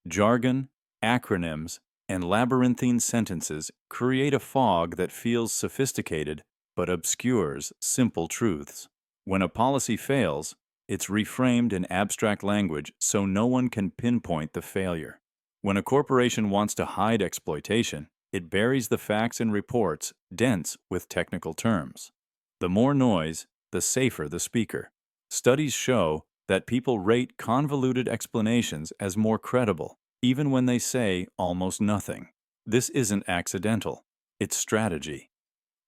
Jargon, acronyms, and labyrinthine sentences create a fog that feels sophisticated but obscures simple truths. When a policy fails, it's reframed in abstract language so no one can pinpoint the failure. When a corporation wants to hide exploitation, it buries the facts in reports dense with technical terms. The more noise, the safer the speaker. Studies show that people rate convoluted explanations as more credible, even when they say almost nothing. This isn't accidental. It's strategy.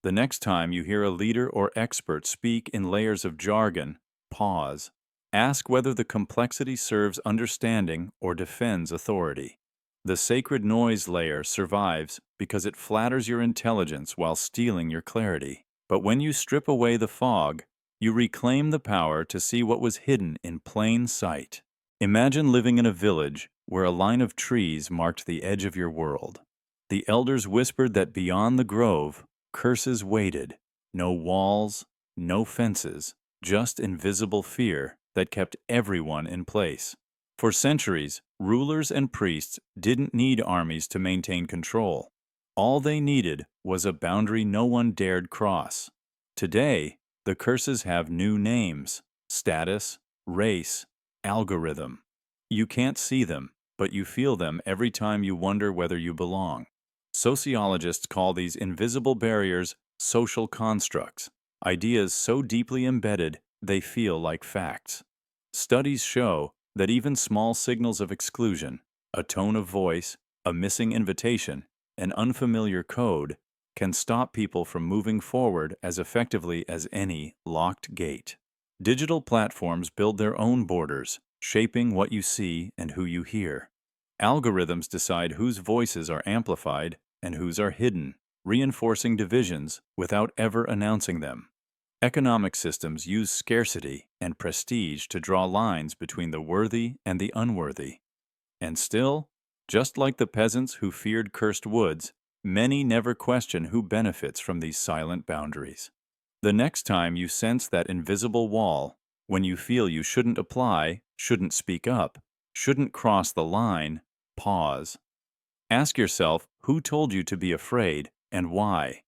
The next time you hear a leader or expert speak in layers of jargon, pause. Ask whether the complexity serves understanding or defends authority. The sacred noise layer survives because it flatters your intelligence while stealing your clarity. But when you strip away the fog, you reclaim the power to see what was hidden in plain sight. Imagine living in a village where a line of trees marked the edge of your world. The elders whispered that beyond the grove, curses waited. No walls, no fences, just invisible fear that kept everyone in place. For centuries, rulers and priests didn't need armies to maintain control. All they needed was a boundary no one dared cross. Today, the curses have new names: status, race, algorithm. You can't see them, but you feel them every time you wonder whether you belong. Sociologists call these invisible barriers social constructs, ideas so deeply embedded they feel like facts. Studies show that even small signals of exclusion, a tone of voice, a missing invitation, an unfamiliar code, can stop people from moving forward as effectively as any locked gate. Digital platforms build their own borders, shaping what you see and who you hear. Algorithms decide whose voices are amplified and whose are hidden, reinforcing divisions without ever announcing them. Economic systems use scarcity and prestige to draw lines between the worthy and the unworthy. And still, just like the peasants who feared cursed woods, many never question who benefits from these silent boundaries. The next time you sense that invisible wall, when you feel you shouldn't apply, shouldn't speak up, shouldn't cross the line, pause. Ask yourself who told you to be afraid and why.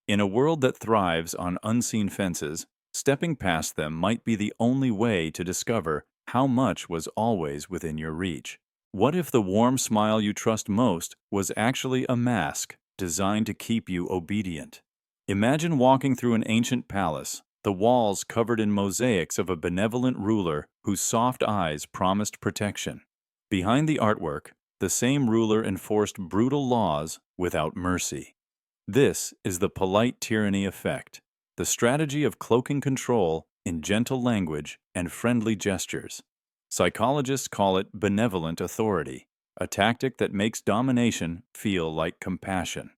In a world that thrives on unseen fences, stepping past them might be the only way to discover how much was always within your reach. What if the warm smile you trust most was actually a mask designed to keep you obedient? Imagine walking through an ancient palace, the walls covered in mosaics of a benevolent ruler whose soft eyes promised protection. Behind the artwork, the same ruler enforced brutal laws without mercy. This is the polite tyranny effect, the strategy of cloaking control in gentle language and friendly gestures. Psychologists call it benevolent authority, a tactic that makes domination feel like compassion.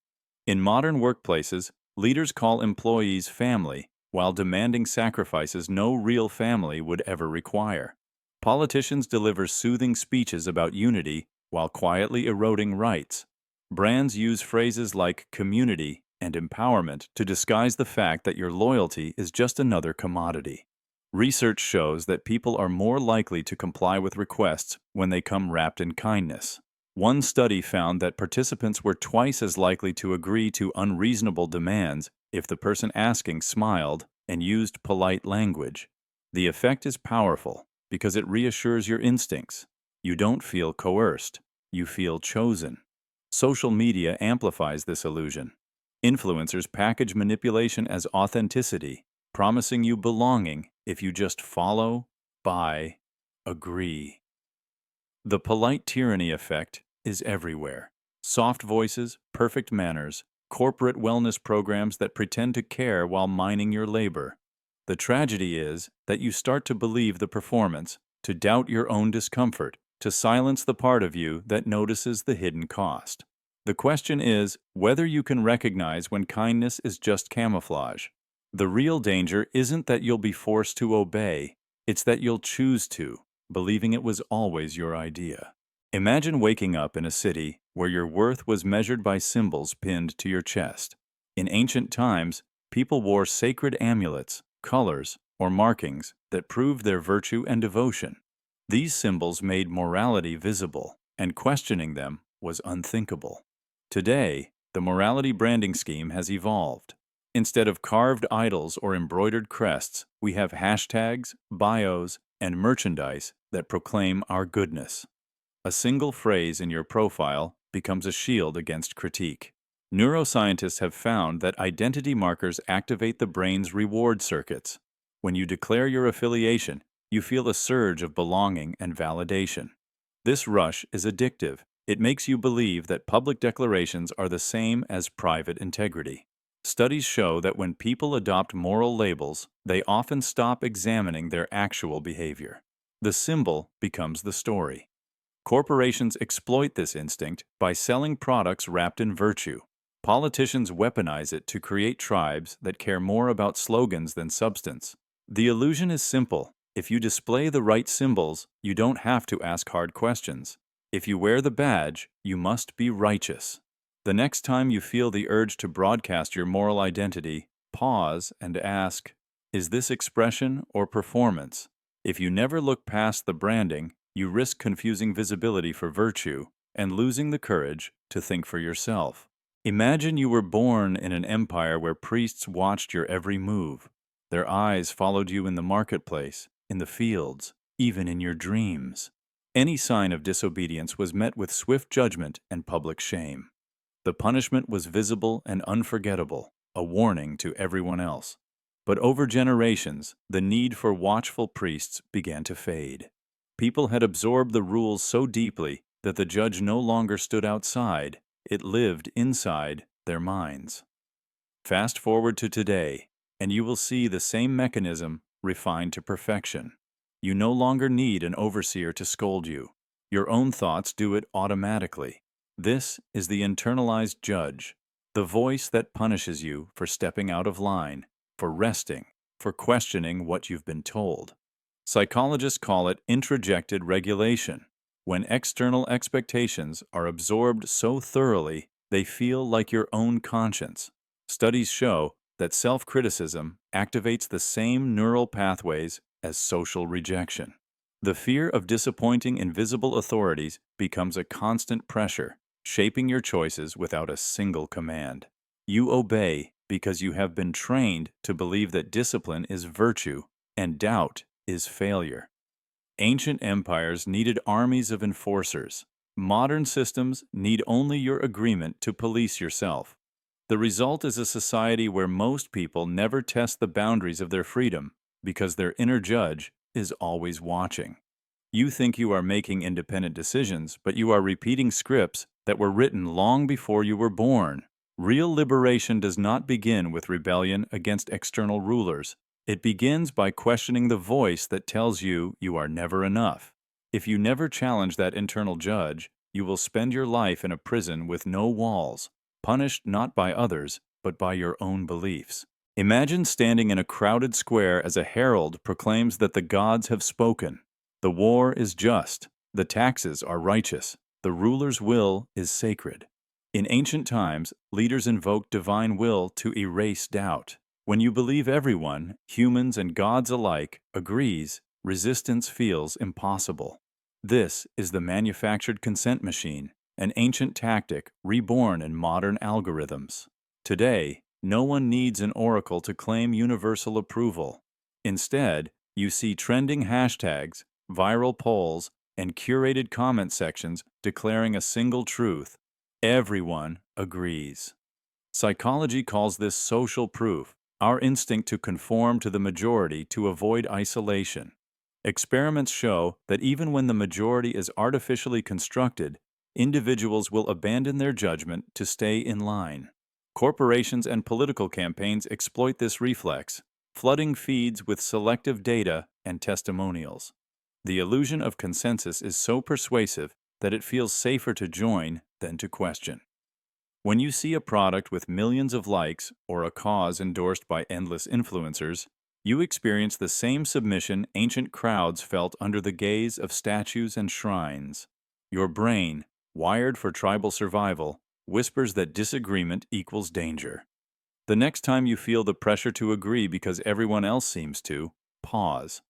In modern workplaces, leaders call employees family while demanding sacrifices no real family would ever require. Politicians deliver soothing speeches about unity while quietly eroding rights. Brands use phrases like community and empowerment to disguise the fact that your loyalty is just another commodity. Research shows that people are more likely to comply with requests when they come wrapped in kindness. One study found that participants were twice as likely to agree to unreasonable demands if the person asking smiled and used polite language. The effect is powerful because it reassures your instincts. You don't feel coerced, you feel chosen. Social media amplifies this illusion. Influencers package manipulation as authenticity, promising you belonging if you just follow, buy, agree. The polite tyranny effect is everywhere. Soft voices, perfect manners, corporate wellness programs that pretend to care while mining your labor. The tragedy is that you start to believe the performance, to doubt your own discomfort, to silence the part of you that notices the hidden cost. The question is whether you can recognize when kindness is just camouflage. The real danger isn't that you'll be forced to obey, it's that you'll choose to, believing it was always your idea. Imagine waking up in a city where your worth was measured by symbols pinned to your chest. In ancient times, people wore sacred amulets, colors, or markings that proved their virtue and devotion. These symbols made morality visible, and questioning them was unthinkable. Today, the morality branding scheme has evolved. Instead of carved idols or embroidered crests, we have hashtags, bios, and merchandise that proclaim our goodness. A single phrase in your profile becomes a shield against critique. Neuroscientists have found that identity markers activate the brain's reward circuits. When you declare your affiliation, you feel a surge of belonging and validation. This rush is addictive. It makes you believe that public declarations are the same as private integrity. Studies show that when people adopt moral labels, they often stop examining their actual behavior. The symbol becomes the story. Corporations exploit this instinct by selling products wrapped in virtue. Politicians weaponize it to create tribes that care more about slogans than substance. The illusion is simple. If you display the right symbols, you don't have to ask hard questions. If you wear the badge, you must be righteous. The next time you feel the urge to broadcast your moral identity, pause and ask, is this expression or performance? If you never look past the branding, you risk confusing visibility for virtue and losing the courage to think for yourself. Imagine you were born in an empire where priests watched your every move. Their eyes followed you in the marketplace, in the fields, even in your dreams. Any sign of disobedience was met with swift judgment and public shame. The punishment was visible and unforgettable, a warning to everyone else. But over generations, the need for watchful priests began to fade. People had absorbed the rules so deeply that the judge no longer stood outside, it lived inside their minds. Fast forward to today, and you will see the same mechanism refined to perfection. You no longer need an overseer to scold you. Your own thoughts do it automatically. This is the internalized judge, the voice that punishes you for stepping out of line, for resting, for questioning what you've been told. Psychologists call it introjected regulation, when external expectations are absorbed so thoroughly they feel like your own conscience. Studies show that self-criticism activates the same neural pathways as social rejection. The fear of disappointing invisible authorities becomes a constant pressure, shaping your choices without a single command. You obey because you have been trained to believe that discipline is virtue and doubt is failure. Ancient empires needed armies of enforcers. Modern systems need only your agreement to police yourself. The result is a society where most people never test the boundaries of their freedom because their inner judge is always watching. You think you are making independent decisions, but you are repeating scripts that were written long before you were born. Real liberation does not begin with rebellion against external rulers. It begins by questioning the voice that tells you you are never enough. If you never challenge that internal judge, you will spend your life in a prison with no walls, punished not by others, but by your own beliefs. Imagine standing in a crowded square as a herald proclaims that the gods have spoken. The war is just, the taxes are righteous, the ruler's will is sacred. In ancient times, leaders invoked divine will to erase doubt. When you believe everyone, humans and gods alike, agrees, resistance feels impossible. This is the manufactured consent machine, an ancient tactic reborn in modern algorithms. Today, no one needs an oracle to claim universal approval. Instead, you see trending hashtags, viral polls, and curated comment sections declaring a single truth: everyone agrees. Psychology calls this social proof, our instinct to conform to the majority to avoid isolation. Experiments show that even when the majority is artificially constructed, individuals will abandon their judgment to stay in line. Corporations and political campaigns exploit this reflex, flooding feeds with selective data and testimonials. The illusion of consensus is so persuasive that it feels safer to join than to question. When you see a product with millions of likes or a cause endorsed by endless influencers, you experience the same submission ancient crowds felt under the gaze of statues and shrines. Your brain, wired for tribal survival, whispers that disagreement equals danger. The next time you feel the pressure to agree because everyone else seems to, pause.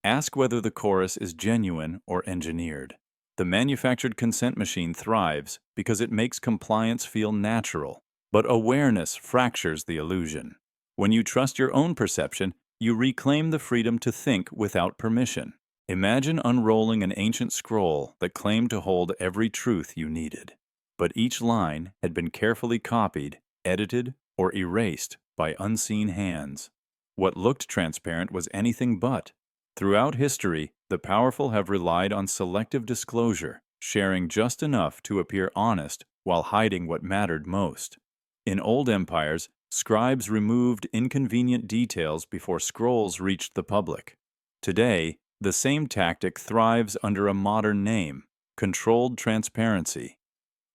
Ask whether the chorus is genuine or engineered. The manufactured consent machine thrives because it makes compliance feel natural, but awareness fractures the illusion. When you trust your own perception, you reclaim the freedom to think without permission. Imagine unrolling an ancient scroll that claimed to hold every truth you needed. But each line had been carefully copied, edited, or erased by unseen hands. What looked transparent was anything but. Throughout history, the powerful have relied on selective disclosure, sharing just enough to appear honest while hiding what mattered most. In old empires, scribes removed inconvenient details before scrolls reached the public. Today, the same tactic thrives under a modern name: controlled transparency.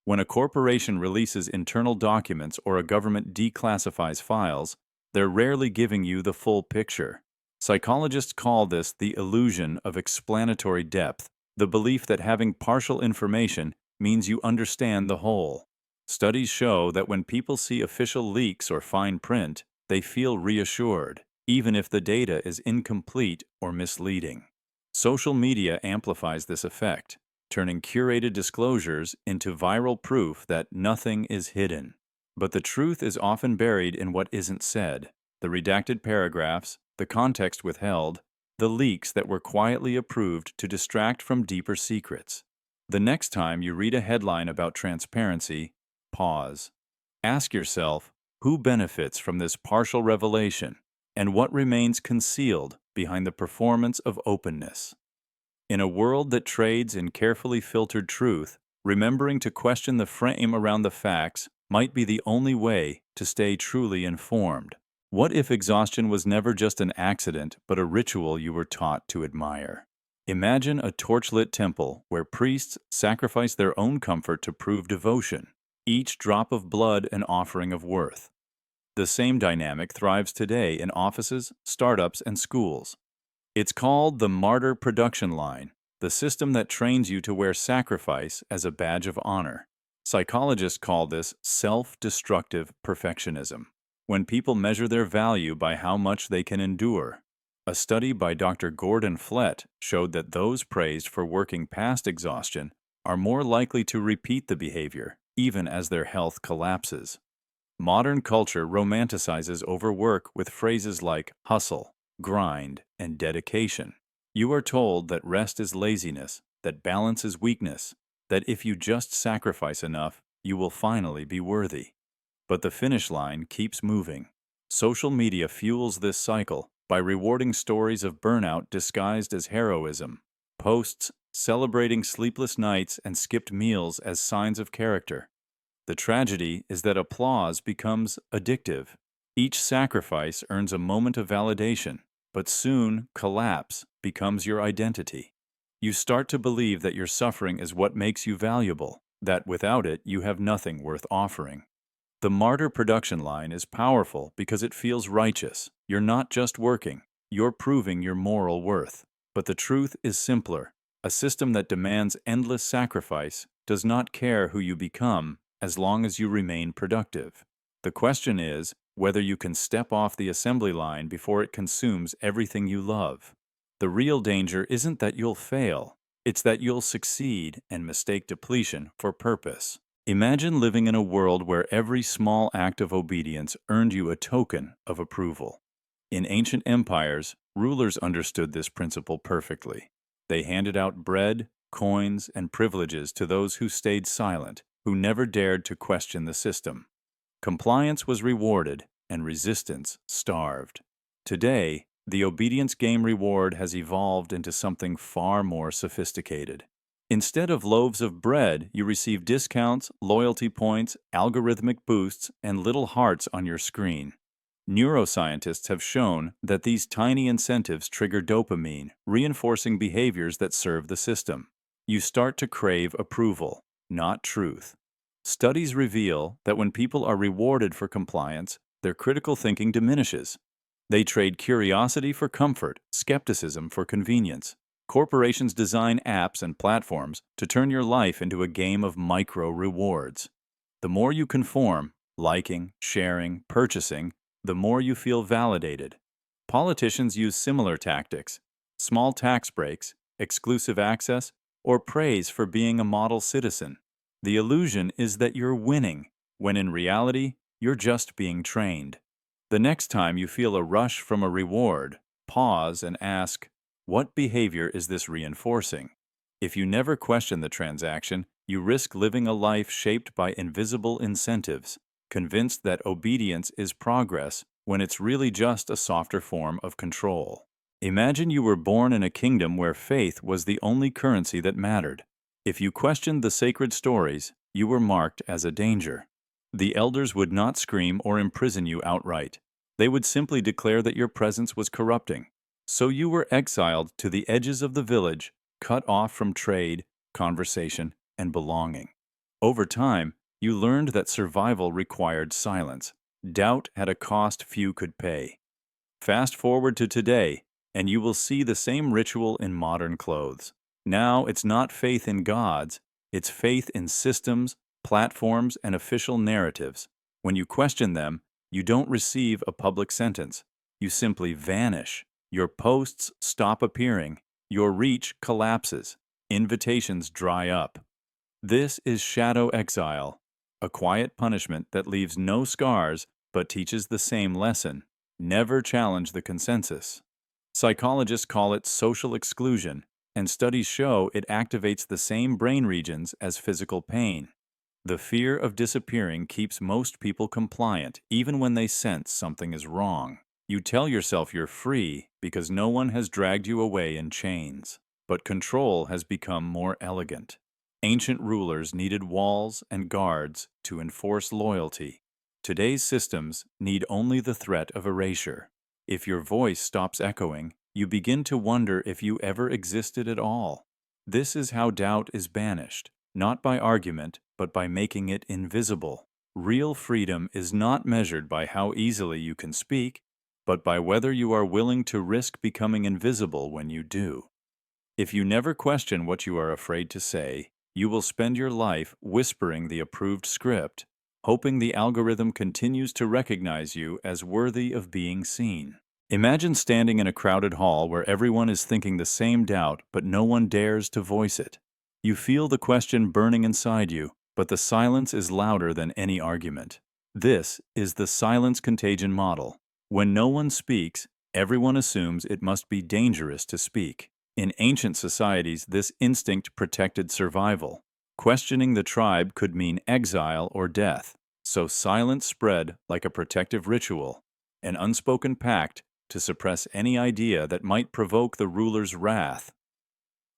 When a corporation releases internal documents or a government declassifies files, they're rarely giving you the full picture. Psychologists call this the illusion of explanatory depth, the belief that having partial information means you understand the whole. Studies show that when people see official leaks or fine print, they feel reassured, even if the data is incomplete or misleading. Social media amplifies this effect, turning curated disclosures into viral proof that nothing is hidden. But the truth is often buried in what isn't said: the redacted paragraphs, the context withheld, the leaks that were quietly approved to distract from deeper secrets. The next time you read a headline about transparency, pause. Ask yourself, who benefits from this partial revelation, and what remains concealed behind the performance of openness? In a world that trades in carefully filtered truth, remembering to question the frame around the facts might be the only way to stay truly informed. What if exhaustion was never just an accident, but a ritual you were taught to admire? Imagine a torchlit temple where priests sacrifice their own comfort to prove devotion, each drop of blood an offering of worth. The same dynamic thrives today in offices, startups, and schools. It's called the martyr production line, the system that trains you to wear sacrifice as a badge of honor. Psychologists call this self-destructive perfectionism, when people measure their value by how much they can endure. A study by Dr. Gordon Flett showed that those praised for working past exhaustion are more likely to repeat the behavior, even as their health collapses. Modern culture romanticizes overwork with phrases like hustle, grind, and dedication. You are told that rest is laziness, that balance is weakness, that if you just sacrifice enough, you will finally be worthy. But the finish line keeps moving. Social media fuels this cycle by rewarding stories of burnout disguised as heroism, posts celebrating sleepless nights and skipped meals as signs of character. The tragedy is that applause becomes addictive. Each sacrifice earns a moment of validation, but soon collapse becomes your identity. You start to believe that your suffering is what makes you valuable, that without it you have nothing worth offering. The martyr production line is powerful because it feels righteous. You're not just working, you're proving your moral worth. But the truth is simpler. A system that demands endless sacrifice does not care who you become as long as you remain productive. The question is whether you can step off the assembly line before it consumes everything you love. The real danger isn't that you'll fail, it's that you'll succeed and mistake depletion for purpose. Imagine living in a world where every small act of obedience earned you a token of approval. In ancient empires, rulers understood this principle perfectly. They handed out bread, coins, and privileges to those who stayed silent, who never dared to question the system. Compliance was rewarded, and resistance starved. Today, the obedience game reward has evolved into something far more sophisticated. Instead of loaves of bread, you receive discounts, loyalty points, algorithmic boosts, and little hearts on your screen. Neuroscientists have shown that these tiny incentives trigger dopamine, reinforcing behaviors that serve the system. You start to crave approval, not truth. Studies reveal that when people are rewarded for compliance, their critical thinking diminishes. They trade curiosity for comfort, skepticism for convenience. Corporations design apps and platforms to turn your life into a game of micro-rewards. The more you conform, liking, sharing, purchasing, the more you feel validated. Politicians use similar tactics: small tax breaks, exclusive access, or praise for being a model citizen. The illusion is that you're winning, when in reality, you're just being trained. The next time you feel a rush from a reward, pause and ask, what behavior is this reinforcing? If you never question the transaction, you risk living a life shaped by invisible incentives, convinced that obedience is progress when it's really just a softer form of control. Imagine you were born in a kingdom where faith was the only currency that mattered. If you questioned the sacred stories, you were marked as a danger. The elders would not scream or imprison you outright. They would simply declare that your presence was corrupting. So you were exiled to the edges of the village, cut off from trade, conversation, and belonging. Over time, you learned that survival required silence. Doubt had a cost few could pay. Fast forward to today, and you will see the same ritual in modern clothes. Now it's not faith in gods, it's faith in systems, platforms, and official narratives. When you question them, you don't receive a public sentence. You simply vanish. Your posts stop appearing. Your reach collapses. Invitations dry up. This is shadow exile, a quiet punishment that leaves no scars but teaches the same lesson. Never challenge the consensus. Psychologists call it social exclusion, and studies show it activates the same brain regions as physical pain. The fear of disappearing keeps most people compliant, even when they sense something is wrong. You tell yourself you're free because no one has dragged you away in chains. But control has become more elegant. Ancient rulers needed walls and guards to enforce loyalty. Today's systems need only the threat of erasure. If your voice stops echoing, you begin to wonder if you ever existed at all. This is how doubt is banished, not by argument, but by making it invisible. Real freedom is not measured by how easily you can speak, but by whether you are willing to risk becoming invisible when you do. If you never question what you are afraid to say, you will spend your life whispering the approved script, hoping the algorithm continues to recognize you as worthy of being seen. Imagine standing in a crowded hall where everyone is thinking the same doubt, but no one dares to voice it. You feel the question burning inside you, but the silence is louder than any argument. This is the silence contagion model. When no one speaks, everyone assumes it must be dangerous to speak. In ancient societies, this instinct protected survival. Questioning the tribe could mean exile or death, so silence spread like a protective ritual, an unspoken pact to suppress any idea that might provoke the ruler's wrath.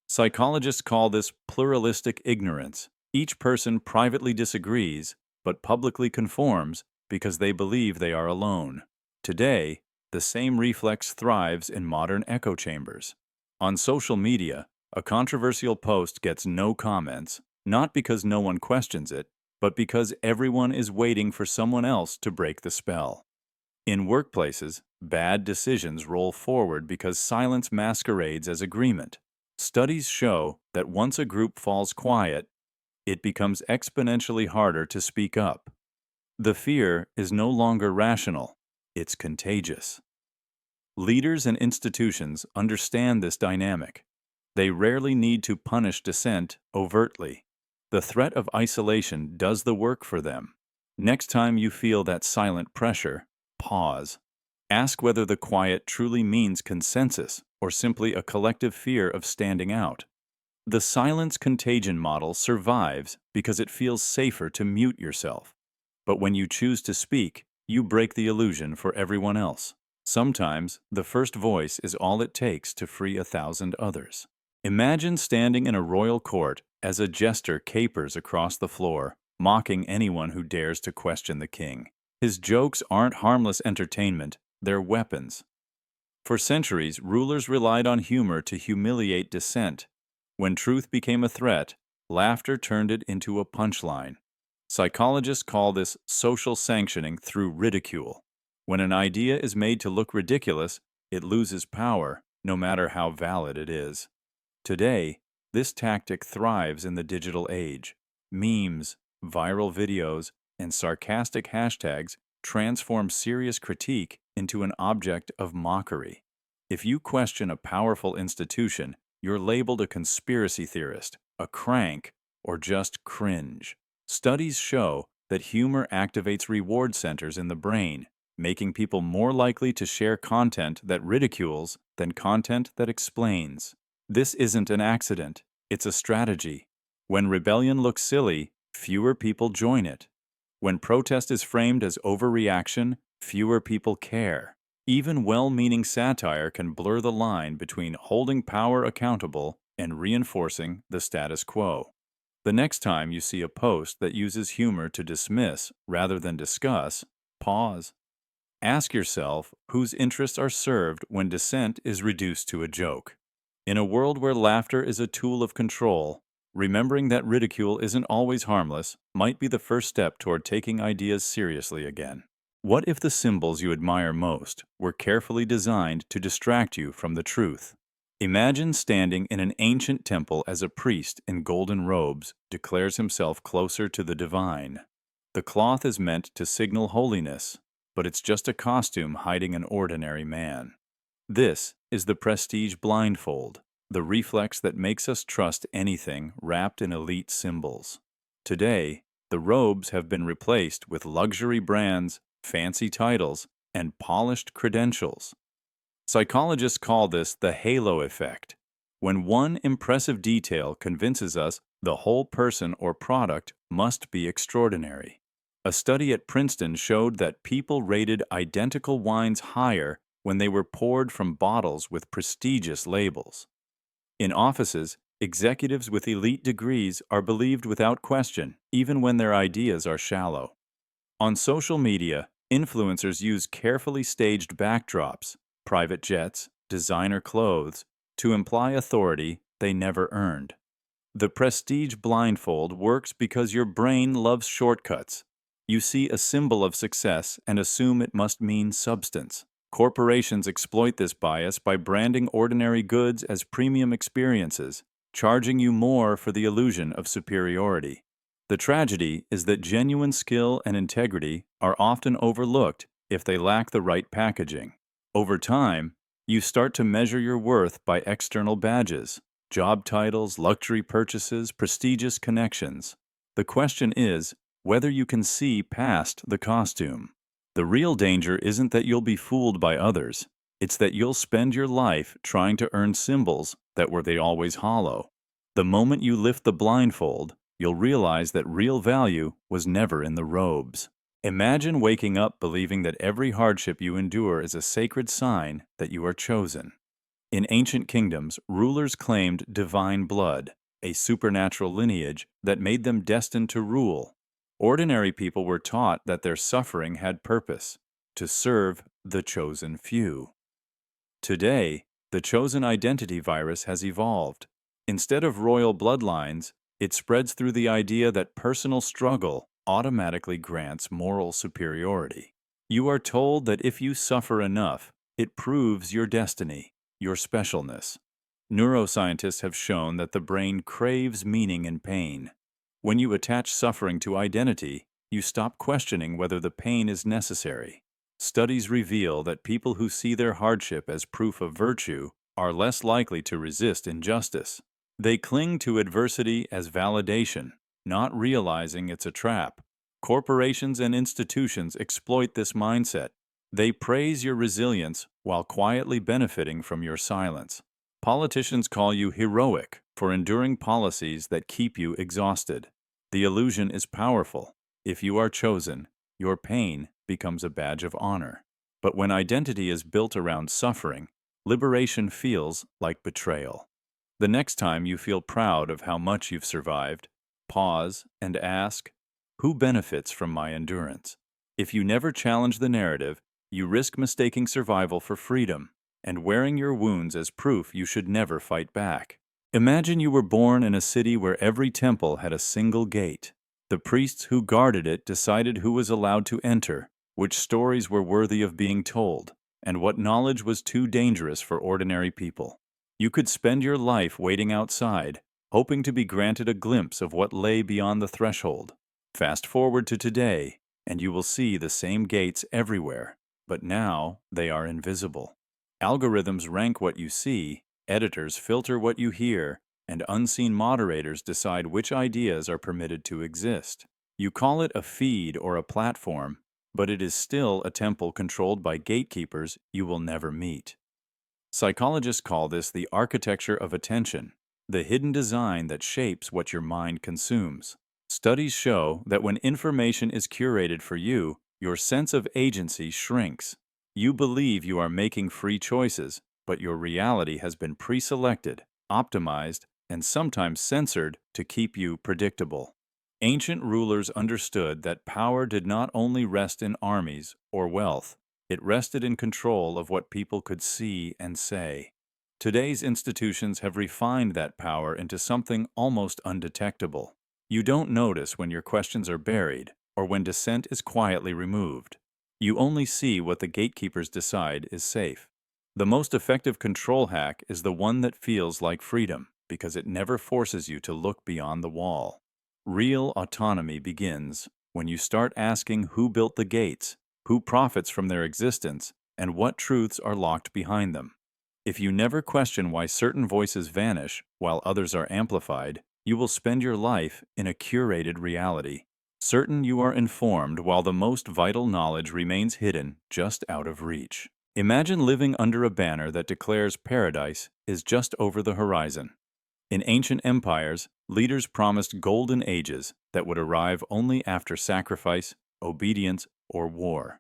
Psychologists call this pluralistic ignorance. Each person privately disagrees, but publicly conforms because they believe they are alone. Today, the same reflex thrives in modern echo chambers. On social media, a controversial post gets no comments, not because no one questions it, but because everyone is waiting for someone else to break the spell. In workplaces, bad decisions roll forward because silence masquerades as agreement. Studies show that once a group falls quiet, it becomes exponentially harder to speak up. The fear is no longer rational, it's contagious. Leaders and institutions understand this dynamic. They rarely need to punish dissent overtly. The threat of isolation does the work for them. Next time you feel that silent pressure, pause. Ask whether the quiet truly means consensus or simply a collective fear of standing out. The silence contagion model survives because it feels safer to mute yourself. But when you choose to speak, you break the illusion for everyone else. Sometimes, the first voice is all it takes to free 1,000 others. Imagine standing in a royal court as a jester capers across the floor, mocking anyone who dares to question the king. His jokes aren't harmless entertainment, they're weapons. For centuries, rulers relied on humor to humiliate dissent. When truth became a threat, laughter turned it into a punchline. Psychologists call this social sanctioning through ridicule. When an idea is made to look ridiculous, it loses power, no matter how valid it is. Today, this tactic thrives in the digital age. Memes, viral videos, and sarcastic hashtags transform serious critique into an object of mockery. If you question a powerful institution, you're labeled a conspiracy theorist, a crank, or just cringe. Studies show that humor activates reward centers in the brain, making people more likely to share content that ridicules than content that explains. This isn't an accident, it's a strategy. When rebellion looks silly, fewer people join it. When protest is framed as overreaction, fewer people care. Even well-meaning satire can blur the line between holding power accountable and reinforcing the status quo. The next time you see a post that uses humor to dismiss rather than discuss, pause. Ask yourself whose interests are served when dissent is reduced to a joke. In a world where laughter is a tool of control, remembering that ridicule isn't always harmless might be the first step toward taking ideas seriously again. What if the symbols you admire most were carefully designed to distract you from the truth? Imagine standing in an ancient temple as a priest in golden robes declares himself closer to the divine. The cloth is meant to signal holiness, but it's just a costume hiding an ordinary man. This is the prestige blindfold, the reflex that makes us trust anything wrapped in elite symbols. Today, the robes have been replaced with luxury brands, fancy titles, and polished credentials. Psychologists call this the halo effect, when one impressive detail convinces us the whole person or product must be extraordinary. A study at Princeton showed that people rated identical wines higher when they were poured from bottles with prestigious labels. In offices, executives with elite degrees are believed without question, even when their ideas are shallow. On social media, influencers use carefully staged backdrops, private jets, designer clothes, to imply authority they never earned. The prestige blindfold works because your brain loves shortcuts. You see a symbol of success and assume it must mean substance. Corporations exploit this bias by branding ordinary goods as premium experiences, charging you more for the illusion of superiority. The tragedy is that genuine skill and integrity are often overlooked if they lack the right packaging. Over time, you start to measure your worth by external badges, job titles, luxury purchases, prestigious connections. The question is whether you can see past the costume. The real danger isn't that you'll be fooled by others. It's that you'll spend your life trying to earn symbols that were they always hollow. The moment you lift the blindfold, you'll realize that real value was never in the robes. Imagine waking up believing that every hardship you endure is a sacred sign that you are chosen. In ancient kingdoms, rulers claimed divine blood, a supernatural lineage that made them destined to rule. Ordinary people were taught that their suffering had purpose, to serve the chosen few. Today, the chosen identity virus has evolved. Instead of royal bloodlines, it spreads through the idea that personal struggle automatically grants moral superiority. You are told that if you suffer enough, it proves your destiny, your specialness. Neuroscientists have shown that the brain craves meaning in pain. When you attach suffering to identity, you stop questioning whether the pain is necessary. Studies reveal that people who see their hardship as proof of virtue are less likely to resist injustice. They cling to adversity as validation, not realizing it's a trap. Corporations and institutions exploit this mindset. They praise your resilience while quietly benefiting from your silence. Politicians call you heroic for enduring policies that keep you exhausted. The illusion is powerful. If you are chosen, your pain becomes a badge of honor. But when identity is built around suffering, liberation feels like betrayal. The next time you feel proud of how much you've survived, pause and ask, who benefits from my endurance? If you never challenge the narrative, you risk mistaking survival for freedom and wearing your wounds as proof you should never fight back. Imagine you were born in a city where every temple had a single gate. The priests who guarded it decided who was allowed to enter, which stories were worthy of being told, and what knowledge was too dangerous for ordinary people. You could spend your life waiting outside, hoping to be granted a glimpse of what lay beyond the threshold. Fast forward to today, and you will see the same gates everywhere, but now they are invisible. Algorithms rank what you see, editors filter what you hear, and unseen moderators decide which ideas are permitted to exist. You call it a feed or a platform, but it is still a temple controlled by gatekeepers you will never meet. Psychologists call this the architecture of attention, the hidden design that shapes what your mind consumes. Studies show that when information is curated for you, your sense of agency shrinks. You believe you are making free choices, but your reality has been pre-selected, optimized, and sometimes censored to keep you predictable. Ancient rulers understood that power did not only rest in armies or wealth, it rested in control of what people could see and say. Today's institutions have refined that power into something almost undetectable. You don't notice when your questions are buried or when dissent is quietly removed. You only see what the gatekeepers decide is safe. The most effective control hack is the one that feels like freedom because it never forces you to look beyond the wall. Real autonomy begins when you start asking who built the gates, who profits from their existence, and what truths are locked behind them. If you never question why certain voices vanish while others are amplified, you will spend your life in a curated reality, certain you are informed while the most vital knowledge remains hidden just out of reach. Imagine living under a banner that declares paradise is just over the horizon. In ancient empires, leaders promised golden ages that would arrive only after sacrifice, obedience, or war.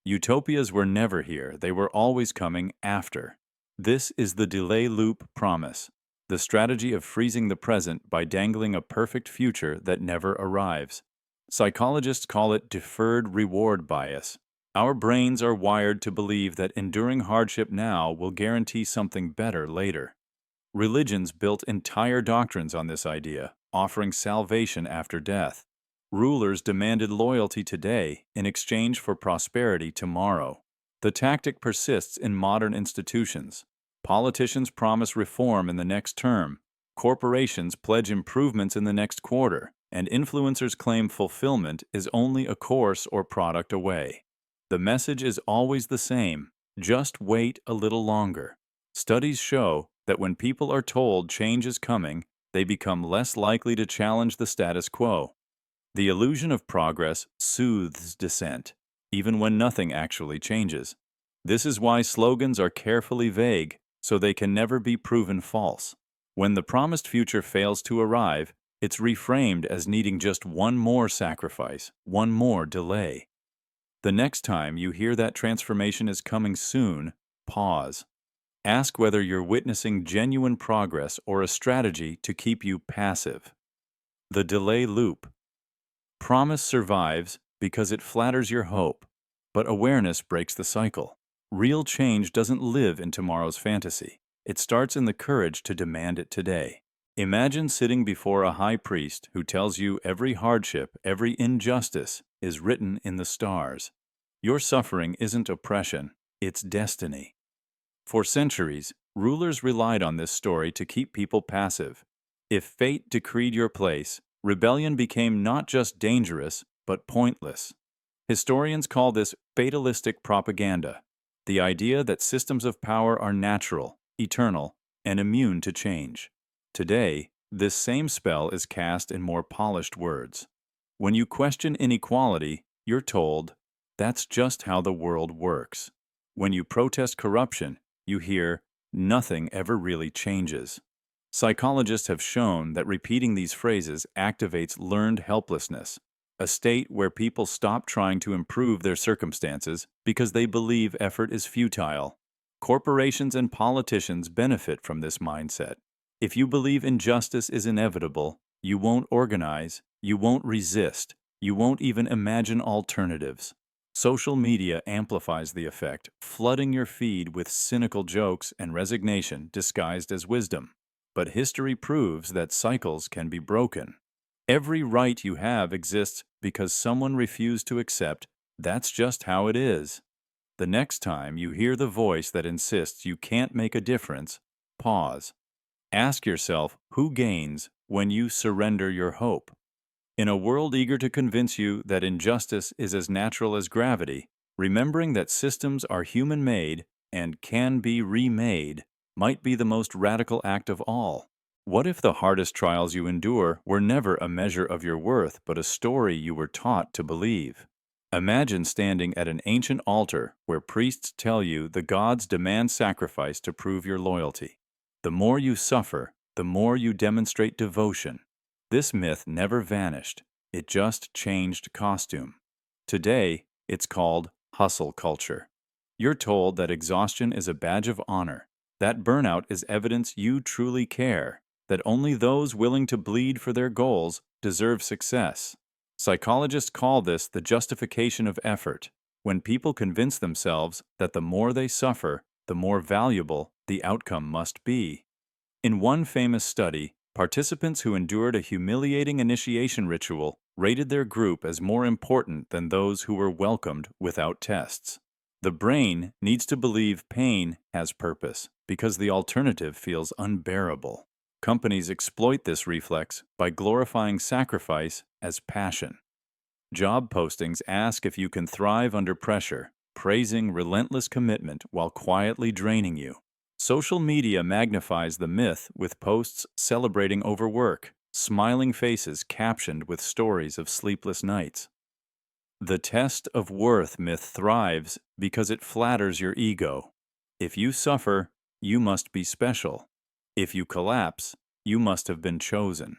Utopias were never here, they were always coming after. This is the delay loop promise, the strategy of freezing the present by dangling a perfect future that never arrives. Psychologists call it deferred reward bias. Our brains are wired to believe that enduring hardship now will guarantee something better later. Religions built entire doctrines on this idea, offering salvation after death. Rulers demanded loyalty today in exchange for prosperity tomorrow. The tactic persists in modern institutions. Politicians promise reform in the next term, corporations pledge improvements in the next quarter, and influencers claim fulfillment is only a course or product away. The message is always the same: just wait a little longer. Studies show that when people are told change is coming, they become less likely to challenge the status quo. The illusion of progress soothes dissent, even when nothing actually changes. This is why slogans are carefully vague, so they can never be proven false. When the promised future fails to arrive, it's reframed as needing just one more sacrifice, one more delay. The next time you hear that transformation is coming soon, pause. Ask whether you're witnessing genuine progress or a strategy to keep you passive. The delay loop. Promise survives because it flatters your hope, but awareness breaks the cycle. Real change doesn't live in tomorrow's fantasy. It starts in the courage to demand it today. Imagine sitting before a high priest who tells you every hardship, every injustice is written in the stars. Your suffering isn't oppression, it's destiny. For centuries, rulers relied on this story to keep people passive. If fate decreed your place, rebellion became not just dangerous, but pointless. Historians call this fatalistic propaganda, the idea that systems of power are natural, eternal, and immune to change. Today, this same spell is cast in more polished words. When you question inequality, you're told, that's just how the world works. When you protest corruption, you hear, nothing ever really changes. Psychologists have shown that repeating these phrases activates learned helplessness, a state where people stop trying to improve their circumstances because they believe effort is futile. Corporations and politicians benefit from this mindset. If you believe injustice is inevitable, you won't organize, you won't resist, you won't even imagine alternatives. Social media amplifies the effect, flooding your feed with cynical jokes and resignation disguised as wisdom. But history proves that cycles can be broken. Every right you have exists because someone refused to accept that's just how it is. The next time you hear the voice that insists you can't make a difference, pause. Ask yourself who gains when you surrender your hope. In a world eager to convince you that injustice is as natural as gravity, remembering that systems are human-made and can be remade might be the most radical act of all. What if the hardest trials you endure were never a measure of your worth but a story you were taught to believe? Imagine standing at an ancient altar where priests tell you the gods demand sacrifice to prove your loyalty. The more you suffer, the more you demonstrate devotion. This myth never vanished, it just changed costume. Today, it's called hustle culture. You're told that exhaustion is a badge of honor, that burnout is evidence you truly care, that only those willing to bleed for their goals deserve success. Psychologists call this the justification of effort, when people convince themselves that the more they suffer, the more valuable the outcome must be. In one famous study, participants who endured a humiliating initiation ritual rated their group as more important than those who were welcomed without tests. The brain needs to believe pain has purpose because the alternative feels unbearable. Companies exploit this reflex by glorifying sacrifice as passion. Job postings ask if you can thrive under pressure, praising relentless commitment while quietly draining you. Social media magnifies the myth with posts celebrating overwork, smiling faces captioned with stories of sleepless nights. The test of worth myth thrives because it flatters your ego. If you suffer, you must be special. If you collapse, you must have been chosen.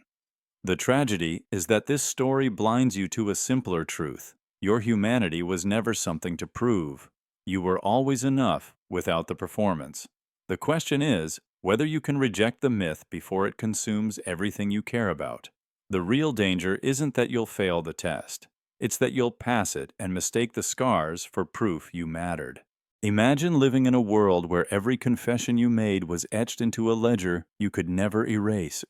The tragedy is that this story blinds you to a simpler truth. Your humanity was never something to prove. You were always enough without the performance. The question is whether you can reject the myth before it consumes everything you care about. The real danger isn't that you'll fail the test. It's that you'll pass it and mistake the scars for proof you mattered. Imagine living in a world where every confession you made was etched into a ledger you could never erase.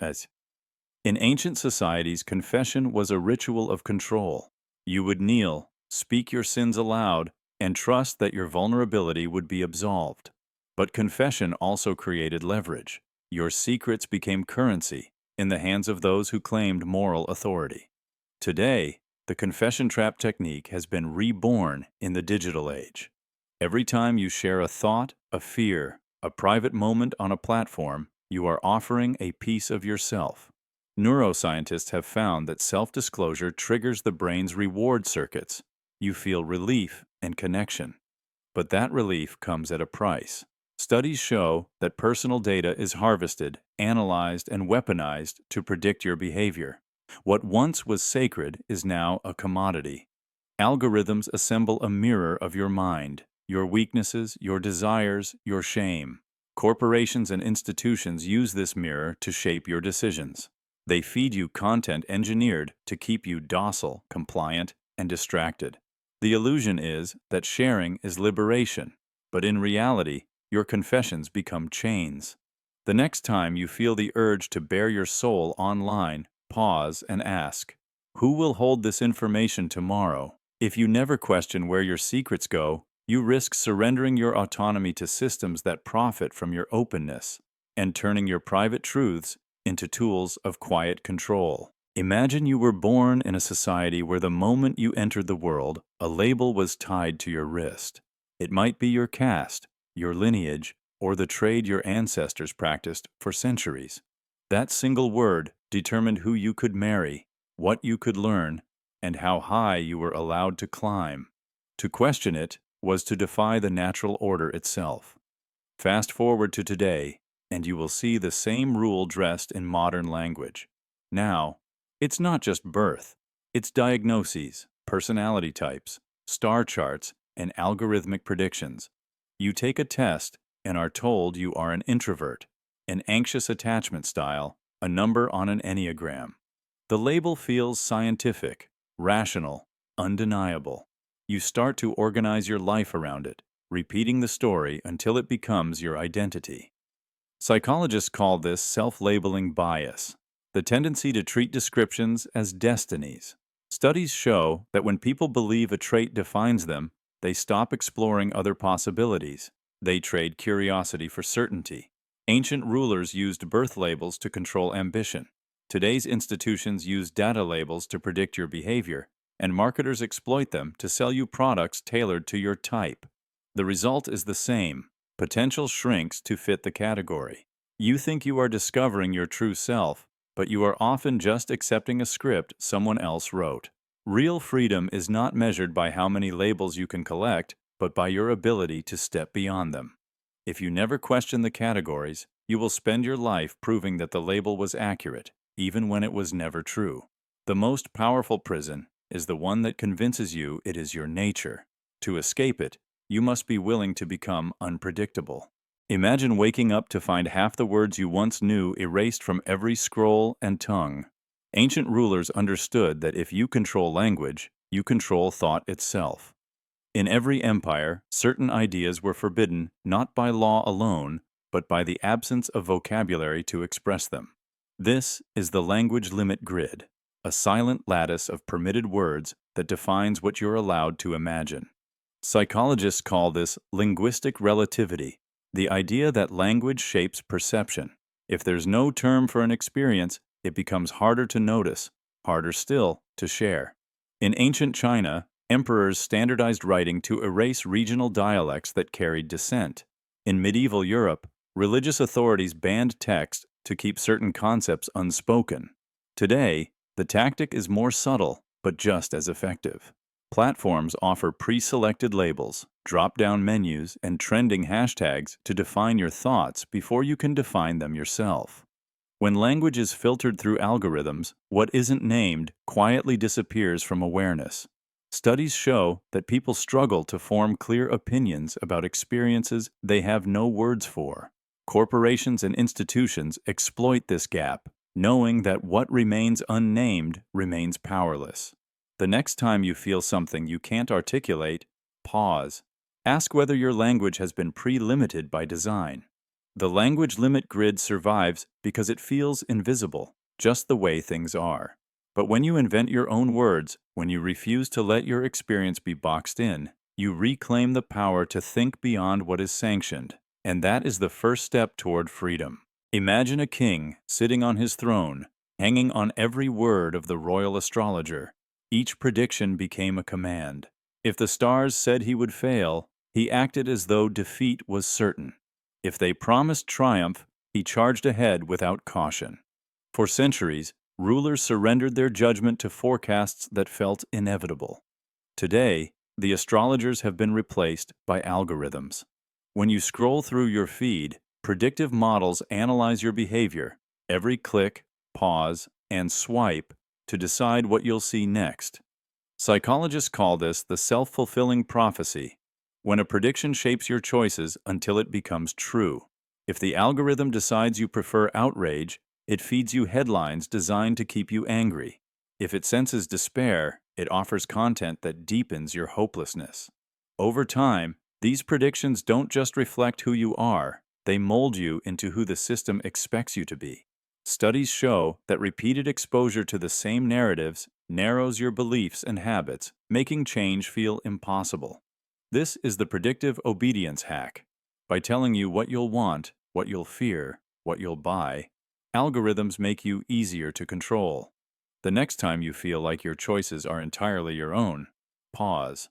In ancient societies, confession was a ritual of control. You would kneel, speak your sins aloud, and trust that your vulnerability would be absolved. But confession also created leverage. Your secrets became currency in the hands of those who claimed moral authority. Today, the confession trap technique has been reborn in the digital age. Every time you share a thought, a fear, a private moment on a platform, you are offering a piece of yourself. Neuroscientists have found that self-disclosure triggers the brain's reward circuits. You feel relief and connection. But that relief comes at a price. Studies show that personal data is harvested, analyzed, and weaponized to predict your behavior. What once was sacred is now a commodity. Algorithms assemble a mirror of your mind, your weaknesses, your desires, your shame. Corporations and institutions use this mirror to shape your decisions. They feed you content engineered to keep you docile, compliant, and distracted. The illusion is that sharing is liberation, but in reality, your confessions become chains. The next time you feel the urge to bare your soul online, pause and ask, who will hold this information tomorrow? If you never question where your secrets go, you risk surrendering your autonomy to systems that profit from your openness and turning your private truths into tools of quiet control. Imagine you were born in a society where the moment you entered the world, a label was tied to your wrist. It might be your caste, your lineage, or the trade your ancestors practiced for centuries. That single word determined who you could marry, what you could learn, and how high you were allowed to climb. To question it was to defy the natural order itself. Fast forward to today, and you will see the same rule dressed in modern language. Now, it's not just birth. It's diagnoses, personality types, star charts, and algorithmic predictions. You take a test and are told you are an introvert, an anxious attachment style, a number on an enneagram. The label feels scientific, rational, undeniable. You start to organize your life around it, repeating the story until it becomes your identity. Psychologists call this self-labeling bias, the tendency to treat descriptions as destinies. Studies show that when people believe a trait defines them, they stop exploring other possibilities. They trade curiosity for certainty. Ancient rulers used birth labels to control ambition. Today's institutions use data labels to predict your behavior, and marketers exploit them to sell you products tailored to your type. The result is the same. Potential shrinks to fit the category. You think you are discovering your true self, but you are often just accepting a script someone else wrote. Real freedom is not measured by how many labels you can collect, but by your ability to step beyond them. If you never question the categories, you will spend your life proving that the label was accurate, even when it was never true. The most powerful prison is the one that convinces you it is your nature. To escape it, you must be willing to become unpredictable. Imagine waking up to find half the words you once knew erased from every scroll and tongue. Ancient rulers understood that if you control language, you control thought itself. In every empire, certain ideas were forbidden not by law alone, but by the absence of vocabulary to express them. This is the language limit grid, a silent lattice of permitted words that defines what you're allowed to imagine. Psychologists call this linguistic relativity, the idea that language shapes perception. If there's no term for an experience, it becomes harder to notice, harder still to share. In ancient China, emperors standardized writing to erase regional dialects that carried dissent. In medieval Europe, religious authorities banned text to keep certain concepts unspoken. Today, the tactic is more subtle, but just as effective. Platforms offer pre-selected labels, drop-down menus, and trending hashtags to define your thoughts before you can define them yourself. When language is filtered through algorithms, what isn't named quietly disappears from awareness. Studies show that people struggle to form clear opinions about experiences they have no words for. Corporations and institutions exploit this gap, knowing that what remains unnamed remains powerless. The next time you feel something you can't articulate, pause. Ask whether your language has been pre-limited by design. The language limit grid survives because it feels invisible, just the way things are. But when you invent your own words, when you refuse to let your experience be boxed in, you reclaim the power to think beyond what is sanctioned, and that is the first step toward freedom. Imagine a king sitting on his throne, hanging on every word of the royal astrologer. Each prediction became a command. If the stars said he would fail, he acted as though defeat was certain. If they promised triumph, he charged ahead without caution. For centuries, rulers surrendered their judgment to forecasts that felt inevitable. Today, the astrologers have been replaced by algorithms. When you scroll through your feed, predictive models analyze your behavior, every click, pause, and swipe, to decide what you'll see next. Psychologists call this the self-fulfilling prophecy, when a prediction shapes your choices until it becomes true. If the algorithm decides you prefer outrage, it feeds you headlines designed to keep you angry. If it senses despair, it offers content that deepens your hopelessness. Over time, these predictions don't just reflect who you are, they mold you into who the system expects you to be. Studies show that repeated exposure to the same narratives narrows your beliefs and habits, making change feel impossible. This is the predictive obedience hack. By telling you what you'll want, what you'll fear, what you'll buy, algorithms make you easier to control. The next time you feel like your choices are entirely your own, pause.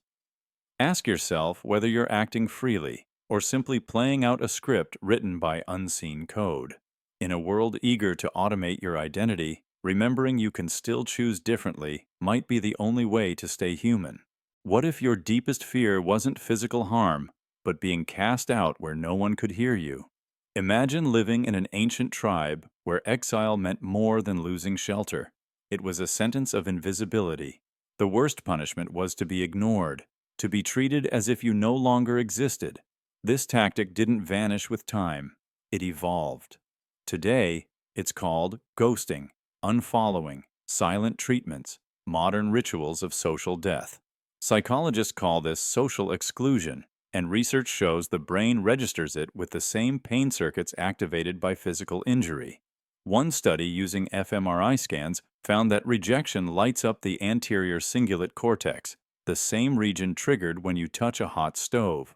Ask yourself whether you're acting freely or simply playing out a script written by unseen code. In a world eager to automate your identity, remembering you can still choose differently might be the only way to stay human. What if your deepest fear wasn't physical harm, but being cast out where no one could hear you? Imagine living in an ancient tribe where exile meant more than losing shelter. It was a sentence of invisibility. The worst punishment was to be ignored, to be treated as if you no longer existed. This tactic didn't vanish with time. It evolved. Today, it's called ghosting, unfollowing, silent treatments, modern rituals of social death. Psychologists call this social exclusion, and research shows the brain registers it with the same pain circuits activated by physical injury. One study using fMRI scans found that rejection lights up the anterior cingulate cortex, the same region triggered when you touch a hot stove.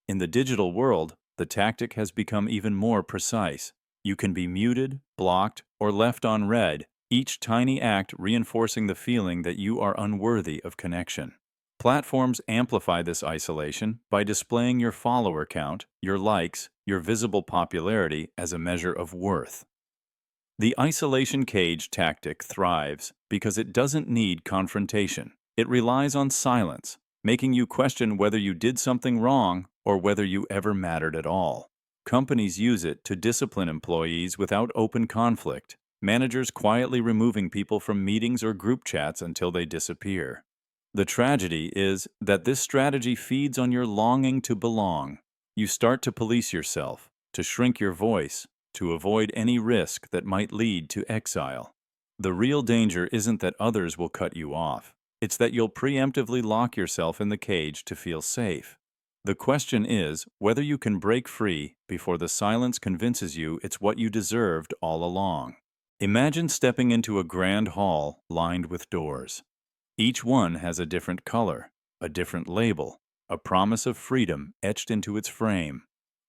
In the digital world, the tactic has become even more precise. You can be muted, blocked, or left on red, each tiny act reinforcing the feeling that you are unworthy of connection. Platforms amplify this isolation by displaying your follower count, your likes, your visible popularity as a measure of worth. The isolation cage tactic thrives because it doesn't need confrontation. It relies on silence, making you question whether you did something wrong or whether you ever mattered at all. Companies use it to discipline employees without open conflict, managers quietly removing people from meetings or group chats until they disappear. The tragedy is that this strategy feeds on your longing to belong. You start to police yourself, to shrink your voice, to avoid any risk that might lead to exile. The real danger isn't that others will cut you off. It's that you'll preemptively lock yourself in the cage to feel safe. The question is whether you can break free before the silence convinces you it's what you deserved all along. Imagine stepping into a grand hall lined with doors. Each one has a different color, a different label, a promise of freedom etched into its frame.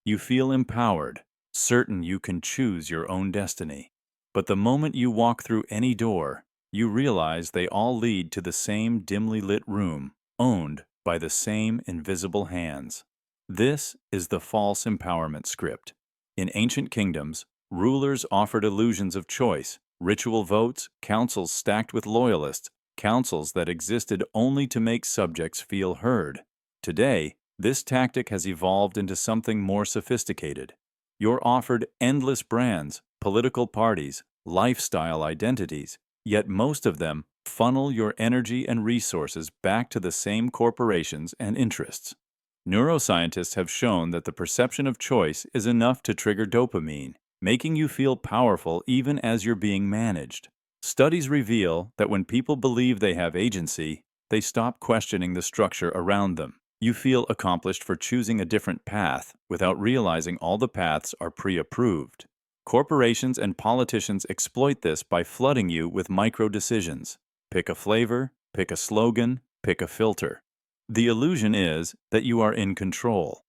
You feel empowered, certain you can choose your own destiny. But the moment you walk through any door, you realize they all lead to the same dimly lit room, owned by the same invisible hands. This is the false empowerment script. In ancient kingdoms, rulers offered illusions of choice, ritual votes, councils stacked with loyalists, councils that existed only to make subjects feel heard. Today, this tactic has evolved into something more sophisticated. You're offered endless brands, political parties, lifestyle identities, yet most of them funnel your energy and resources back to the same corporations and interests. Neuroscientists have shown that the perception of choice is enough to trigger dopamine, making you feel powerful even as you're being managed. Studies reveal that when people believe they have agency, they stop questioning the structure around them. You feel accomplished for choosing a different path without realizing all the paths are pre-approved. Corporations and politicians exploit this by flooding you with micro-decisions. Pick a flavor, pick a slogan, pick a filter. The illusion is that you are in control.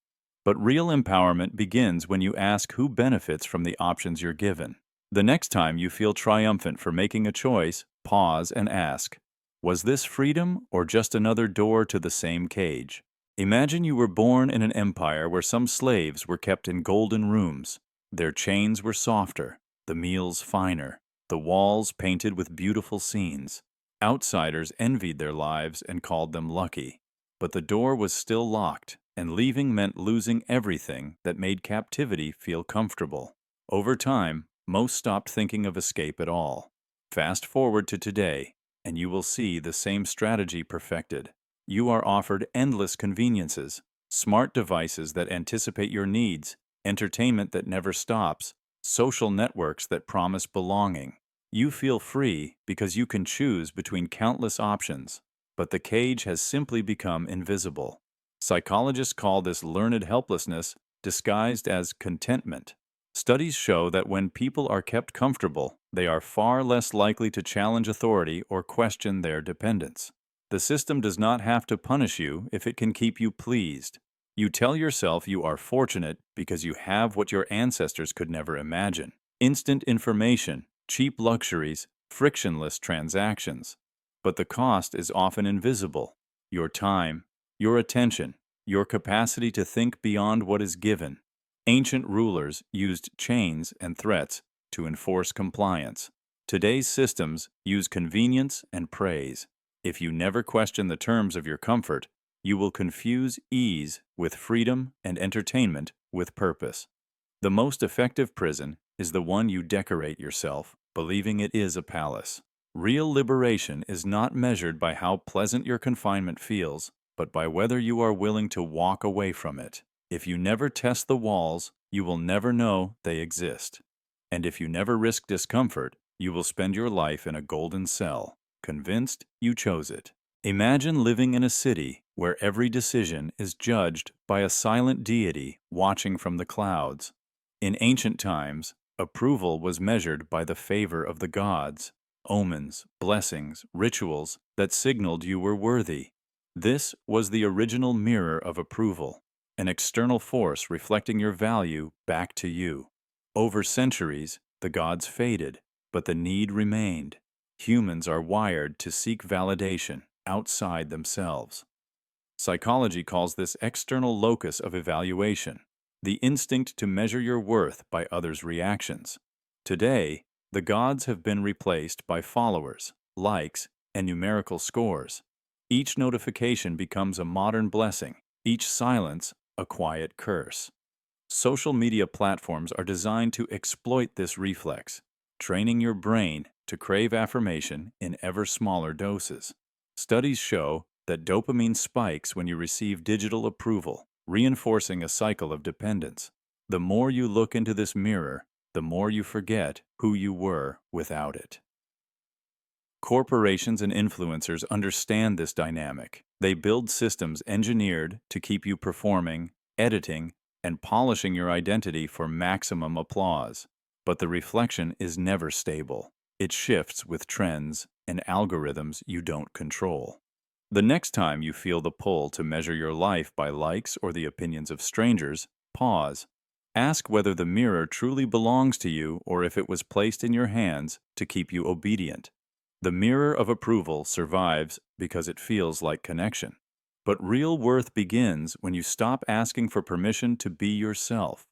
But real empowerment begins when you ask who benefits from the options you're given. The next time you feel triumphant for making a choice, pause and ask, was this freedom or just another door to the same cage? Imagine you were born in an empire where some slaves were kept in golden rooms. Their chains were softer, the meals finer, the walls painted with beautiful scenes. Outsiders envied their lives and called them lucky. But the door was still locked, and leaving meant losing everything that made captivity feel comfortable. Over time, most stopped thinking of escape at all. Fast forward to today, and you will see the same strategy perfected. You are offered endless conveniences, smart devices that anticipate your needs, entertainment that never stops, social networks that promise belonging. You feel free because you can choose between countless options, but the cage has simply become invisible. Psychologists call this learned helplessness disguised as contentment. Studies show that when people are kept comfortable, they are far less likely to challenge authority or question their dependence. The system does not have to punish you if it can keep you pleased. You tell yourself you are fortunate because you have what your ancestors could never imagine: instant information, cheap luxuries, frictionless transactions. But the cost is often invisible: your time, your attention, your capacity to think beyond what is given. Ancient rulers used chains and threats to enforce compliance. Today's systems use convenience and praise. If you never question the terms of your comfort, you will confuse ease with freedom and entertainment with purpose. The most effective prison is the one you decorate yourself, believing it is a palace. Real liberation is not measured by how pleasant your confinement feels, but by whether you are willing to walk away from it. If you never test the walls, you will never know they exist. And if you never risk discomfort, you will spend your life in a golden cell, convinced you chose it. Imagine living in a city where every decision is judged by a silent deity watching from the clouds. In ancient times, approval was measured by the favor of the gods, omens, blessings, rituals that signaled you were worthy. This was the original mirror of approval, an external force reflecting your value back to you. Over centuries, the gods faded, but the need remained. Humans are wired to seek validation outside themselves. Psychology calls this external locus of evaluation, the instinct to measure your worth by others' reactions. Today, the gods have been replaced by followers, likes, and numerical scores. Each notification becomes a modern blessing, each silence a quiet curse. Social media platforms are designed to exploit this reflex, training your brain to crave affirmation in ever smaller doses. Studies show that dopamine spikes when you receive digital approval, reinforcing a cycle of dependence. The more you look into this mirror, the more you forget who you were without it. Corporations and influencers understand this dynamic. They build systems engineered to keep you performing, editing, and polishing your identity for maximum applause. But the reflection is never stable. It shifts with trends and algorithms you don't control. The next time you feel the pull to measure your life by likes or the opinions of strangers, pause. Ask whether the mirror truly belongs to you or if it was placed in your hands to keep you obedient. The mirror of approval survives because it feels like connection. But real worth begins when you stop asking for permission to be yourself.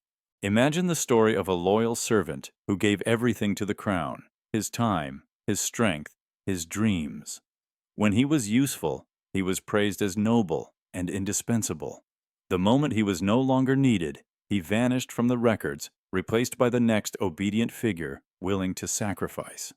Imagine the story of a loyal servant who gave everything to the crown: his time, his strength, his dreams. When he was useful, he was praised as noble and indispensable. The moment he was no longer needed, he vanished from the records, replaced by the next obedient figure willing to sacrifice.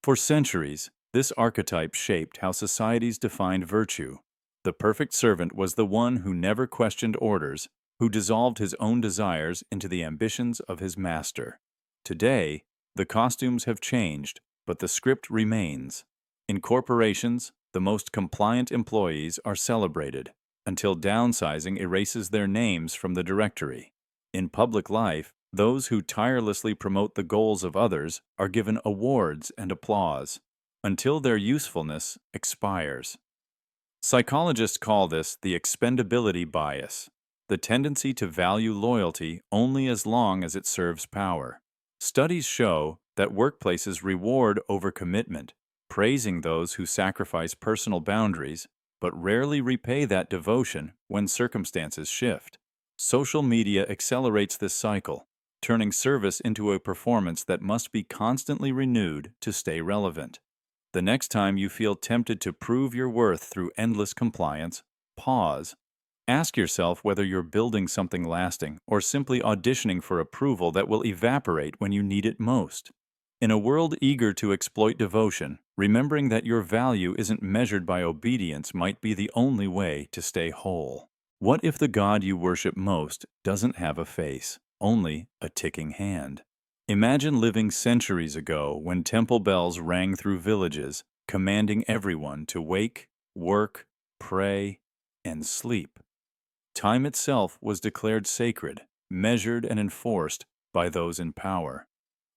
For centuries, this archetype shaped how societies defined virtue. The perfect servant was the one who never questioned orders, who dissolved his own desires into the ambitions of his master. Today, the costumes have changed, but the script remains. In corporations, the most compliant employees are celebrated, until downsizing erases their names from the directory. In public life, those who tirelessly promote the goals of others are given awards and applause, until their usefulness expires. Psychologists call this the expendability bias, the tendency to value loyalty only as long as it serves power. Studies show that workplaces reward overcommitment, praising those who sacrifice personal boundaries, but rarely repay that devotion when circumstances shift. Social media accelerates this cycle, turning service into a performance that must be constantly renewed to stay relevant. The next time you feel tempted to prove your worth through endless compliance, pause. Ask yourself whether you're building something lasting or simply auditioning for approval that will evaporate when you need it most. In a world eager to exploit devotion, remembering that your value isn't measured by obedience might be the only way to stay whole. What if the God you worship most doesn't have a face, only a ticking hand? Imagine living centuries ago when temple bells rang through villages, commanding everyone to wake, work, pray, and sleep. Time itself was declared sacred, measured and enforced by those in power.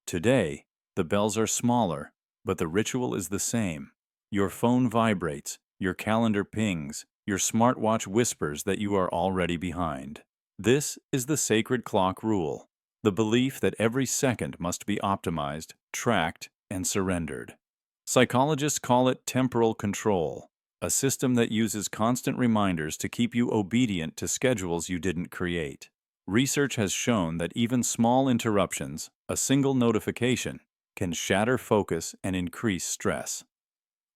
Today, the bells are smaller, but the ritual is the same. Your phone vibrates, your calendar pings, your smartwatch whispers that you are already behind. This is the sacred clock rule, the belief that every second must be optimized, tracked, and surrendered. Psychologists call it temporal control, a system that uses constant reminders to keep you obedient to schedules you didn't create. Research has shown that even small interruptions, a single notification, can shatter focus and increase stress.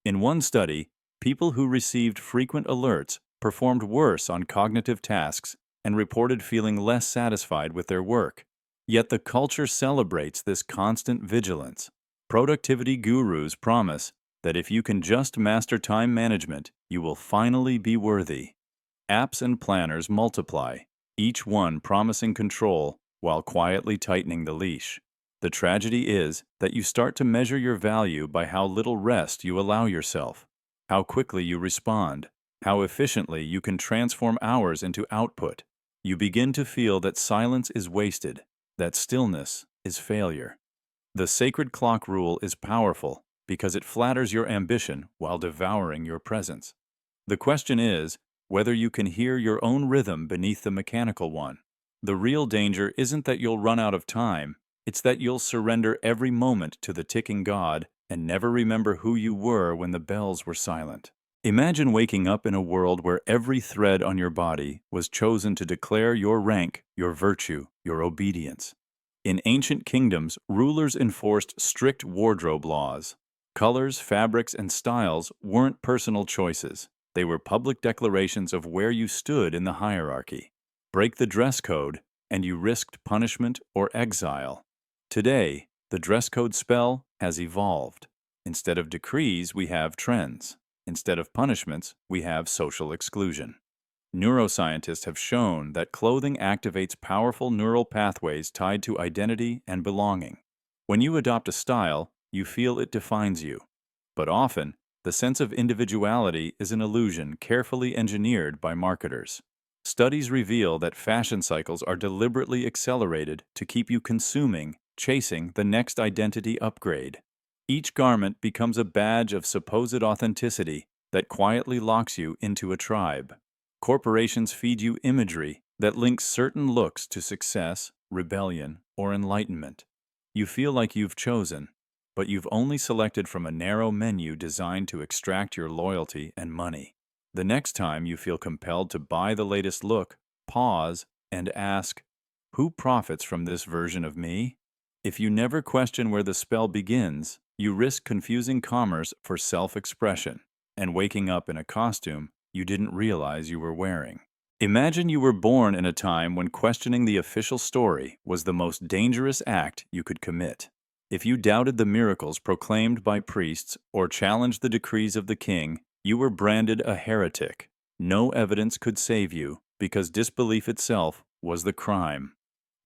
In one study, people who received frequent alerts performed worse on cognitive tasks and reported feeling less satisfied with their work. Yet the culture celebrates this constant vigilance. Productivity gurus promise that if you can just master time management, you will finally be worthy. Apps and planners multiply, each one promising control while quietly tightening the leash. The tragedy is that you start to measure your value by how little rest you allow yourself, how quickly you respond, how efficiently you can transform hours into output. You begin to feel that silence is wasted, that stillness is failure. The sacred clock rule is powerful because it flatters your ambition while devouring your presence. The question is whether you can hear your own rhythm beneath the mechanical one. The real danger isn't that you'll run out of time. It's that you'll surrender every moment to the ticking God and never remember who you were when the bells were silent. Imagine waking up in a world where every thread on your body was chosen to declare your rank, your virtue, your obedience. In ancient kingdoms, rulers enforced strict wardrobe laws. Colors, fabrics, and styles weren't personal choices. They were public declarations of where you stood in the hierarchy. Break the dress code, and you risked punishment or exile. Today, the dress code spell has evolved. Instead of decrees, we have trends. Instead of punishments, we have social exclusion. Neuroscientists have shown that clothing activates powerful neural pathways tied to identity and belonging. When you adopt a style, you feel it defines you. But often, the sense of individuality is an illusion carefully engineered by marketers. Studies reveal that fashion cycles are deliberately accelerated to keep you consuming, chasing the next identity upgrade. Each garment becomes a badge of supposed authenticity that quietly locks you into a tribe. Corporations feed you imagery that links certain looks to success, rebellion, or enlightenment. You feel like you've chosen, but you've only selected from a narrow menu designed to extract your loyalty and money. The next time you feel compelled to buy the latest look, pause and ask, who profits from this version of me? If you never question where the spell begins, you risk confusing commerce for self-expression and waking up in a costume you didn't realize you were wearing. Imagine you were born in a time when questioning the official story was the most dangerous act you could commit. If you doubted the miracles proclaimed by priests or challenged the decrees of the king, you were branded a heretic. No evidence could save you because disbelief itself was the crime.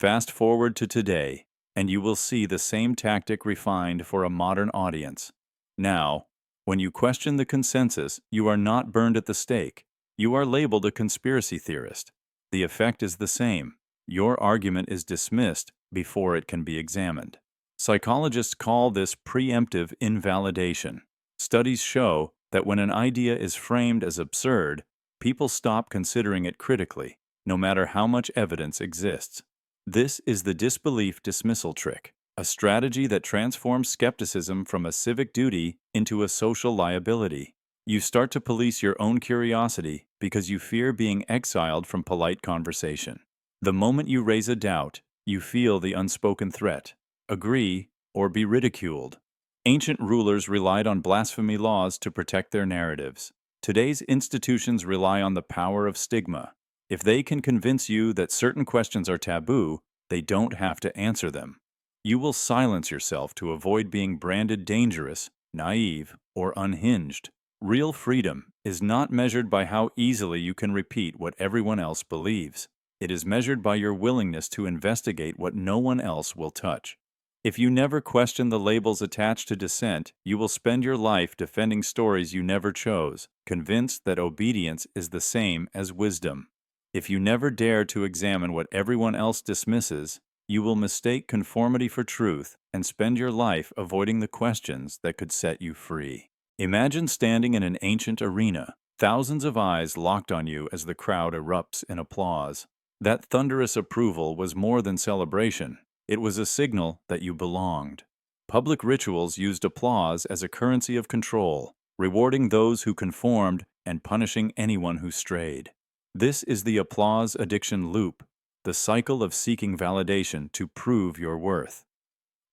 Fast forward to today, and you will see the same tactic refined for a modern audience. Now, when you question the consensus, you are not burned at the stake. You are labeled a conspiracy theorist. The effect is the same. Your argument is dismissed before it can be examined. Psychologists call this preemptive invalidation. Studies show that when an idea is framed as absurd, people stop considering it critically, no matter how much evidence exists. This is the disbelief dismissal trick, a strategy that transforms skepticism from a civic duty into a social liability. You start to police your own curiosity because you fear being exiled from polite conversation. The moment you raise a doubt, you feel the unspoken threat: agree or be ridiculed. Ancient rulers relied on blasphemy laws to protect their narratives. Today's institutions rely on the power of stigma. If they can convince you that certain questions are taboo, they don't have to answer them. You will silence yourself to avoid being branded dangerous, naive, or unhinged. Real freedom is not measured by how easily you can repeat what everyone else believes. It is measured by your willingness to investigate what no one else will touch. If you never question the labels attached to dissent, you will spend your life defending stories you never chose, convinced that obedience is the same as wisdom. If you never dare to examine what everyone else dismisses, you will mistake conformity for truth and spend your life avoiding the questions that could set you free. Imagine standing in an ancient arena, thousands of eyes locked on you as the crowd erupts in applause. That thunderous approval was more than celebration. It was a signal that you belonged. Public rituals used applause as a currency of control, rewarding those who conformed and punishing anyone who strayed. This is the applause addiction loop, the cycle of seeking validation to prove your worth.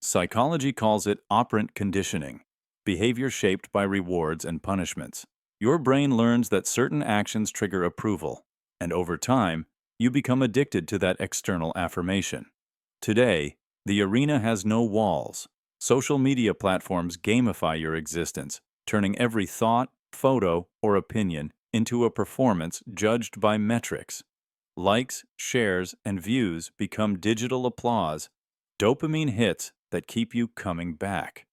Psychology calls it operant conditioning, behavior shaped by rewards and punishments. Your brain learns that certain actions trigger approval, and over time, you become addicted to that external affirmation. Today, the arena has no walls. Social media platforms gamify your existence, turning every thought, photo, or opinion into a performance judged by metrics. Likes, shares, and views become digital applause, dopamine hits that keep you coming back.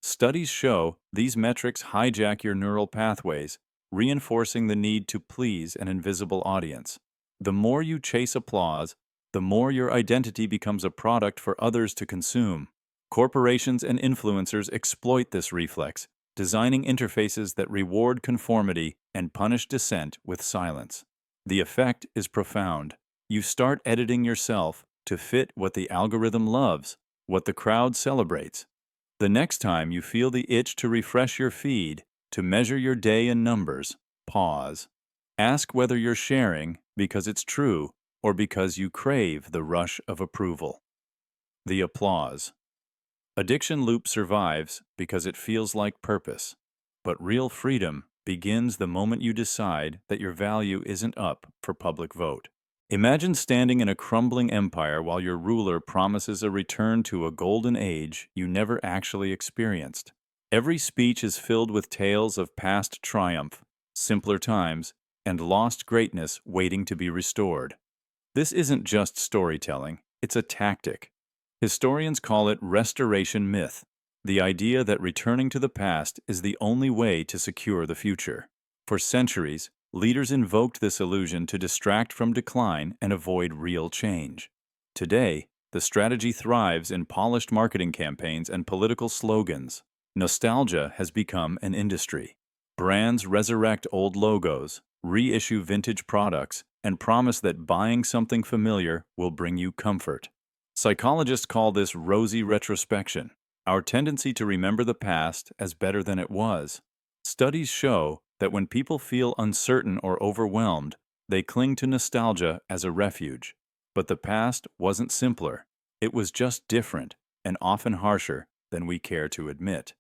Studies show these metrics hijack your neural pathways, reinforcing the need to please an invisible audience. The more you chase applause, the more your identity becomes a product for others to consume. Corporations and influencers exploit this reflex, designing interfaces that reward conformity and punish dissent with silence. The effect is profound. You start editing yourself to fit what the algorithm loves, what the crowd celebrates. The next time you feel the itch to refresh your feed, to measure your day in numbers, pause. Ask whether you're sharing because it's true or because you crave the rush of approval. The applause. Addiction loop survives because it feels like purpose, but real freedom begins the moment you decide that your value isn't up for public vote. Imagine standing in a crumbling empire while your ruler promises a return to a golden age you never actually experienced. Every speech is filled with tales of past triumph, simpler times, and lost greatness waiting to be restored. This isn't just storytelling, it's a tactic. Historians call it restoration myth, the idea that returning to the past is the only way to secure the future. For centuries, leaders invoked this illusion to distract from decline and avoid real change. Today, the strategy thrives in polished marketing campaigns and political slogans. Nostalgia has become an industry. Brands resurrect old logos, reissue vintage products, and promise that buying something familiar will bring you comfort. Psychologists call this rosy retrospection, our tendency to remember the past as better than it was. Studies show that when people feel uncertain or overwhelmed, they cling to nostalgia as a refuge. But the past wasn't simpler. It was just different, and often harsher than we care to admit.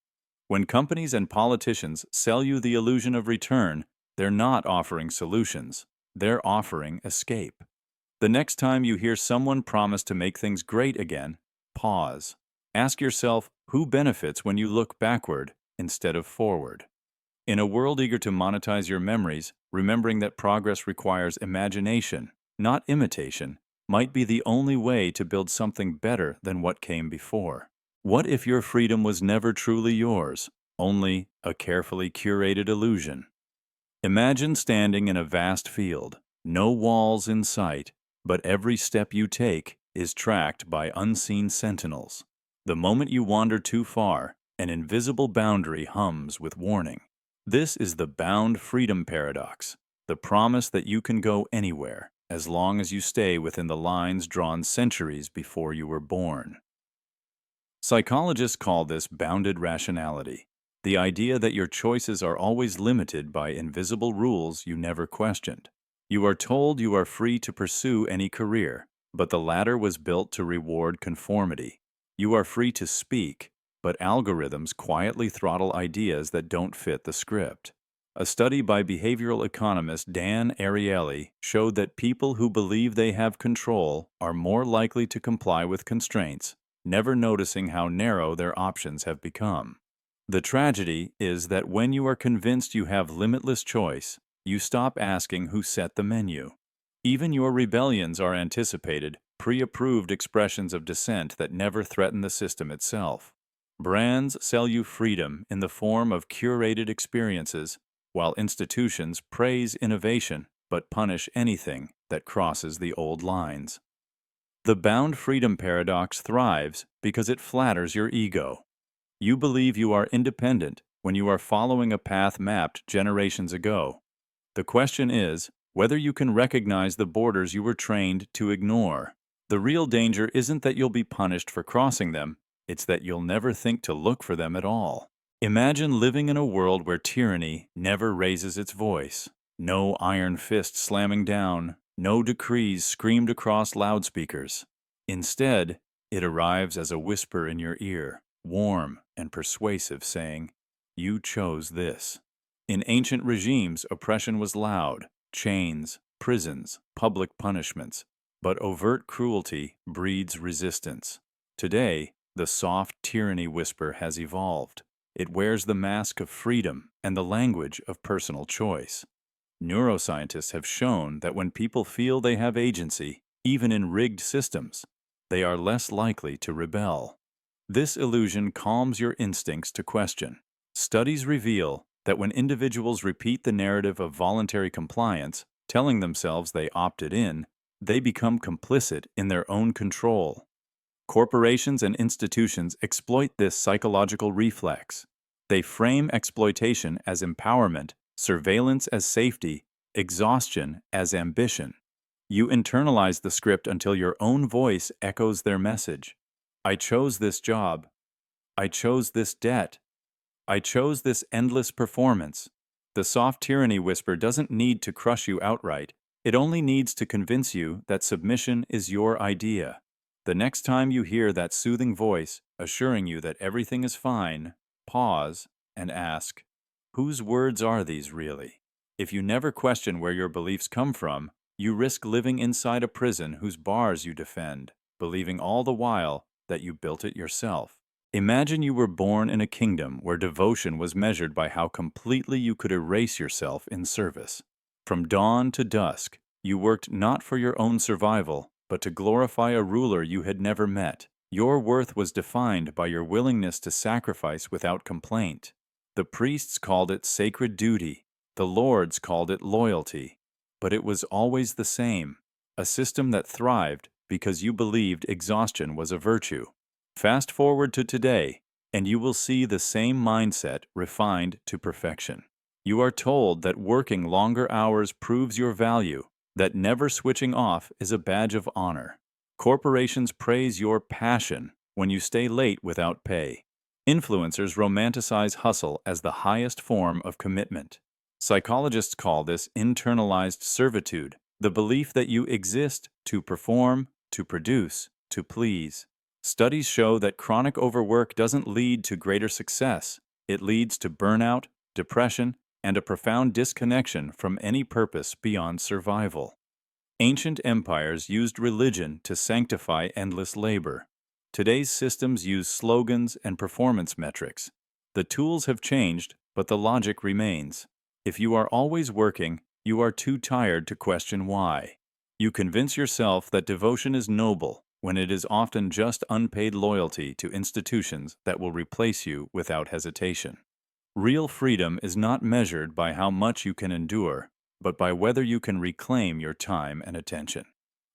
When companies and politicians sell you the illusion of return, they're not offering solutions. They're offering escape. The next time you hear someone promise to make things great again, pause. Ask yourself who benefits when you look backward instead of forward. In a world eager to monetize your memories, remembering that progress requires imagination, not imitation, might be the only way to build something better than what came before. What if your freedom was never truly yours, only a carefully curated illusion? Imagine standing in a vast field, no walls in sight, but every step you take is tracked by unseen sentinels. The moment you wander too far, an invisible boundary hums with warning. This is the bound freedom paradox, the promise that you can go anywhere, as long as you stay within the lines drawn centuries before you were born. Psychologists call this bounded rationality, the idea that your choices are always limited by invisible rules you never questioned. You are told you are free to pursue any career, but the latter was built to reward conformity. You are free to speak, but algorithms quietly throttle ideas that don't fit the script. A study by behavioral economist Dan Ariely showed that people who believe they have control are more likely to comply with constraints, never noticing how narrow their options have become. The tragedy is that when you are convinced you have limitless choice, you stop asking who set the menu. Even your rebellions are anticipated, pre-approved expressions of dissent that never threaten the system itself. Brands sell you freedom in the form of curated experiences, while institutions praise innovation but punish anything that crosses the old lines. The bound freedom paradox thrives because it flatters your ego. You believe you are independent when you are following a path mapped generations ago. The question is whether you can recognize the borders you were trained to ignore. The real danger isn't that you'll be punished for crossing them, it's that you'll never think to look for them at all. Imagine living in a world where tyranny never raises its voice. No iron fist slamming down, no decrees screamed across loudspeakers. Instead, it arrives as a whisper in your ear, warm and persuasive, saying, "You chose this." In ancient regimes, oppression was loud, chains, prisons, public punishments. But overt cruelty breeds resistance. Today, the soft tyranny whisper has evolved. It wears the mask of freedom and the language of personal choice. Neuroscientists have shown that when people feel they have agency, even in rigged systems, they are less likely to rebel. This illusion calms your instincts to question. Studies reveal that when individuals repeat the narrative of voluntary compliance, telling themselves they opted in, they become complicit in their own control. Corporations and institutions exploit this psychological reflex. They frame exploitation as empowerment, surveillance as safety, exhaustion as ambition. You internalize the script until your own voice echoes their message. I chose this job. I chose this debt. I chose this endless performance. The soft tyranny whisper doesn't need to crush you outright. It only needs to convince you that submission is your idea. The next time you hear that soothing voice assuring you that everything is fine, pause and ask, whose words are these really? If you never question where your beliefs come from, you risk living inside a prison whose bars you defend, believing all the while that you built it yourself. Imagine you were born in a kingdom where devotion was measured by how completely you could erase yourself in service. From dawn to dusk, you worked not for your own survival, but to glorify a ruler you had never met. Your worth was defined by your willingness to sacrifice without complaint. The priests called it sacred duty. The lords called it loyalty. But it was always the same, a system that thrived because you believed exhaustion was a virtue. Fast forward to today, and you will see the same mindset refined to perfection. You are told that working longer hours proves your value, that never switching off is a badge of honor. Corporations praise your passion when you stay late without pay. Influencers romanticize hustle as the highest form of commitment. Psychologists call this internalized servitude, the belief that you exist to perform, to produce, to please. Studies show that chronic overwork doesn't lead to greater success. It leads to burnout, depression, and a profound disconnection from any purpose beyond survival. Ancient empires used religion to sanctify endless labor. Today's systems use slogans and performance metrics. The tools have changed, but the logic remains. If you are always working, you are too tired to question why. You convince yourself that devotion is noble, when it is often just unpaid loyalty to institutions that will replace you without hesitation. Real freedom is not measured by how much you can endure, but by whether you can reclaim your time and attention.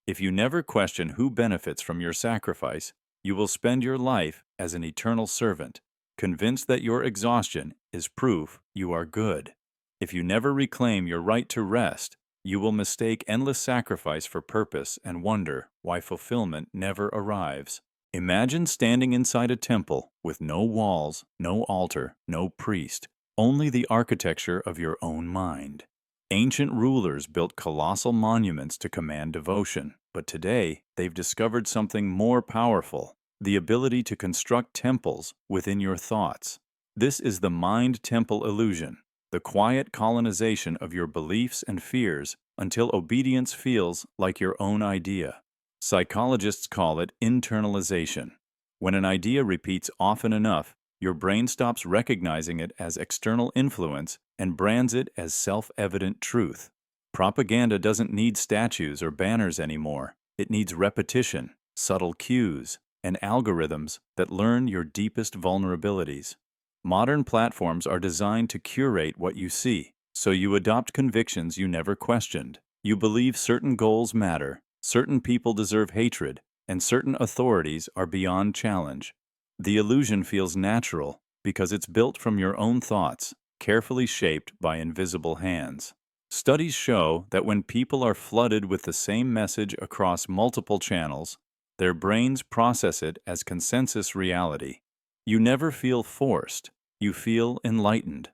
If you never question who benefits from your sacrifice, you will spend your life as an eternal servant, convinced that your exhaustion is proof you are good. If you never reclaim your right to rest, you will mistake endless sacrifice for purpose and wonder why fulfillment never arrives. Imagine standing inside a temple with no walls, no altar, no priest, only the architecture of your own mind. Ancient rulers built colossal monuments to command devotion, but today they've discovered something more powerful, the ability to construct temples within your thoughts. This is the mind-temple illusion, the quiet colonization of your beliefs and fears until obedience feels like your own idea. Psychologists call it internalization. When an idea repeats often enough, your brain stops recognizing it as external influence and brands it as self-evident truth. Propaganda doesn't need statues or banners anymore. It needs repetition, subtle cues, and algorithms that learn your deepest vulnerabilities. Modern platforms are designed to curate what you see, so you adopt convictions you never questioned. You believe certain goals matter, certain people deserve hatred, and certain authorities are beyond challenge. The illusion feels natural because it's built from your own thoughts, carefully shaped by invisible hands. Studies show that when people are flooded with the same message across multiple channels, their brains process it as consensus reality. You never feel forced, you feel enlightened.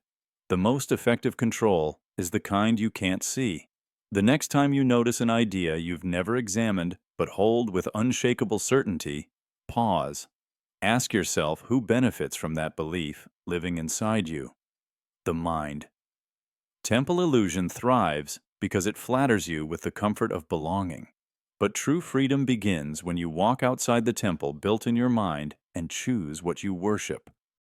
The most effective control is the kind you can't see. The next time you notice an idea you've never examined but hold with unshakable certainty, pause. Ask yourself who benefits from that belief living inside you. The mind. Temple illusion thrives because it flatters you with the comfort of belonging. But true freedom begins when you walk outside the temple built in your mind and choose what you worship.